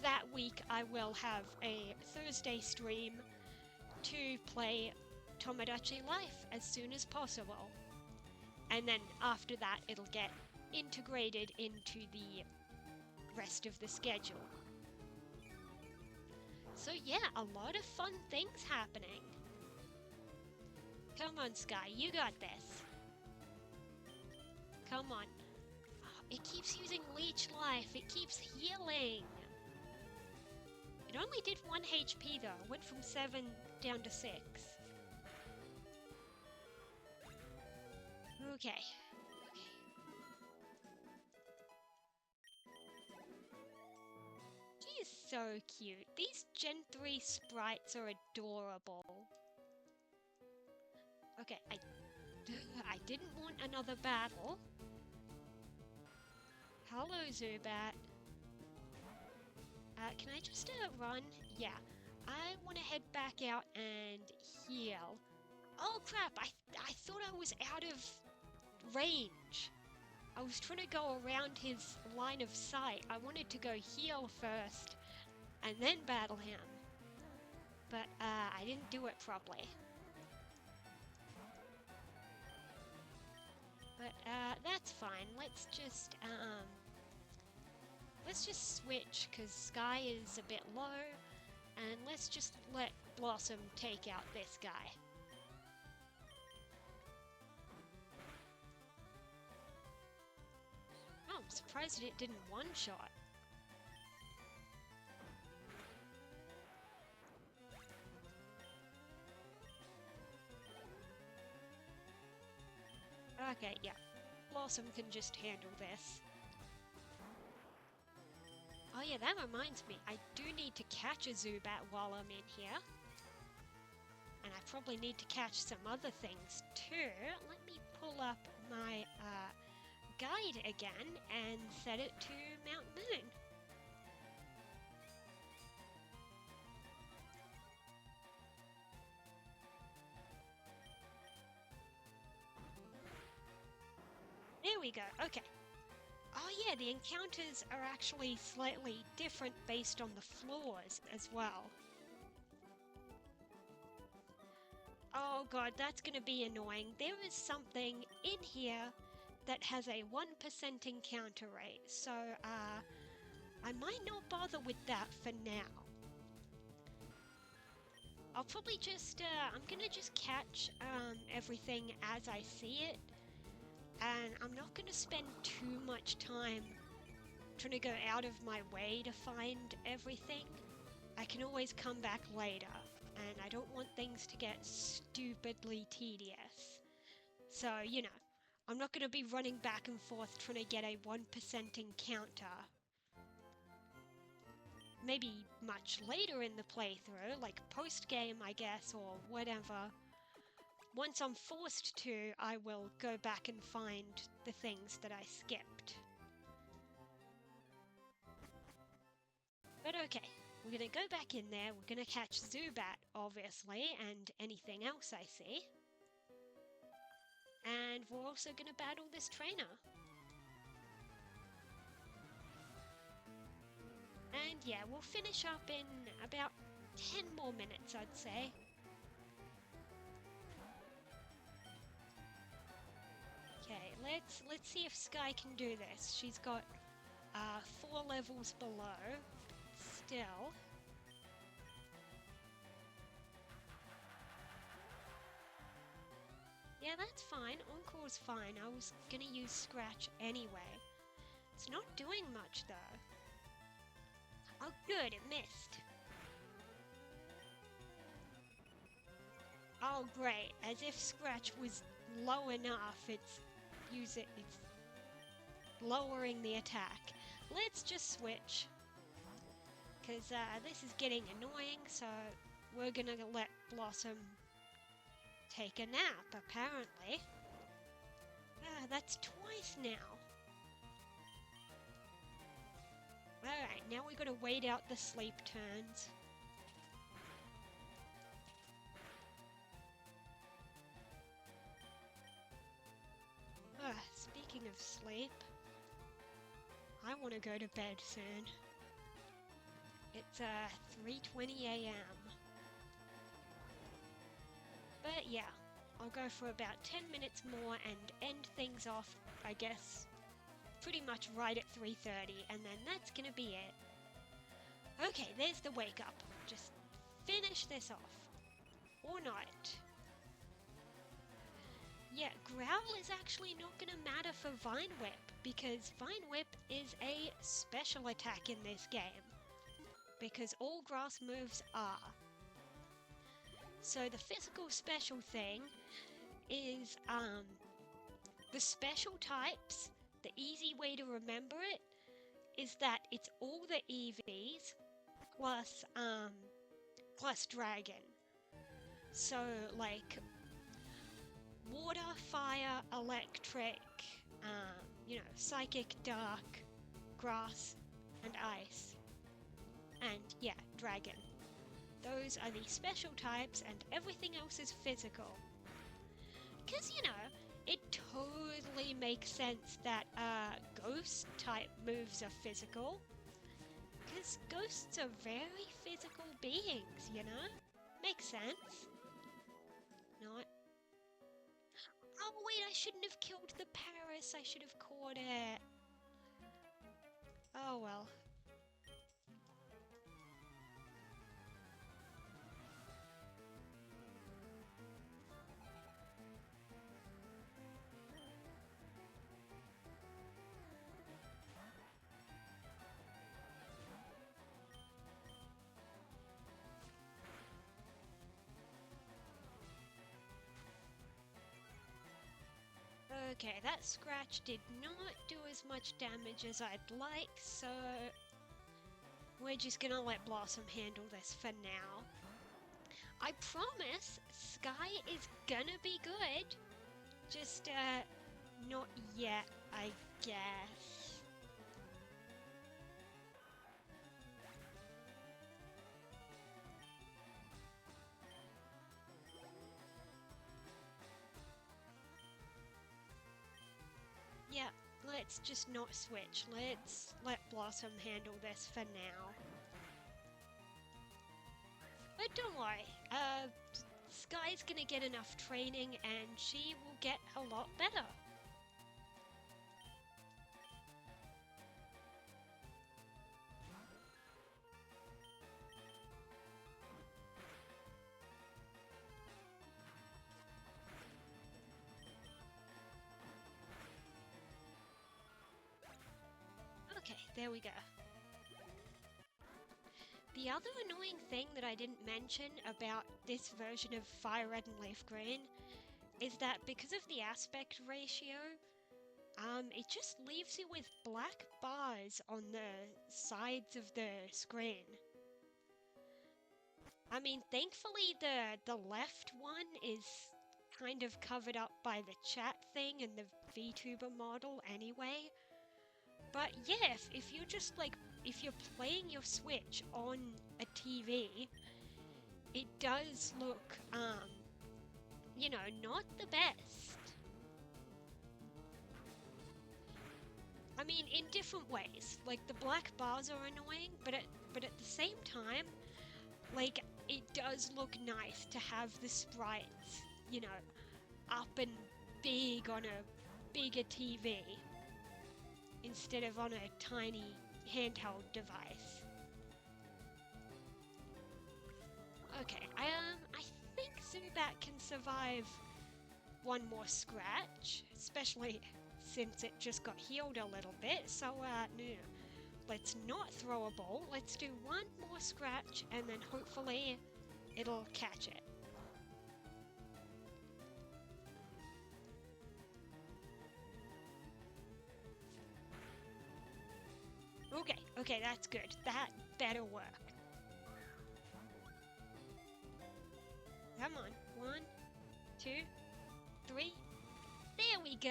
that week I will have a Thursday stream to play Tomodachi Life as soon as possible. And then after that, it'll get integrated into the rest of the schedule. So yeah, a lot of fun things happening. Come on, Sky, you got this. Come on. Oh, it keeps using Leech Life. It keeps healing. It only did 1 HP though. It went from 7 down to 6. Okay. She is so cute. These Gen 3 sprites are adorable. Okay, I didn't want another battle. Hello, Zubat. Can I just run? Yeah. I want to head back out and heal. Oh crap, I thought I was out of range. I was trying to go around his line of sight. I wanted to go heal first and then battle him. But I didn't do it properly. But that's fine. Let's just switch because Sky is a bit low, and let's just let Blossom take out this guy. Oh, I'm surprised it didn't one-shot. Okay, yeah. Blossom can just handle this. Oh yeah, that reminds me. I do need to catch a Zubat while I'm in here. And I probably need to catch some other things too. Let me pull up my guide again and set it to Mount Moon. There we go, okay. Oh yeah, the encounters are actually slightly different based on the floors as well. Oh god, that's gonna be annoying. There is something in here that has a 1% encounter rate, so I might not bother with that for now. I'll probably just, I'm gonna just catch everything as I see it, and I'm not gonna spend too much time trying to go out of my way to find everything. I can always come back later, and I don't want things to get stupidly tedious. So, you know, I'm not going to be running back and forth trying to get a 1% encounter. Maybe much later in the playthrough, like post-game I guess, or whatever. Once I'm forced to, I will go back and find the things that I skipped. But okay, we're going to go back in there, we're going to catch Zubat, obviously, and anything else I see. And we're also going to battle this trainer. And yeah, we'll finish up in about 10 more minutes, I'd say. Okay, let's see if Sky can do this. She's got 4 levels below. Still. Yeah, that's fine. Encore's fine. I was gonna use Scratch anyway. It's not doing much though. Oh good, it missed. Oh great, as if Scratch was low enough, it's lowering the attack. Let's just switch. Because this is getting annoying, so we're gonna let Blossom take a nap, apparently. That's twice now. Alright, now we gotta wait out the sleep turns. Speaking of sleep, I want to go to bed soon. It's 3:20 a.m. But yeah, I'll go for about 10 minutes more and end things off, I guess, pretty much right at 3:30, and then that's gonna be it. Okay, there's the wake up. Just finish this off. Or not. Yeah, Growl is actually not gonna matter for Vine Whip, because Vine Whip is a special attack in this game. Because all grass moves are. So the physical special thing is the special types. The easy way to remember it is that it's all the EVs plus dragon. So like water, fire, electric, you know, psychic, dark, grass, and ice. And yeah, dragon. Those are the special types and everything else is physical. Because, you know, it totally makes sense that ghost type moves are physical. Because ghosts are very physical beings, you know? Makes sense. Not. Oh wait, I shouldn't have killed the Paris. I should have caught it. Oh well. Okay, that scratch did not do as much damage as I'd like, so we're just gonna let Blossom handle this for now. I promise Sky is gonna be good, just not yet, I guess. Yeah, let's just not switch. Let's let Blossom handle this for now. But don't worry, Sky's gonna get enough training and she will get a lot better. Okay, there we go. The other annoying thing that I didn't mention about this version of Fire Red and Leaf Green is that because of the aspect ratio, it just leaves you with black bars on the sides of the screen. I mean, thankfully the left one is kind of covered up by the chat thing and the VTuber model anyway. But yeah, if you're just like, if you're playing your Switch on a TV, it does look, you know, not the best. I mean, in different ways. Like, the black bars are annoying, but at the same time, like, it does look nice to have the sprites, you know, up and big on a bigger TV instead of on a tiny handheld device. Okay, I think Zubat can survive one more scratch, especially since it just got healed a little bit, so no. Let's not throw a ball, let's do one more scratch and then hopefully it'll catch it. Okay, that's good. That better work. Come on. 1, 2, 3. There we go.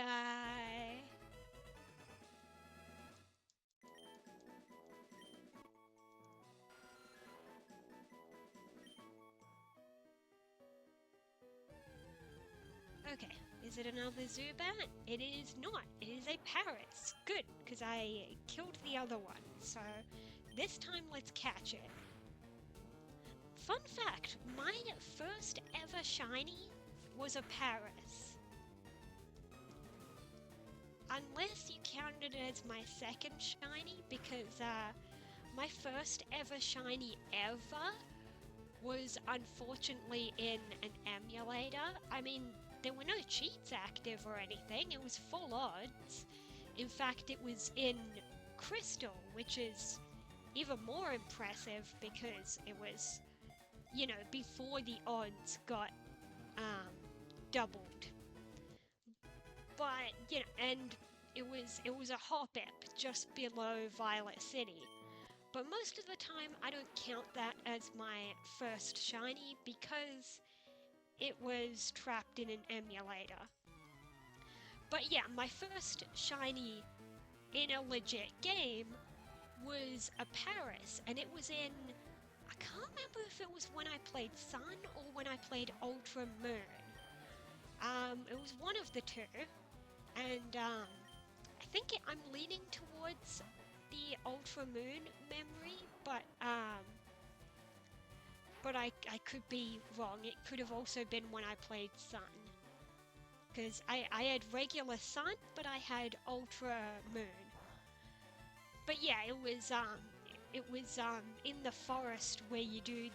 Okay, is it another Zubat? It is not. It is a Paris. Good, because I killed the other one. So this time let's catch it. Fun fact, my first ever shiny was a Paris. Unless you counted it as my second shiny, because my first ever shiny ever was unfortunately in an emulator. I mean, there were no cheats active or anything, it was full odds. In fact, it was in Crystal, which is even more impressive because it was, you know, before the odds got doubled. But, you know, and it was a hop-up just below Violet City. But most of the time, I don't count that as my first shiny because it was trapped in an emulator. But yeah, my first shiny in a legit game was a Paris, and it was in, I can't remember if it was when played Sun or when I played Ultra Moon. It was one of the two, and I think I'm leaning towards the Ultra Moon memory, but I could be wrong. It could have also been when I played Sun. Because I had regular Sun, but I had Ultra Moon. But yeah, it was in the forest where you do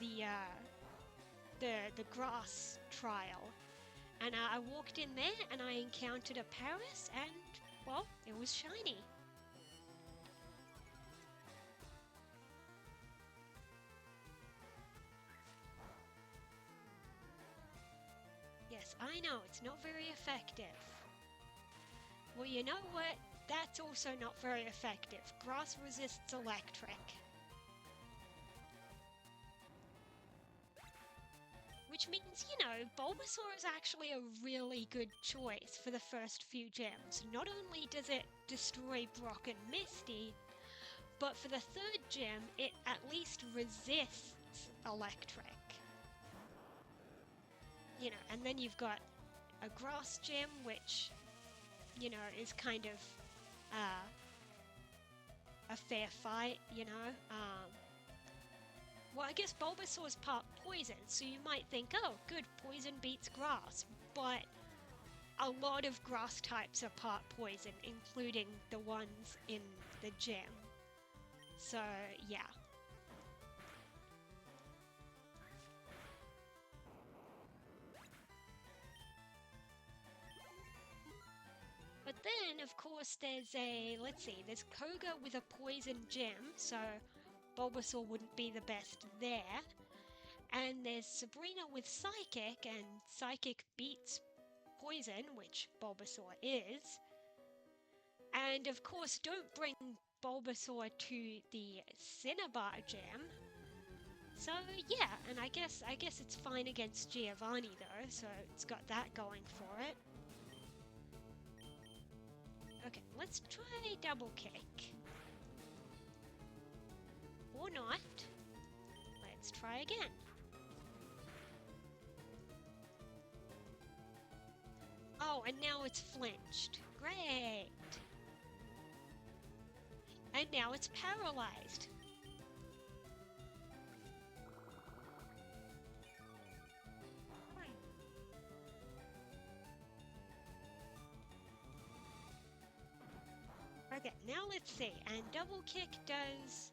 the grass trial. And I walked in there and I encountered a Paris and, well, it was shiny. Yes, I know, it's not very effective. Well, you know what? That's also not very effective. Grass resists electric. Which means, you know, Bulbasaur is actually a really good choice for the first few gems. Not only does it destroy Brock and Misty, but for the third gem, it at least resists electric. You know, and then you've got a grass gem, which, you know, is kind of a fair fight, you know. Well, I guess Bulbasaur's part poison, so you might think, oh, good, poison beats grass. But a lot of grass types are part poison, including the ones in the gym. So, yeah. But then, of course, there's there's Koga with a poison gem, so Bulbasaur wouldn't be the best there. And there's Sabrina with Psychic, and Psychic beats Poison, which Bulbasaur is. And of course, don't bring Bulbasaur to the Cinnabar gem. So yeah, and I guess it's fine against Giovanni though, so it's got that going for it. Okay, let's try double kick. Or not. Let's try again. Oh, and now it's flinched. Great. And now it's paralyzed. Okay, now let's see. And double kick does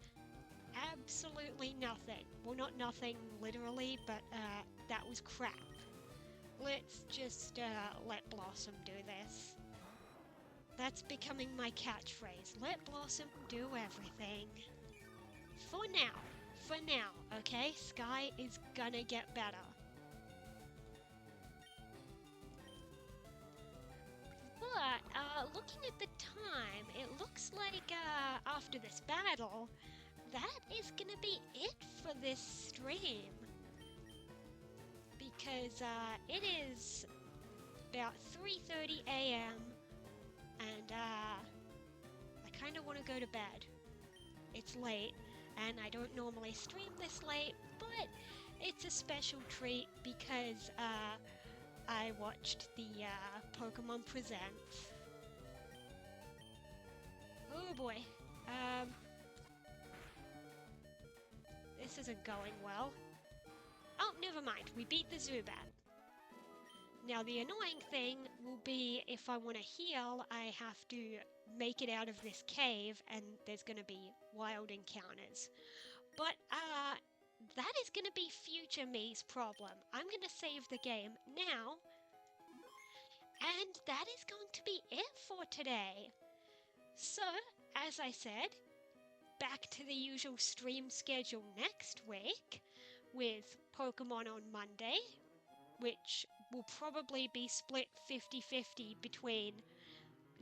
absolutely nothing. Well, not nothing literally, but that was crap. Let's just let Blossom do this. That's becoming my catchphrase. Let Blossom do everything. For now, okay? Sky is gonna get better. But, looking at the time, it looks like, after this battle, that is gonna be it for this stream. Because, it is about 3:30 a.m. and, I kinda wanna go to bed. It's late, and I don't normally stream this late, but it's a special treat because, I watched the Pokemon Presents. Oh boy. This isn't going well. Oh, never mind. We beat the Zubat. Now the annoying thing will be if I want to heal, I have to make it out of this cave and there's going to be wild encounters. But, that is going to be future me's problem. I'm going to save the game now. And that is going to be it for today. So, as I said, back to the usual stream schedule next week with Pokemon on Monday, which will probably be split 50-50 between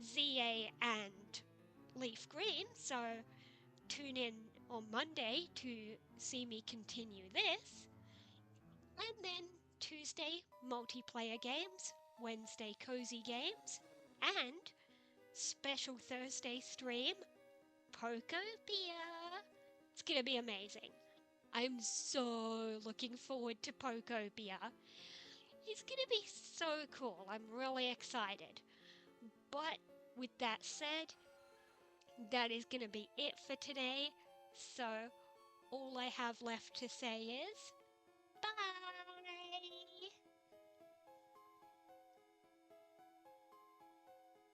ZA and Leafgreen, so tune in on Monday to see me continue this. And then Tuesday, multiplayer games, Wednesday, cozy games, and special Thursday stream, Poke Beer. It's gonna be amazing. I'm so looking forward to Pokopia. It's gonna be so cool. I'm really excited. But with that said, that is gonna be it for today. So all I have left to say is bye!